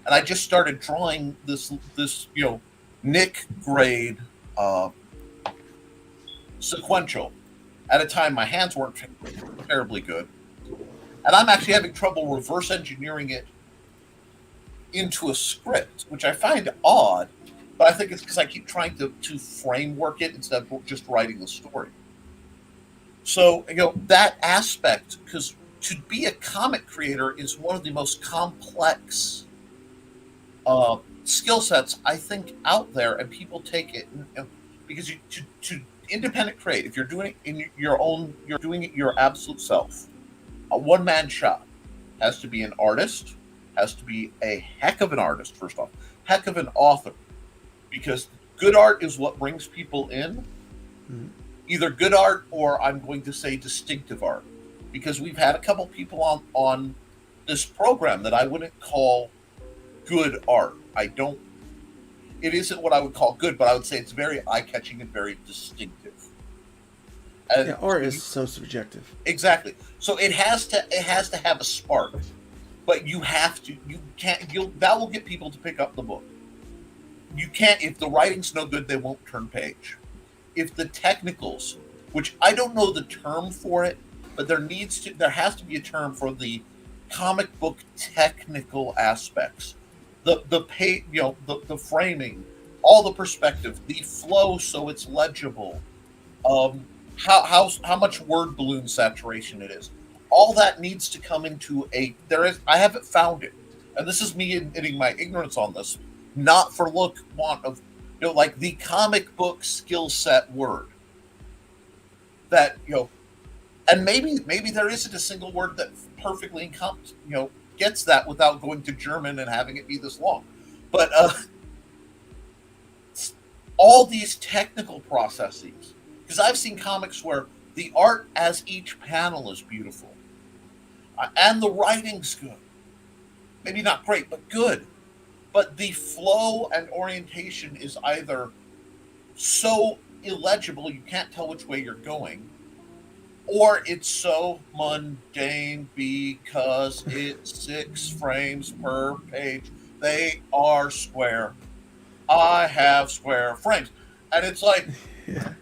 S2: and I just started drawing this Nick grade uh, sequential. At a time, my hands weren't terribly good, and I'm actually having trouble reverse engineering it into a script, which I find odd. But I think it's because I keep trying to framework it instead of just writing the story. So that aspect, because to be a comic creator is one of the most complex skill sets I think out there, and people take it because to independent create. If you're doing it in your own, you're doing it your absolute self. A one man shop has to be an artist, has to be a heck of an artist first off, heck of an author, because good art is what brings people in.
S1: Mhm.
S2: Either good art or I'm going to say distinctive art, because we've had a couple people on this program that I wouldn't call good art. I don't. It isn't what I would call good, but I would say it's very eye catching and very distinctive. And
S1: Yeah, art is so subjective.
S2: exactly. So it has to have a spark, but you can't that will get people to pick up the book. You can't, if the writing's no good, they won't turn page. If the technicals, which I don't know the term for it, but there has to be a term for the comic book technical aspects. The framing, all the perspective, the flow so it's legible, how much word balloon saturation it is. All that needs to come into I haven't found it. And this is me admitting my ignorance on this, not for want of like the comic book skill set word that and maybe there isn't a single word that perfectly gets that without going to German and having it be this long, but all these technical processes, because I've seen comics where the art as each panel is beautiful, and the writing's good, maybe not great but good, but the flow and orientation is either so illegible you can't tell which way you're going, or it's so mundane because it's 6 frames per page. They are square. I have square frames. And it's like,
S1: Yeah.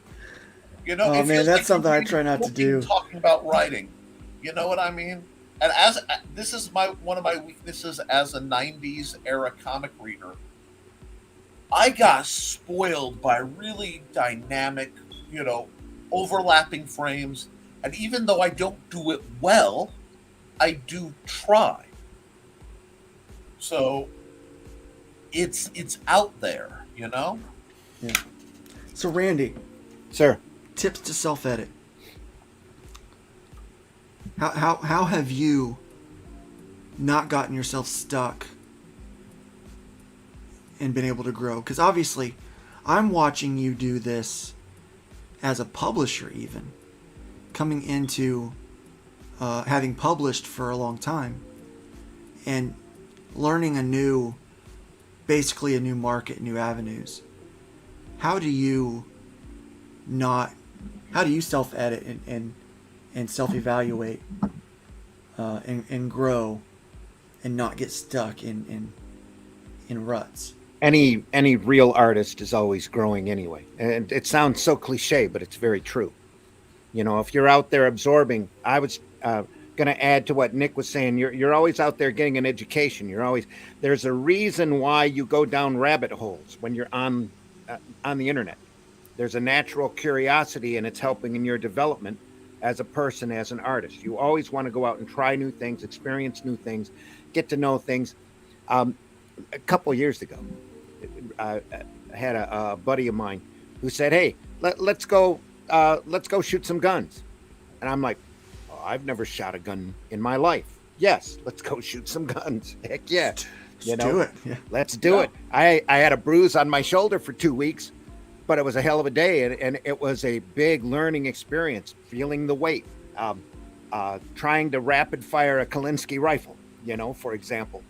S2: it
S1: Oh man,
S2: feels
S1: that's
S2: like
S1: something
S2: you're
S1: I try not to
S2: reading
S1: do.
S2: talking about writing. You know what I mean? And this is one of my weaknesses as a 90s era comic reader. I got spoiled by really dynamic, overlapping frames. And even though I don't do it well, I do try. So it's out there.
S1: Yeah. So Randy,
S5: Sir,
S1: tips to self-edit. How have you not gotten yourself stuck and been able to grow? Because obviously, I'm watching you do this as a publisher, even coming into having published for a long time and learning basically a new market, new avenues. How do you self-edit and self-evaluate and grow and not get stuck in ruts?
S5: any real artist is always growing anyway. And it sounds so cliche, but it's very true. If you're out there absorbing, I was going to add to what Nick was saying. You're always out there getting an education. There's a reason why you go down rabbit holes when you're on the internet. There's a natural curiosity, and it's helping in your development as a person, as an artist. You always want to go out and try new things, experience new things, get to know things. A couple of years ago, I had a buddy of mine who said, "Hey, let's go shoot some guns." And I'm like, "Oh, I've never shot a gun in my life." "Yes, let's go shoot some guns." Heck yeah.
S1: Let's do it. Yeah.
S5: Let's do it. I had a bruise on my shoulder for 2 weeks, but it was a hell of a day. And it was a big learning experience, feeling the weight. trying to rapid fire a Kalinsky rifle, for example.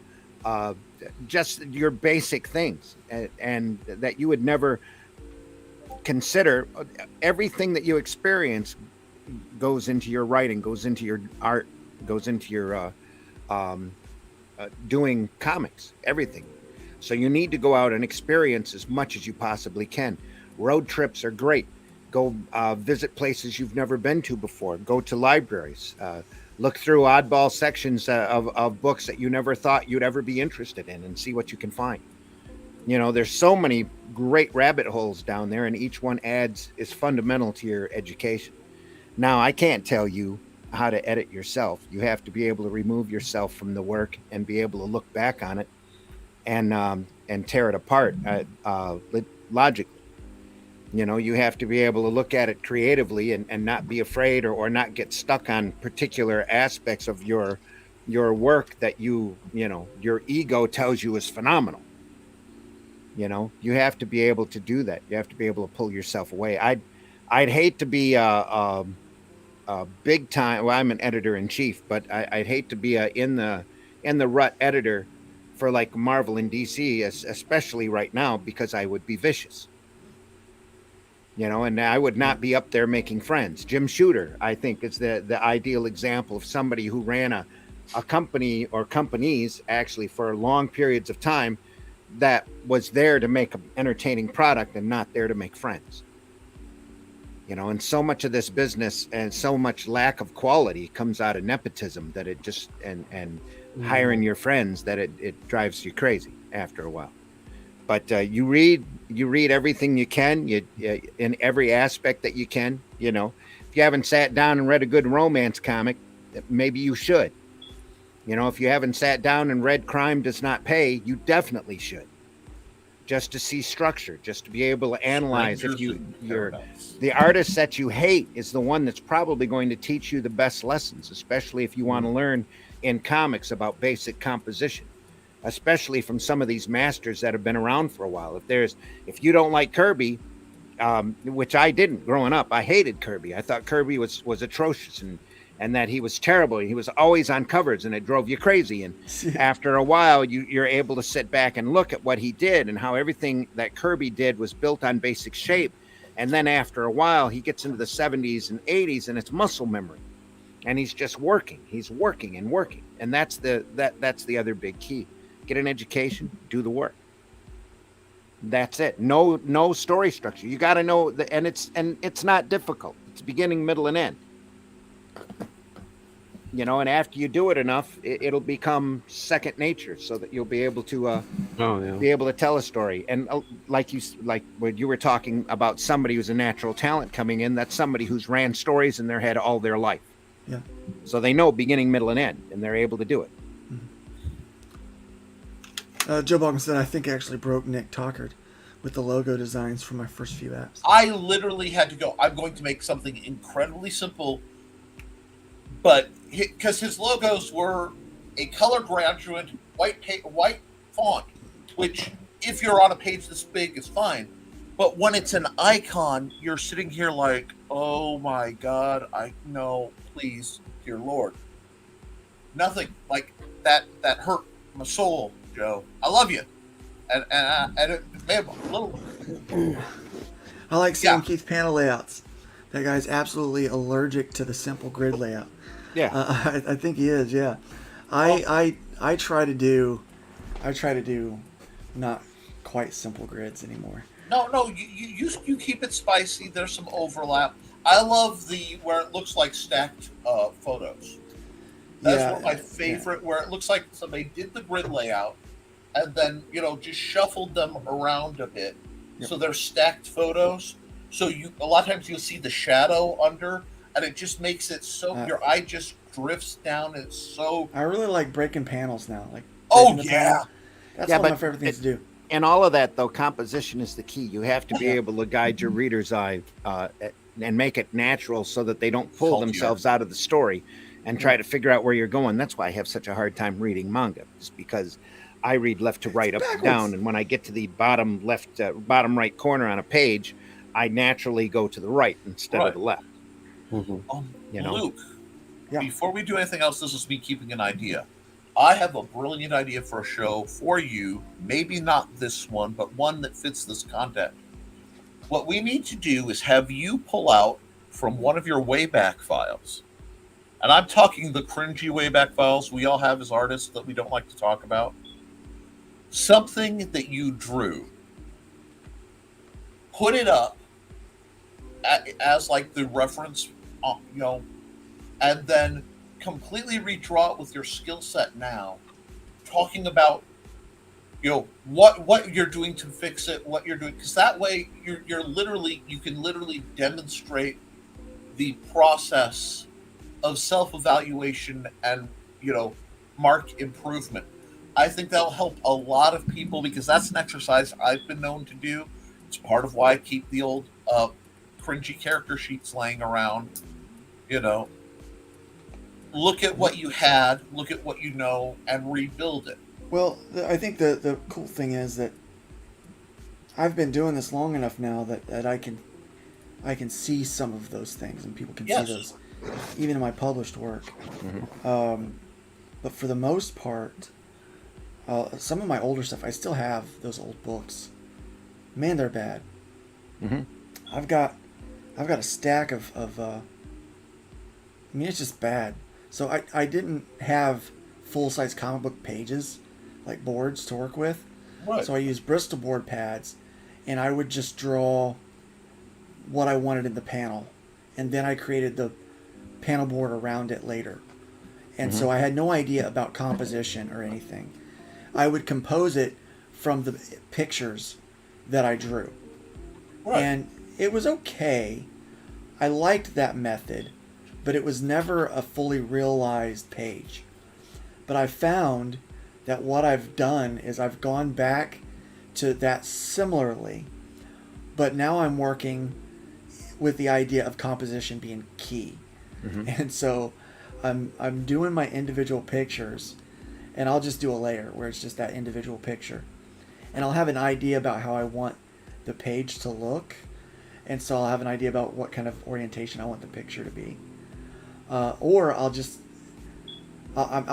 S5: Just your basic things, and that you would never consider. Everything that you experience goes into your writing, goes into your art, goes into your doing comics, everything. So you need to go out and experience as much as you possibly can. Road trips are great. Go visit places you've never been to before. Go to libraries. Look through oddball sections of books that you never thought you'd ever be interested in, and see what you can find. There's so many great rabbit holes down there, and each one is fundamental to your education. Now, I can't tell you how to edit yourself. You have to be able to remove yourself from the work and be able to look back on it and tear it apart logically. You have to be able to look at it creatively and not be afraid or not get stuck on particular aspects of your work that your ego tells you is phenomenal. You have to be able to do that. You have to be able to pull yourself away. I'd hate to be a big time. Well, I'm an editor in chief, but I'd hate to be in the rut editor for like Marvel and DC, especially right now, because I would be vicious. And I would not be up there making friends. Jim Shooter, I think, is the ideal example of somebody who ran a company or companies actually for long periods of time that was there to make an entertaining product and not there to make friends. And so much of this business and so much lack of quality comes out of nepotism that it just and hiring your friends that it drives you crazy after a while. But you read everything you can, in every aspect that you can. If you haven't sat down and read a good romance comic, maybe you should. If you haven't sat down and read Crime Does Not Pay, you definitely should. Just to see structure, just to be able to analyze. If the artist that you hate is the one that's probably going to teach you the best lessons, especially if you want to learn in comics about basic composition, especially from some of these masters that have been around for a while. If you don't like Kirby, which I didn't growing up, I hated Kirby. I thought Kirby was atrocious and that he was terrible. He was always on covers and it drove you crazy. And after a while, you're able to sit back and look at what he did and how everything that Kirby did was built on basic shape. And then after a while, he gets into the 70s and 80s and it's muscle memory. And he's just working. He's working and working. And that's the other big key. Get an education, do the work. That's it. No story structure. You got to know and it's not difficult. It's beginning, middle, and end. And after you do it enough, it'll become second nature, so that you'll be able to be able to tell a story. And like when you were talking about somebody who's a natural talent coming in, that's somebody who's ran stories in their head all their life.
S1: Yeah.
S5: So they know beginning, middle, and end, and they're able to do it.
S1: Joe Balkin said, I think I actually broke Nick Tockard with the logo designs for my first few apps.
S2: I literally had to go, I'm going to make something incredibly simple, but because his logos were a color gradient, white font, which if you're on a page this big is fine, but when it's an icon, you're sitting here like, oh my God, I know, please, dear Lord. Nothing like that hurt my soul, Joe. I love you. And it may have a little.
S1: I like seeing Keith's panel layouts. That guy's absolutely allergic to the simple grid layout.
S5: Yeah,
S1: I think he is. Yeah, I try to do not quite simple grids anymore.
S2: No, you keep it spicy. There's some overlap. I love where it looks like stacked photos. That's one of my favorite. Where it looks like somebody did the grid layout and then just shuffled them around a bit, so they're stacked photos. So a lot of times you'll see the shadow under. And it just makes it so your eye just drifts down. It's so.
S1: I really like breaking panels now. Like
S2: yeah,
S1: that's one of my favorite things to do.
S5: And all of that, though, composition is the key. You have to be able to guide your reader's eye and make it natural so that they don't pull themselves out of the story and try to figure out where you're going. That's why I have such a hard time reading manga. It's because I read left to right, up to down, and when I get to the bottom right corner on a page, I naturally go to the right instead of the left.
S2: Luke,
S1: Yeah.
S2: Before we do anything else, this is me keeping an idea. I have a brilliant idea for a show for you. Maybe not this one, but one that fits this content. What we need to do is have you pull out from one of your Wayback Files, and I'm talking the cringy Wayback Files we all have as artists that we don't like to talk about, something that you drew. Put it up as like the reference, and then completely redraw it with your skill set now, talking about what you're doing to fix it, what you're doing, because that way you can literally demonstrate the process of self-evaluation and mark improvement. I think that'll help a lot of people, because that's an exercise I've been known to do. It's part of why I keep the old cringy character sheets laying around. Look at what you had, look at what you know, and rebuild it.
S1: Well, I think the cool thing is that I've been doing this long enough now that I can see some of those things, and people can
S2: Yes.
S1: see those even in my published work. But for the most part, some of my older stuff, I still have those old books. Man, they're bad. I've got a stack of it's just bad. So I didn't have full-size comic book pages, like boards to work with.
S2: Right.
S1: So I used Bristol board pads, and I would just draw what I wanted in the panel. And then I created the panel board around it later. And so I had no idea about composition or anything. I would compose it from the pictures that I drew.
S2: Right.
S1: And it was okay. I liked that method, but it was never a fully realized page. But I found that what I've done is I've gone back to that similarly, but now I'm working with the idea of composition being key. And so I'm doing my individual pictures, and I'll just do a layer where it's just that individual picture. And I'll have an idea about how I want the page to look, and so I'll have an idea about what kind of orientation I want the picture to be. Or I'll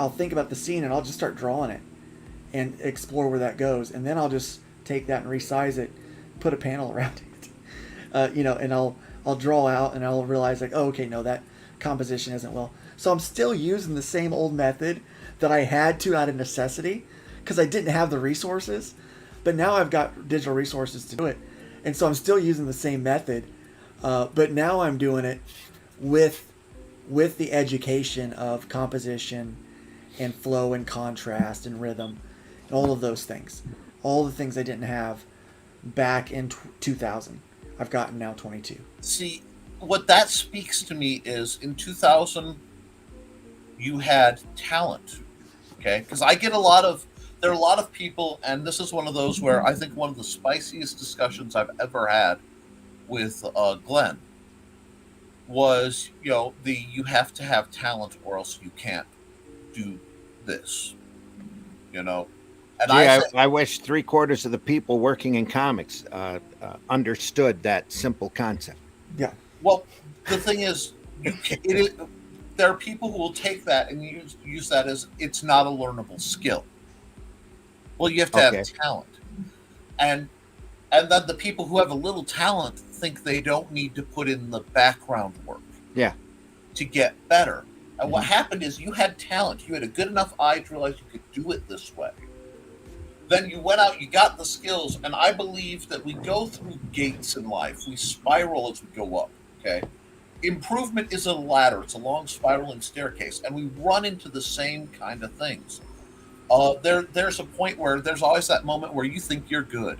S1: think about the scene, and I'll just start drawing it and explore where that goes, and then I'll just take that and resize it, put a panel around it, and I'll draw out, and I'll realize like, oh, okay, no, that composition isn't well. So I'm still using the same old method that I had to out of necessity, because I didn't have the resources, but now I've got digital resources to do it, and so I'm still using the same method, but now I'm doing it with the education of composition and flow and contrast and rhythm and all of those things. All the things I didn't have back in 2000. I've gotten now 22.
S2: See, what that speaks to me is in 2000, you had talent, okay? Because there are a lot of people, and this is one of those where I think one of the spiciest discussions I've ever had with Glenn was, you have to have talent or else you can't do this, And
S5: I wish 3/4 of the people working in comics understood that simple concept.
S1: Yeah.
S2: Well, the thing is, there are people who will take that and use that as it's not a learnable skill. Well, you have to have talent, and then the people who have a little talent think they don't need to put in the background work.
S5: Yeah.
S2: To get better. And what happened is you had talent. You had a good enough eye to realize you could do it this way. Then you went out, you got the skills, and I believe that we go through gates in life. We spiral as we go up, okay? Improvement is a ladder. It's a long spiraling staircase, and we run into the same kind of things. There's a point where there's always that moment where you think you're good.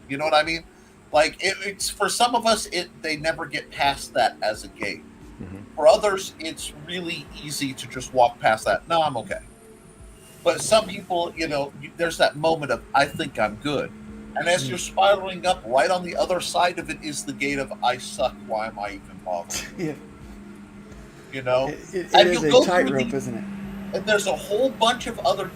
S2: You know what I mean? Like, it's for some of us, they never get past that as a gate. For others, it's really easy to just walk past that. No, I'm okay. But some people, there's that moment of, I think I'm good. And as you're spiraling up, right on the other side of it is the gate of, I suck, why am I even bothered?
S1: Yeah. It
S2: And
S1: is
S2: you'll
S1: a tightrope, isn't it?
S2: And there's a whole bunch of other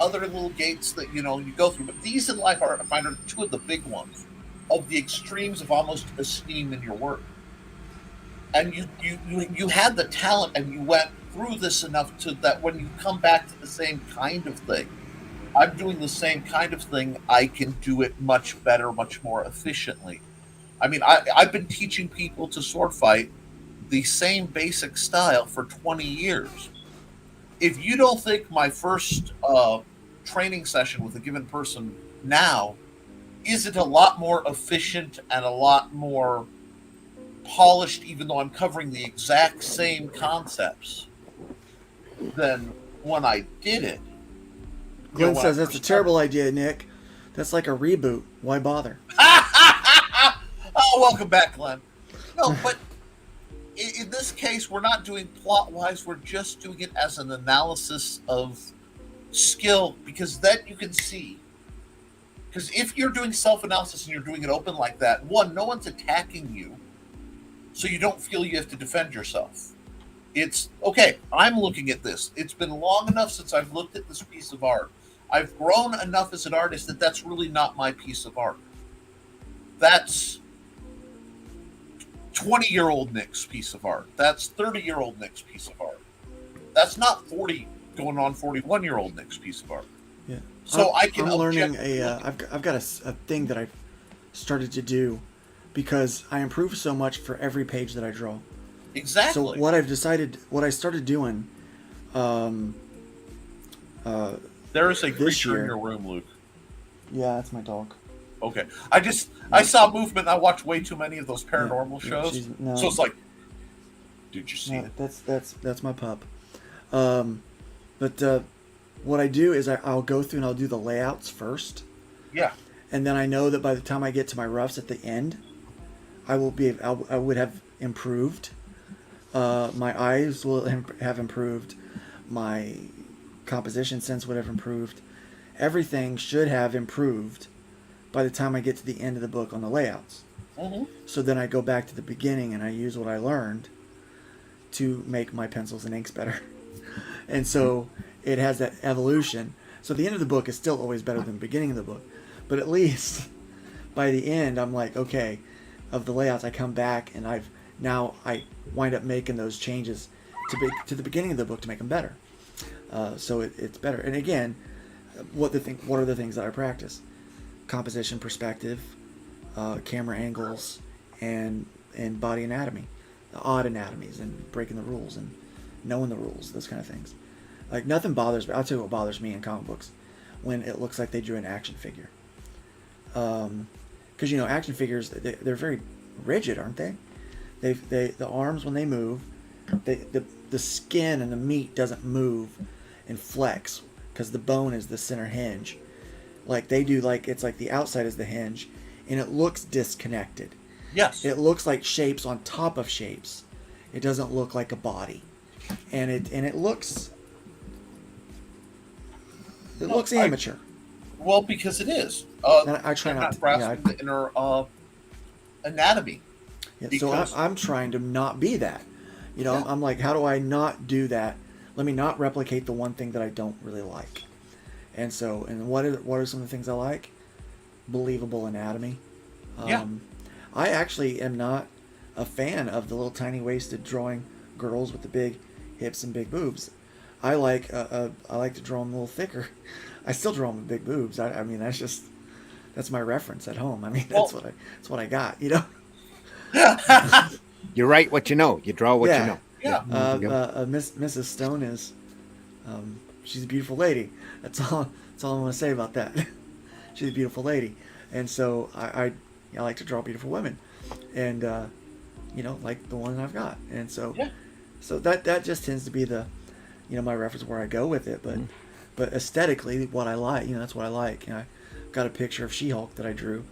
S2: little gates that, you go through. But these in life I find are two of the big ones, of the extremes of almost esteem in your work. And you had the talent, and you went, through this enough to that when you come back to the same kind of thing, I'm doing the same kind of thing. I can do it much better, much more efficiently. I mean, I've been teaching people to sword fight the same basic style for 20 years. If you don't think my first training session with a given person now isn't a lot more efficient and a lot more polished, even though I'm covering the exact same concepts, than when I did it.
S1: Glenn says that's a terrible idea, Nick. That's like a reboot. Why bother?
S2: Oh, welcome back, Glenn. No, but in this case, we're not doing plot-wise. We're just doing it as an analysis of skill, because then you can see. Because if you're doing self-analysis and you're doing it open like that, one, no one's attacking you, so you don't feel you have to defend yourself. It's, okay, I'm looking at this. It's been long enough since I've looked at this piece of art. I've grown enough as an artist that that's really not my piece of art. That's 20-year-old Nick's piece of art. That's 30-year-old Nick's piece of art. That's not 40 going on 41-year-old Nick's piece of art.
S1: Yeah.
S2: So
S1: I'm learning I've got a thing that I've started to do because I improve so much for every page that I draw.
S2: Exactly.
S1: So what I started doing,
S2: there is a creature
S1: year,
S2: in your room, Luke.
S1: Yeah, that's my dog.
S2: Okay. I saw movement. I watched way too many of those paranormal shows.
S1: No,
S2: so it's like, did you see it?
S1: That's my pup. But what I do is I'll go through and I'll do the layouts first.
S2: Yeah.
S1: And then I know that by the time I get to my roughs at the end, I would have improved. My eyes will have improved. My composition sense would have improved. Everything should have improved by the time I get to the end of the book on the layouts.
S2: Mm-hmm.
S1: So then I go back to the beginning and I use what I learned to make my pencils and inks better. And so it has that evolution. So the end of the book is still always better than the beginning of the book. But at least by the end, I'm like, okay, of the layouts, I come back and I wind up making those changes to the beginning of the book to make them better. So it's better. And again, what are the things that I practice? Composition, perspective, camera angles, and body anatomy, the odd anatomies, and breaking the rules and knowing the rules, those kind of things. Like nothing bothers me. I'll tell you what bothers me in comic books, when it looks like they drew an action figure. Because action figures, they're very rigid, aren't they? The arms, when they move, the skin and the meat doesn't move and flex because the bone is the center hinge. Like they do, like it's like the outside is the hinge, and it looks disconnected.
S2: Yes.
S1: It looks like shapes on top of shapes. It doesn't look like a body, and it looks amateur.
S2: Well, because it is.
S1: I try not to
S2: grasp the inner anatomy.
S1: Yeah, so I'm trying to not be that. I'm like, how do I not do that? Let me not replicate the one thing that I don't really like. And so, what are some of the things I like? Believable anatomy. I actually am not a fan of the little tiny waisted drawing girls with the big hips and big boobs. I like to draw them a little thicker. I still draw them with big boobs. I mean, that's my reference at home. I mean, that's what I got.
S5: You write what you know. You draw what you know.
S2: Yeah.
S1: Mrs. Stone is, she's a beautiful lady. That's all I want to say about that. She's a beautiful lady, and so I like to draw beautiful women, and like the one I've got, and so that just tends to be the, my reference where I go with it, but aesthetically, what I like, that's what I like. I've got a picture of She-Hulk that I drew,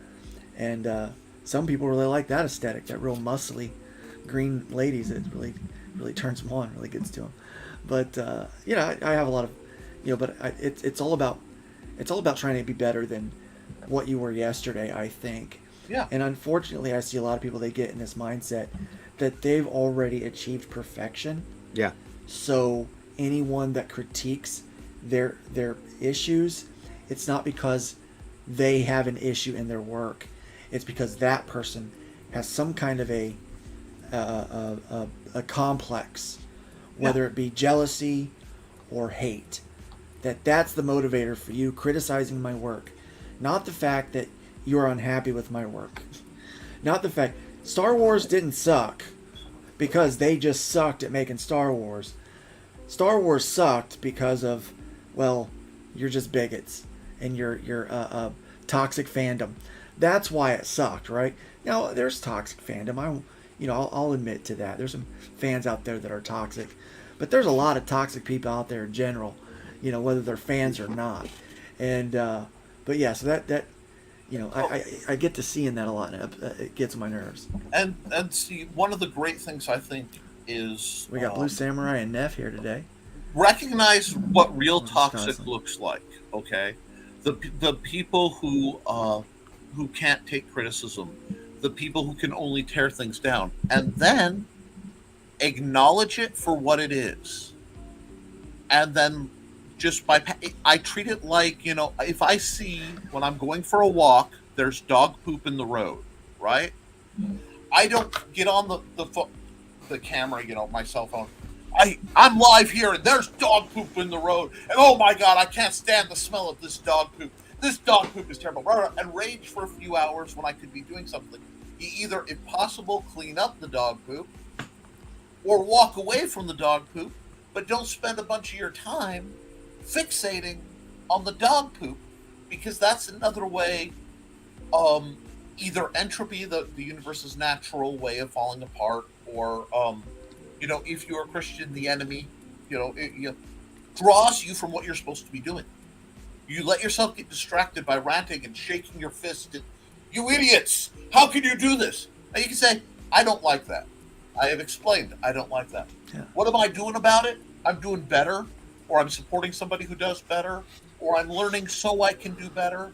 S1: and some people really like that aesthetic, that real muscly green ladies. It really turns them on, really gets to them. But I have a lot of, but it's all about trying to be better than what you were yesterday, I think.
S2: Yeah.
S1: And unfortunately, I see a lot of people, they get in this mindset that they've already achieved perfection.
S5: Yeah.
S1: So anyone that critiques their issues, it's not because they have an issue in their work. It's because that person has some kind of a complex whether it be jealousy or hate. That's the motivator for you criticizing my work, not the fact that you're unhappy with my work. Not the fact Star Wars didn't suck because they just sucked at making Star Wars. Star Wars sucked because of, well, you're just bigots and you're toxic fandom. That's why it sucked, right? Now there's toxic fandom. I'll admit to that. There's some fans out there that are toxic, but there's a lot of toxic people out there in general. Whether they're fans or not. And but yeah, so that I get to seeing that a lot, and it gets on my nerves.
S2: And see, one of the great things I think is
S1: We got Blue Samurai and Neff here today.
S2: recognize what real toxic looks like. Okay, the people who can't take criticism, the people who can only tear things down, and then acknowledge it for what it is, and then just I treat it like, if I see when I'm going for a walk, there's dog poop in the road, right? I don't get on the camera, my cell phone. I'm live here and there's dog poop in the road, and oh my God, I can't stand the smell of this dog poop. This dog poop is terrible, and rage for a few hours when I could be doing something. You either, if possible, clean up the dog poop, or walk away from the dog poop, but don't spend a bunch of your time fixating on the dog poop, because that's another way, either entropy, the universe's natural way of falling apart, or if you're a Christian, the enemy, it draws you from what you're supposed to be doing. You let yourself get distracted by ranting and shaking your fist at, you idiots, how can you do this? And you can say, I don't like that. I have explained, I don't like that.
S1: Yeah.
S2: What am I doing about it? I'm doing better, or I'm supporting somebody who does better, or I'm learning so I can do better,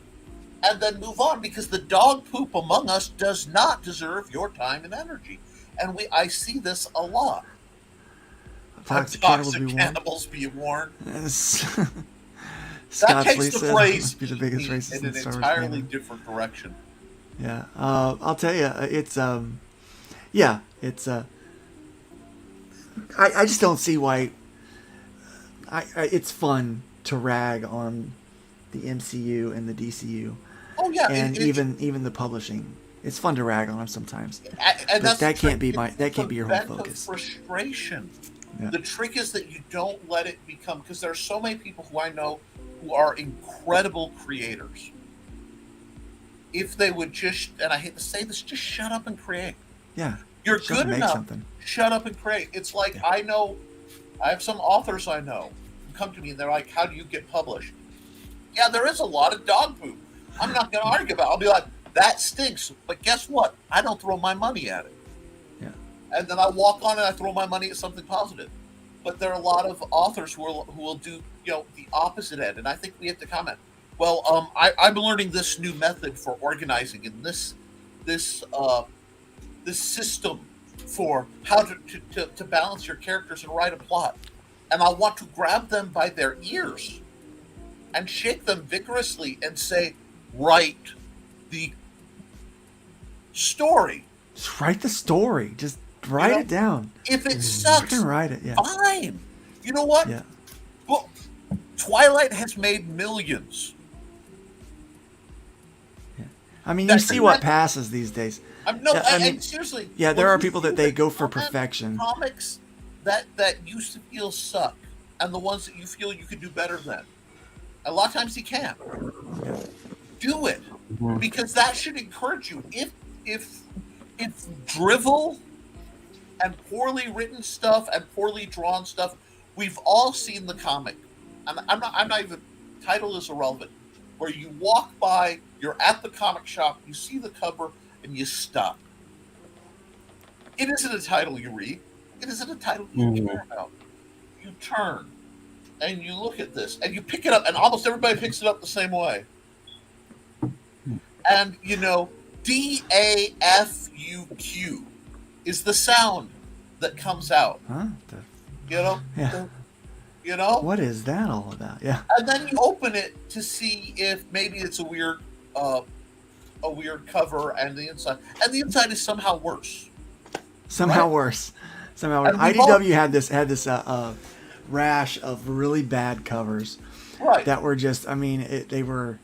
S2: and then move on, because the dog poop among us does not deserve your time and energy. And I see this a lot.
S1: Toxic
S2: cannibals be warned.
S1: Scott
S2: That takes
S1: Lee
S2: the
S1: says
S2: phrase
S1: must be the biggest racist
S2: in
S1: in
S2: an
S1: Star Wars
S2: entirely
S1: canon.
S2: different direction.
S1: Yeah, I'll tell you, it's I just don't see why. It's fun to rag on the MCU and the DCU.
S2: Oh yeah,
S1: and even the publishing. It's fun to rag on them sometimes.
S2: And
S1: But that can't be your whole
S2: vent of
S1: focus.
S2: Frustration.
S1: Yeah.
S2: The trick is that you don't let it become, because there are so many people who I know who are incredible creators. If they would just, and I hate to say this, just shut up and create.
S1: Yeah.
S2: You're
S1: Just
S2: good
S1: make
S2: enough.
S1: something.
S2: Shut up and create. It's like,
S1: Yeah.
S2: I have some authors I know who come to me and they're like, how do you get published? Yeah, there is a lot of dog poop. I'm not going to argue about it. I'll be like, that stinks. But guess what? I don't throw my money at it.
S1: Yeah.
S2: And then I walk on and I throw my money at something positive. But there are a lot of authors who will do, the opposite end. And I think we have to comment. Well, I'm learning this new method for organizing, and this system for how to balance your characters and write a plot. And I want to grab them by their ears and shake them vigorously and say, write the story.
S1: Just write the story. Just write it down.
S2: If it sucks,
S1: You can write it. Yeah.
S2: fine. You know what?
S1: Yeah.
S2: Well, Twilight has made millions.
S1: I mean, you
S2: That's-
S1: see what passes these days. I mean,
S2: seriously.
S1: yeah, there
S2: when
S1: are
S2: you
S1: people that
S2: see
S1: they
S2: the
S1: go for
S2: comment
S1: perfection.
S2: Comics that used to feel suck, and the ones that you feel you could do better than. A lot of times you can't. Do it, because that should encourage you. If drivel and poorly written stuff and poorly drawn stuff, we've all seen the comic. And I'm not even, title is irrelevant. Where you walk by, you're at the comic shop, you see the cover, and you stop. It isn't a title you read. It isn't a title you care about. You turn, and you look at this, and you pick it up, and almost everybody picks it up the same way. And, DAFUQ is the sound that comes out.
S1: Huh?
S2: Yeah.
S1: What is that all about? Yeah.
S2: And then you open it to see if maybe it's a weird cover, and the inside is somehow worse.
S1: Somehow
S2: Right.
S1: worse. Somehow
S2: And we
S1: IDW had this rash of really bad covers
S2: Right.
S1: that were just. I mean, they were.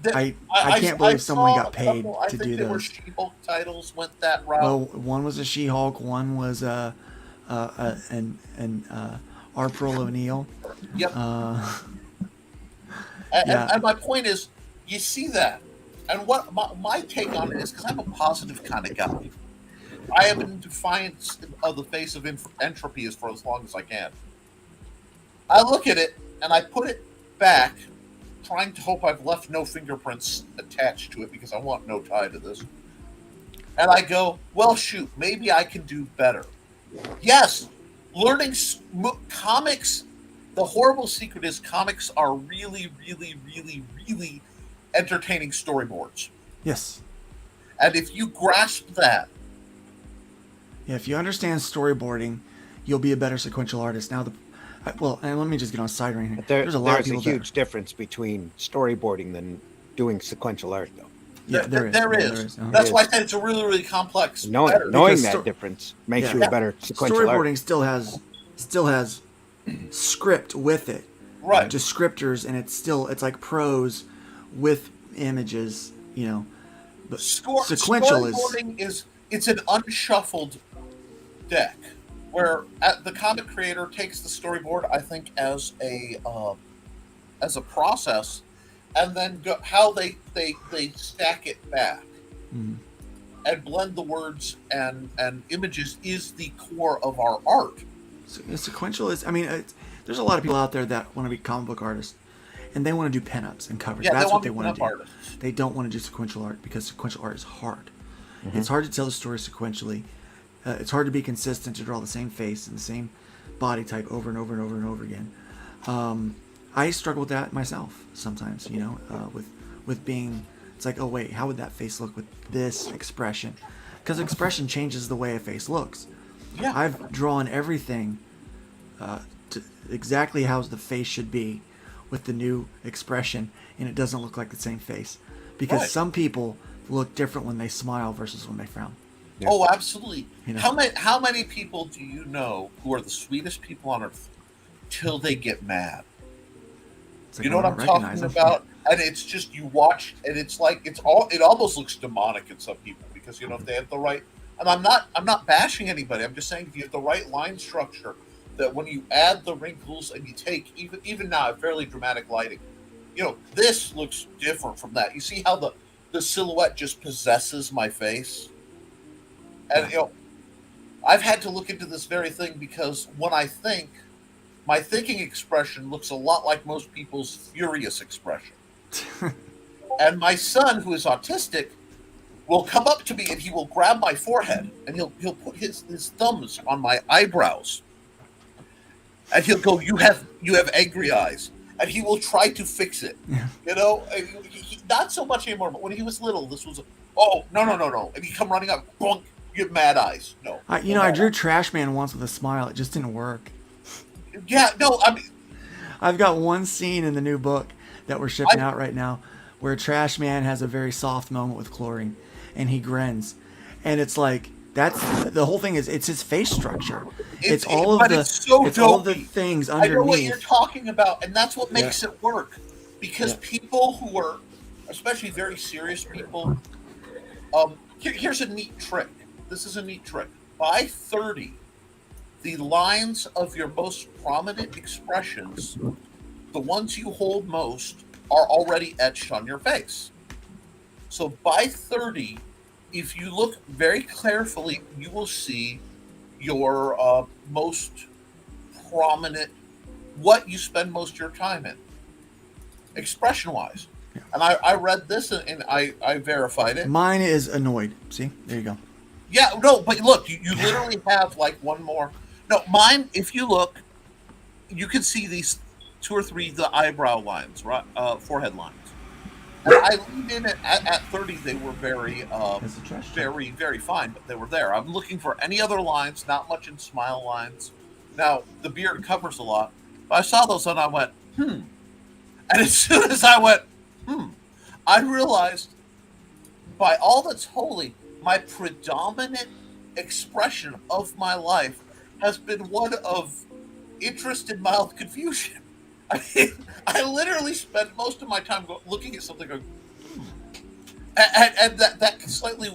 S2: The-
S1: I can't believe someone
S2: saw
S1: got
S2: a
S1: paid
S2: couple, I
S1: to
S2: think
S1: do
S2: they were
S1: those.
S2: She-Hulk titles went that route.
S1: Well, one was a She-Hulk, one was an April O'Neil.
S2: Yep.
S1: Yeah.
S2: And my point is, you see that, and what my take on it is, because I'm a positive kind of guy. I have been in defiance of the face of entropy for as long as I can. I look at it and I put it back, trying to hope I've left no fingerprints attached to it because I want no tie to this. And I go, well, shoot, maybe I can do better. Yes, learning comics. The horrible secret is comics are really, really, really, really entertaining storyboards.
S1: Yes.
S2: And if you grasp that,
S1: Yeah, if you understand storyboarding, you'll be a better sequential artist. Now, and let me just get on a side right here.
S5: But
S1: There's a lot of
S5: there's
S1: people
S5: a huge difference between storyboarding than doing sequential art, though.
S1: Yeah, there is.
S2: There
S1: Yeah,
S2: is.
S1: there is. Uh-huh.
S2: That's why I said it's a really, really complex.
S5: Knowing
S1: Because
S5: that difference makes
S1: yeah.
S5: you a better sequential
S1: Storyboarding
S5: art.
S1: still has script with it,
S2: Right.
S1: descriptors, and it's like prose with images, But sequential
S2: storyboarding it's an unshuffled deck where the comic creator takes the storyboard, I think, as a process, and then how they stack it back and blend the words and images is the core of our art.
S1: sequential is. I mean, there's a lot of people out there that want to be comic book artists, and they want to do pinups and covers.
S2: Yeah,
S1: That's what they
S2: to be
S1: want to do.
S2: pinup artists.
S1: They don't want to do sequential art because sequential art is hard. It's hard to tell the story sequentially. It's hard to be consistent to draw the same face and the same body type over and over and over and over again. I struggle with that myself sometimes. With being. It's like, oh wait, how would that face look with this expression? Because expression changes the way a face looks.
S2: Yeah.
S1: I've drawn everything to exactly how the face should be with the new expression, and it doesn't look like the same face. Because
S2: Right.
S1: some people look different when they smile versus when they frown.
S5: Yeah.
S2: Oh, absolutely.
S1: You know.
S2: How many people do you know who are the sweetest people on earth till they get mad?
S1: It's like,
S2: You know
S1: I
S2: what I'm
S1: don't
S2: talking
S1: recognize them.
S2: about? And it's just you watch, and it's like it almost looks demonic in some people because if they have the right. And I'm not bashing anybody. I'm just saying if you have the right line structure, that when you add the wrinkles and you take even now fairly dramatic lighting, this looks different from that. You see how the silhouette just possesses my face, and I've had to look into this very thing because when I think, my thinking expression looks a lot like most people's furious expression. And my son, who is autistic, will come up to me and he will grab my forehead and he'll put his thumbs on my eyebrows, and he'll go, "You have angry eyes," and he will try to fix it. Not so much anymore, but when he was little, this was, oh no, and he'd come running up, bonk, you have mad eyes. No,
S1: I drew Trash Man once with a smile. It just didn't work.
S2: Yeah, no, I mean,
S1: I've got one scene in the new book that we're shipping out right now where Trash Man has a very soft moment with Chlorine, and he grins, and it's like that's the whole thing. It's his face structure. It's all of the things underneath.
S2: I know what you're talking about, and that's what makes it work. Because people who are, especially very serious people, here's a neat trick. This is a neat trick. By 30, the lines of your most prominent expressions, the ones you hold most, are already etched on your face. So by 30, if you look very carefully, you will see your most prominent, what you spend most of your time in, expression-wise.
S1: Yeah.
S2: And I read this and I verified it.
S1: Mine is annoyed. See, there you go.
S2: Yeah, no, but look, you literally have like one more. No, mine, if you look, you can see these 2 or 3 the eyebrow lines, right? Forehead lines. And I leaned in at 30. They were very, very, very fine, but they were there. I'm looking for any other lines, not much in smile lines. Now the beard covers a lot, but I saw those and I went, And as soon as I went, I realized, by all that's holy, my predominant expression of my life has been one of interest and mild confusion. I mean, I literally spend most of my time looking at something going, and that slightly,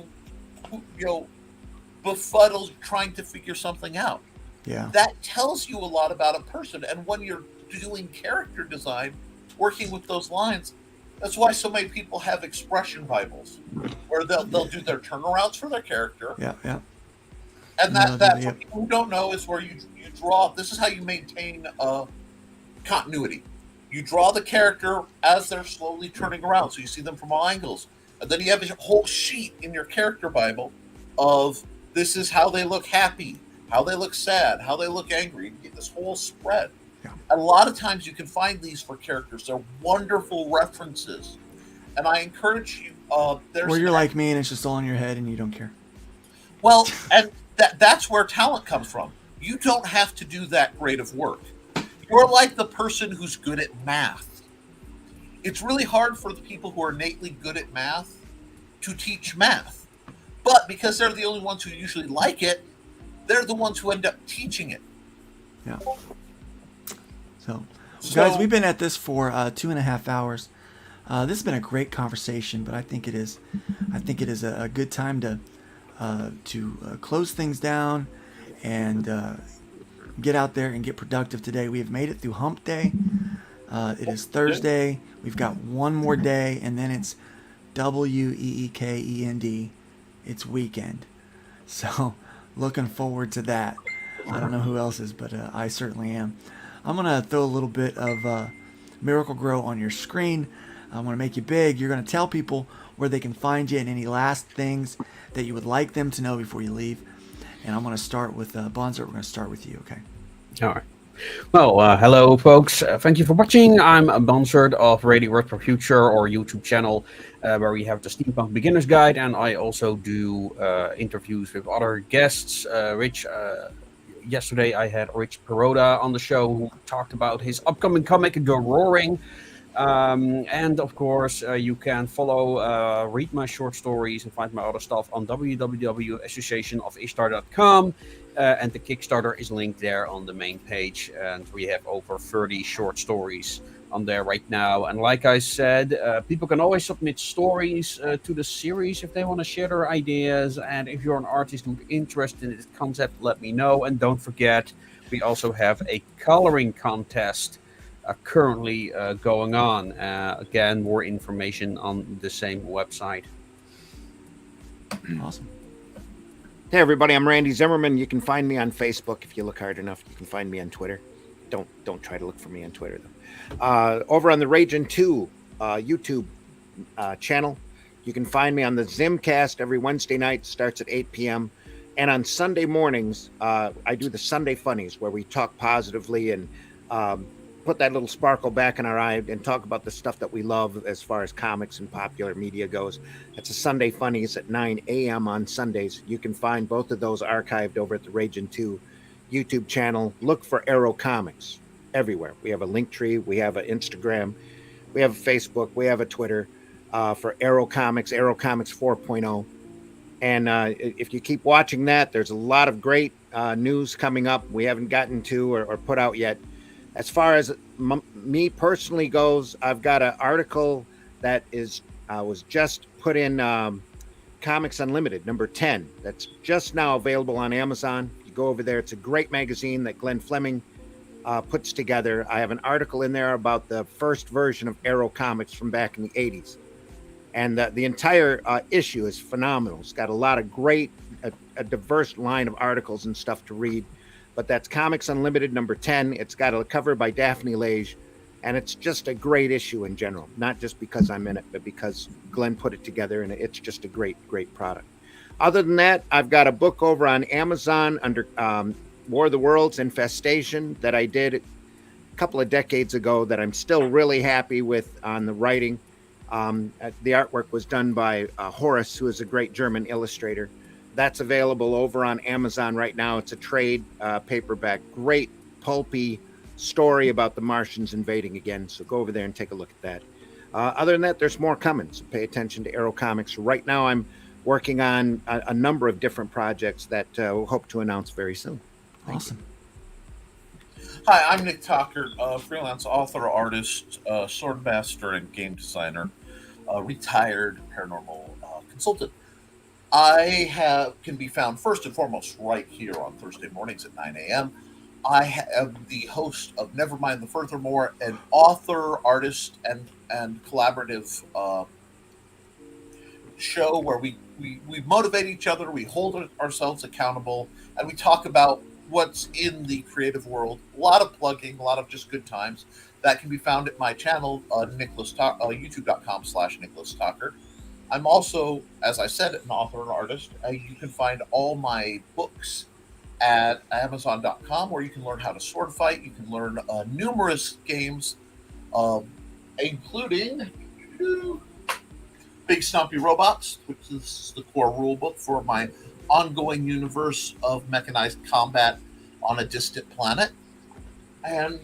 S2: befuddles trying to figure something out.
S1: Yeah.
S2: That tells you a lot about a person. And when you're doing character design, working with those lines, that's why so many people have expression Bibles, where they'll do their turnarounds for their character.
S1: Yeah. Yeah.
S2: And that for people who don't know, is where you draw. This is how you maintain continuity. You draw the character as they're slowly turning around, so you see them from all angles. And then you have a whole sheet in your character Bible of this is how they look happy, how they look sad, how they look angry. You get this whole spread.
S1: Yeah.
S2: And a lot of times you can find these for characters. They're wonderful references. And I encourage you.
S1: Or you're like me and it's just all in your head and you don't care.
S2: Well, and that's where talent comes from. You don't have to do that great of work. You're like the person who's good at math. It's really hard for the people who are innately good at math to teach math. But because they're the only ones who usually like it, they're the ones who end up teaching it.
S1: Yeah. So guys, we've been at this for 2.5 hours. This has been a great conversation, but I think it is a good time to close things down and get out there and get productive today. We have made it through Hump Day. It is Thursday. We've got one more day, and then it's WEEKEND. It's weekend. So looking forward to that. I don't know who else is, but I certainly am. I'm going to throw a little bit of Miracle Grow on your screen. I want to make you big. You're going to tell people where they can find you and any last things that you would like them to know before you leave. And I'm going to start with Bonsart. We're going to start with you, okay?
S3: All right. Well, hello, folks. Thank you for watching. I'm Bonsart of Radio Work for Future, or YouTube channel, where we have the Steampunk Beginner's Guide, and I also do interviews with other guests. Yesterday I had Rich Perrotta on the show, who talked about his upcoming comic, The Roaring. And of course, you can follow, read my short stories and find my other stuff on www.associationofishtar.com. And the Kickstarter is linked there on the main page. And we have over 30 short stories on there right now. And like I said, people can always submit stories to the series if they want to share their ideas. And if you're an artist who's interested in this concept, let me know. And don't forget, we also have a coloring contest currently going on. Again, more information on the same website.
S1: Awesome.
S5: Hey everybody, I'm Randy Zimmerman. You can find me on Facebook if you look hard enough. You can find me on Twitter. Don't try to look for me on Twitter though. Over on the Ragin' 2 YouTube channel, you can find me on the Zimcast every Wednesday night. Starts at 8 p.m. And on Sunday mornings, I do the Sunday Funnies, where we talk positively and put that little sparkle back in our eye and talk about the stuff that we love as far as comics and popular media goes. It's a Sunday Funnies at 9 a.m. on Sundays. You can find both of those archived over at the Ragin' 2 YouTube channel. Look for Arrow Comics everywhere. We have a link tree. We have an Instagram. We have a Facebook. We have a Twitter for Arrow Comics 4.0. And if you keep watching that, there's a lot of great news coming up we haven't gotten to or put out yet. As far as me personally goes, I've got an article that was just put in Comics Unlimited, number 10. That's just now available on Amazon. You go over there. It's a great magazine that Glenn Fleming puts together. I have an article in there about the first version of Arrow Comics from back in the 80s. And the entire issue is phenomenal. It's got a lot of great, a diverse line of articles and stuff to read. But that's Comics Unlimited number 10. It's got a cover by Daphne Lage, and it's just a great issue in general. Not just because I'm in it, but because Glenn put it together, and it's just a great, great product. Other than that, I've got a book over on Amazon under War of the Worlds, Infestation, that I did a couple of decades ago that I'm still really happy with on the writing. The artwork was done by Horace, who is a great German illustrator. That's available over on Amazon right now. It's a trade paperback. Great pulpy story about the Martians invading again. So go over there and take a look at that. Other than that, there's more coming. So pay attention to Arrow Comics. Right now, I'm working on a number of different projects that we'll hope to announce very soon.
S1: Awesome.
S2: Hi, I'm Nick Tucker, freelance author, artist, sword master, and game designer, retired paranormal consultant. Can be found first and foremost right here on Thursday mornings at 9 a.m. I am the host of Nevermind the Furthermore, an author, artist, and collaborative show where we motivate each other, we hold ourselves accountable, and we talk about what's in the creative world. A lot of plugging, a lot of just good times. That can be found at my channel, youtube.com/Nicholas Talker. I'm also, as I said, an author and artist. You can find all my books at Amazon.com, where you can learn how to sword fight. You can learn numerous games, including Big Stompy Robots, which is the core rule book for my ongoing universe of mechanized combat on a distant planet. And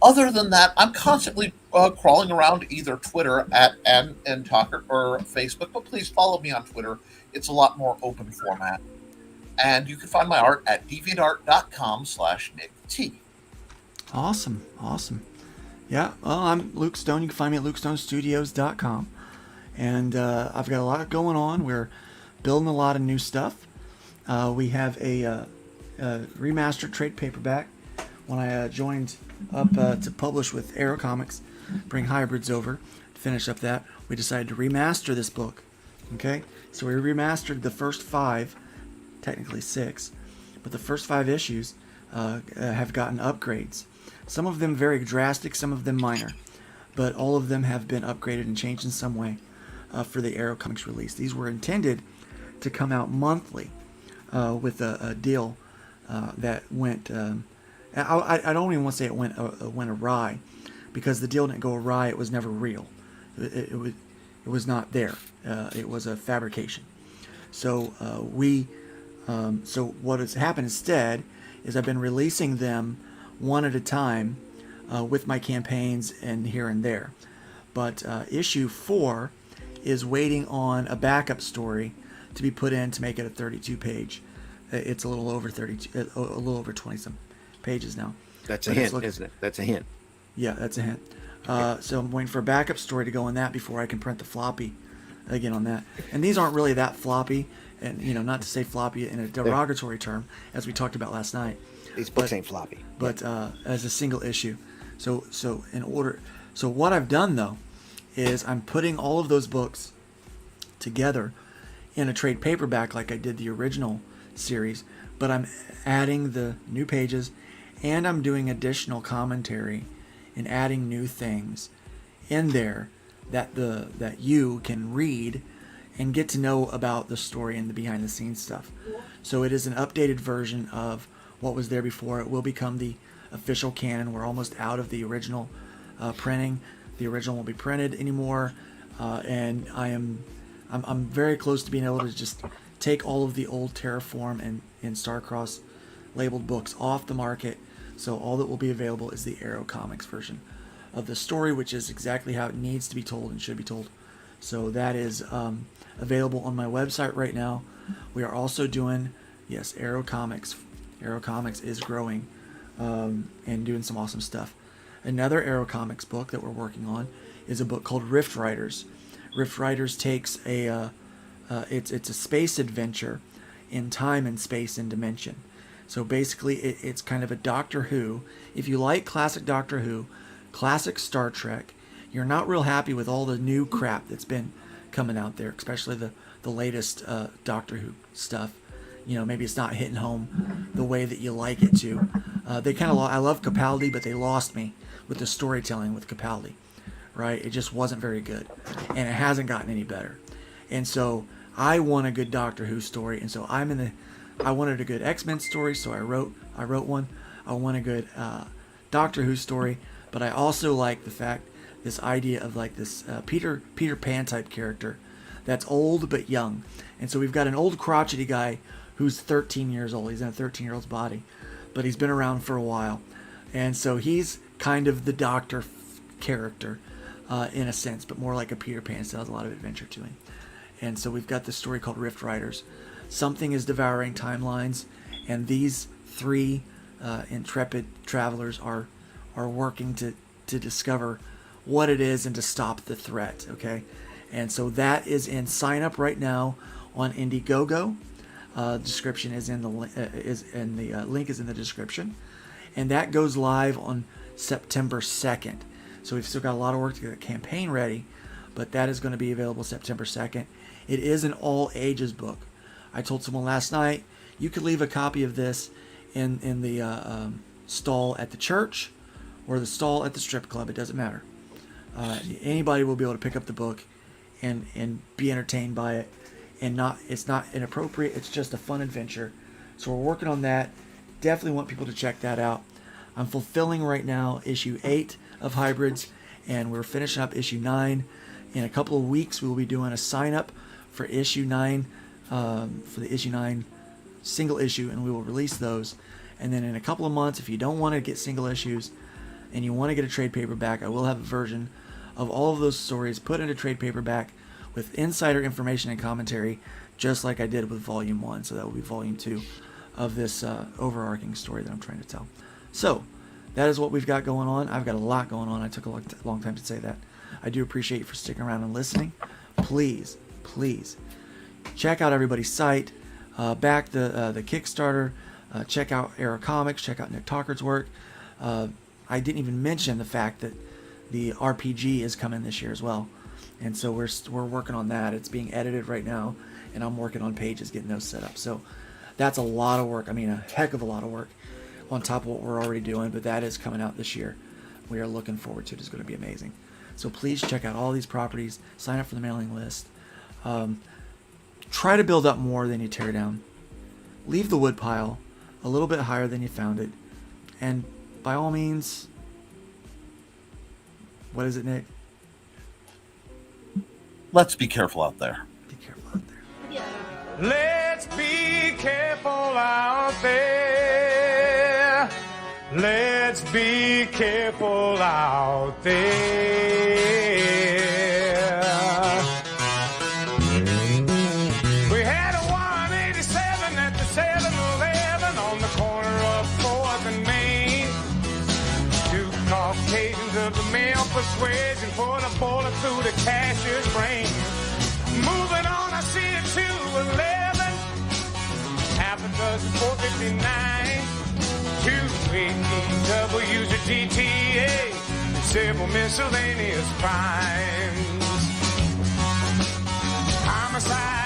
S2: other than that, I'm constantly crawling around either Twitter at and Talker or Facebook, but please follow me on Twitter. It's a lot more open format. And you can find my art at deviantart.com/NickT.
S1: Awesome. Yeah, well, I'm Luke Stone. You can find me at lukestonestudios.com. And I've got a lot going on. We're building a lot of new stuff. We have a remastered trade paperback. When I joined up to publish with Arrow Comics, bring hybrids over to finish up that, we decided to remaster this book. Okay, so we remastered the first 5, technically 6, but the first 5 issues have gotten upgrades. Some of them very drastic, some of them minor, but all of them have been upgraded and changed in some way for the Arrow Comics release. These were intended to come out monthly with a deal that went. I don't even want to say it went awry, because the deal didn't go awry. It was never real. It was not there. It was a fabrication. So so what has happened instead is I've been releasing them one at a time with my campaigns and here and there. But issue 4 is waiting on a backup story to be put in to make it a 32-page. It's a little over 32, a little over 20 some pages now.
S5: That's a hint, isn't it? That's a hint.
S1: Yeah, that's a hint. So I'm waiting for a backup story to go in that before I can print the floppy again on that. And these aren't really that floppy, and not to say floppy in a derogatory term, as we talked about last night.
S5: These books ain't floppy.
S1: But as a single issue. So what I've done though is I'm putting all of those books together in a trade paperback like I did the original series, but I'm adding the new pages and I'm doing additional commentary and adding new things in there that you can read and get to know about the story and the behind the scenes stuff. So it is an updated version of what was there before. It will become the official canon. We're almost out of the original printing. The original won't be printed anymore, and I'm very close to being able to just take all of the old Terraform and Starcross labeled books off the market. So all that will be available is the Arrow Comics version of the story, which is exactly how it needs to be told and should be told. So that is available on my website right now. We are also doing, yes, Arrow Comics. Arrow Comics is growing and doing some awesome stuff. Another Arrow Comics book that we're working on is a book called Rift Riders. Rift Riders takes it's a space adventure in time and space and dimension. So basically it's kind of a Doctor Who. If you like classic Doctor Who, classic Star Trek, you're not real happy with all the new crap that's been coming out there, especially the latest Doctor Who stuff. Maybe it's not hitting home the way that you like it to. I love Capaldi, but they lost me with the storytelling with Capaldi, right? It just wasn't very good, and it hasn't gotten any better. And so I want a good Doctor Who story, and so I wanted a good X-Men story, so I wrote one. I want a good Doctor Who story, but I also like the fact, this idea of like this Peter Pan type character that's old but young. And so we've got an old crotchety guy who's 13 years old. He's in a 13-year-old's body, but he's been around for a while. And so he's kind of the Doctor character in a sense, but more like a Peter Pan. So has a lot of adventure to him. And so we've got this story called Rift Riders. Something is devouring timelines, and these three intrepid travelers are working to discover what it is and to stop the threat. Okay, and so that is in sign up right now on Indiegogo. Description is in the link is in the description, and that goes live on September 2nd. So we've still got a lot of work to get the campaign ready, but that is going to be available September 2nd. It is an all ages book. I told someone last night you could leave a copy of this in the stall at the church or the stall at the strip club. It doesn't matter. Anybody will be able to pick up the book and be entertained by it. And it's not inappropriate. It's just a fun adventure. So we're working on that. Definitely want people to check that out. I'm fulfilling right now issue 8 of Hybrids, and we're finishing up issue 9. In a couple of weeks, we will be doing a sign up for issue 9, for the issue 9 single issue, and we will release those. And then in a couple of months, if you don't want to get single issues and you want to get a trade paperback, I will have a version of all of those stories put into trade paperback with insider information and commentary, just like I did with Volume 1. So that will be Volume 2 of this overarching story that I'm trying to tell. So that is what we've got going on. I've got a lot going on. I took a long time to say that. I do appreciate you for sticking around and listening. Please check out everybody's site. Back the Kickstarter. Check out Era Comics. Check out Nick Talker's work. I didn't even mention the fact that the RPG is coming this year as well. And so we're working on that. It's being edited right now, and I'm working on pages, getting those set up. So that's a lot of work. I mean, a heck of a lot of work on top of what we're already doing, but that is coming out this year. We are looking forward to it. It's going to be amazing. So please check out all these properties. Sign up for the mailing list. Try to build up more than you tear down. Leave the wood pile a little bit higher than you found it. And by all means, what is it, Nick?
S8: Let's be careful out there.
S1: Be careful out there.
S9: Let's be careful out there. Let's be careful out there. We had a 187 at the 7-Eleven on the corner of 4th and Main. 2 Caucasians of the male persuasion put a bullet through the cashier's brain. Moving on, I see a 211, half a dozen 459, 2 ADWs, a GTA, several miscellaneous crimes. Homicide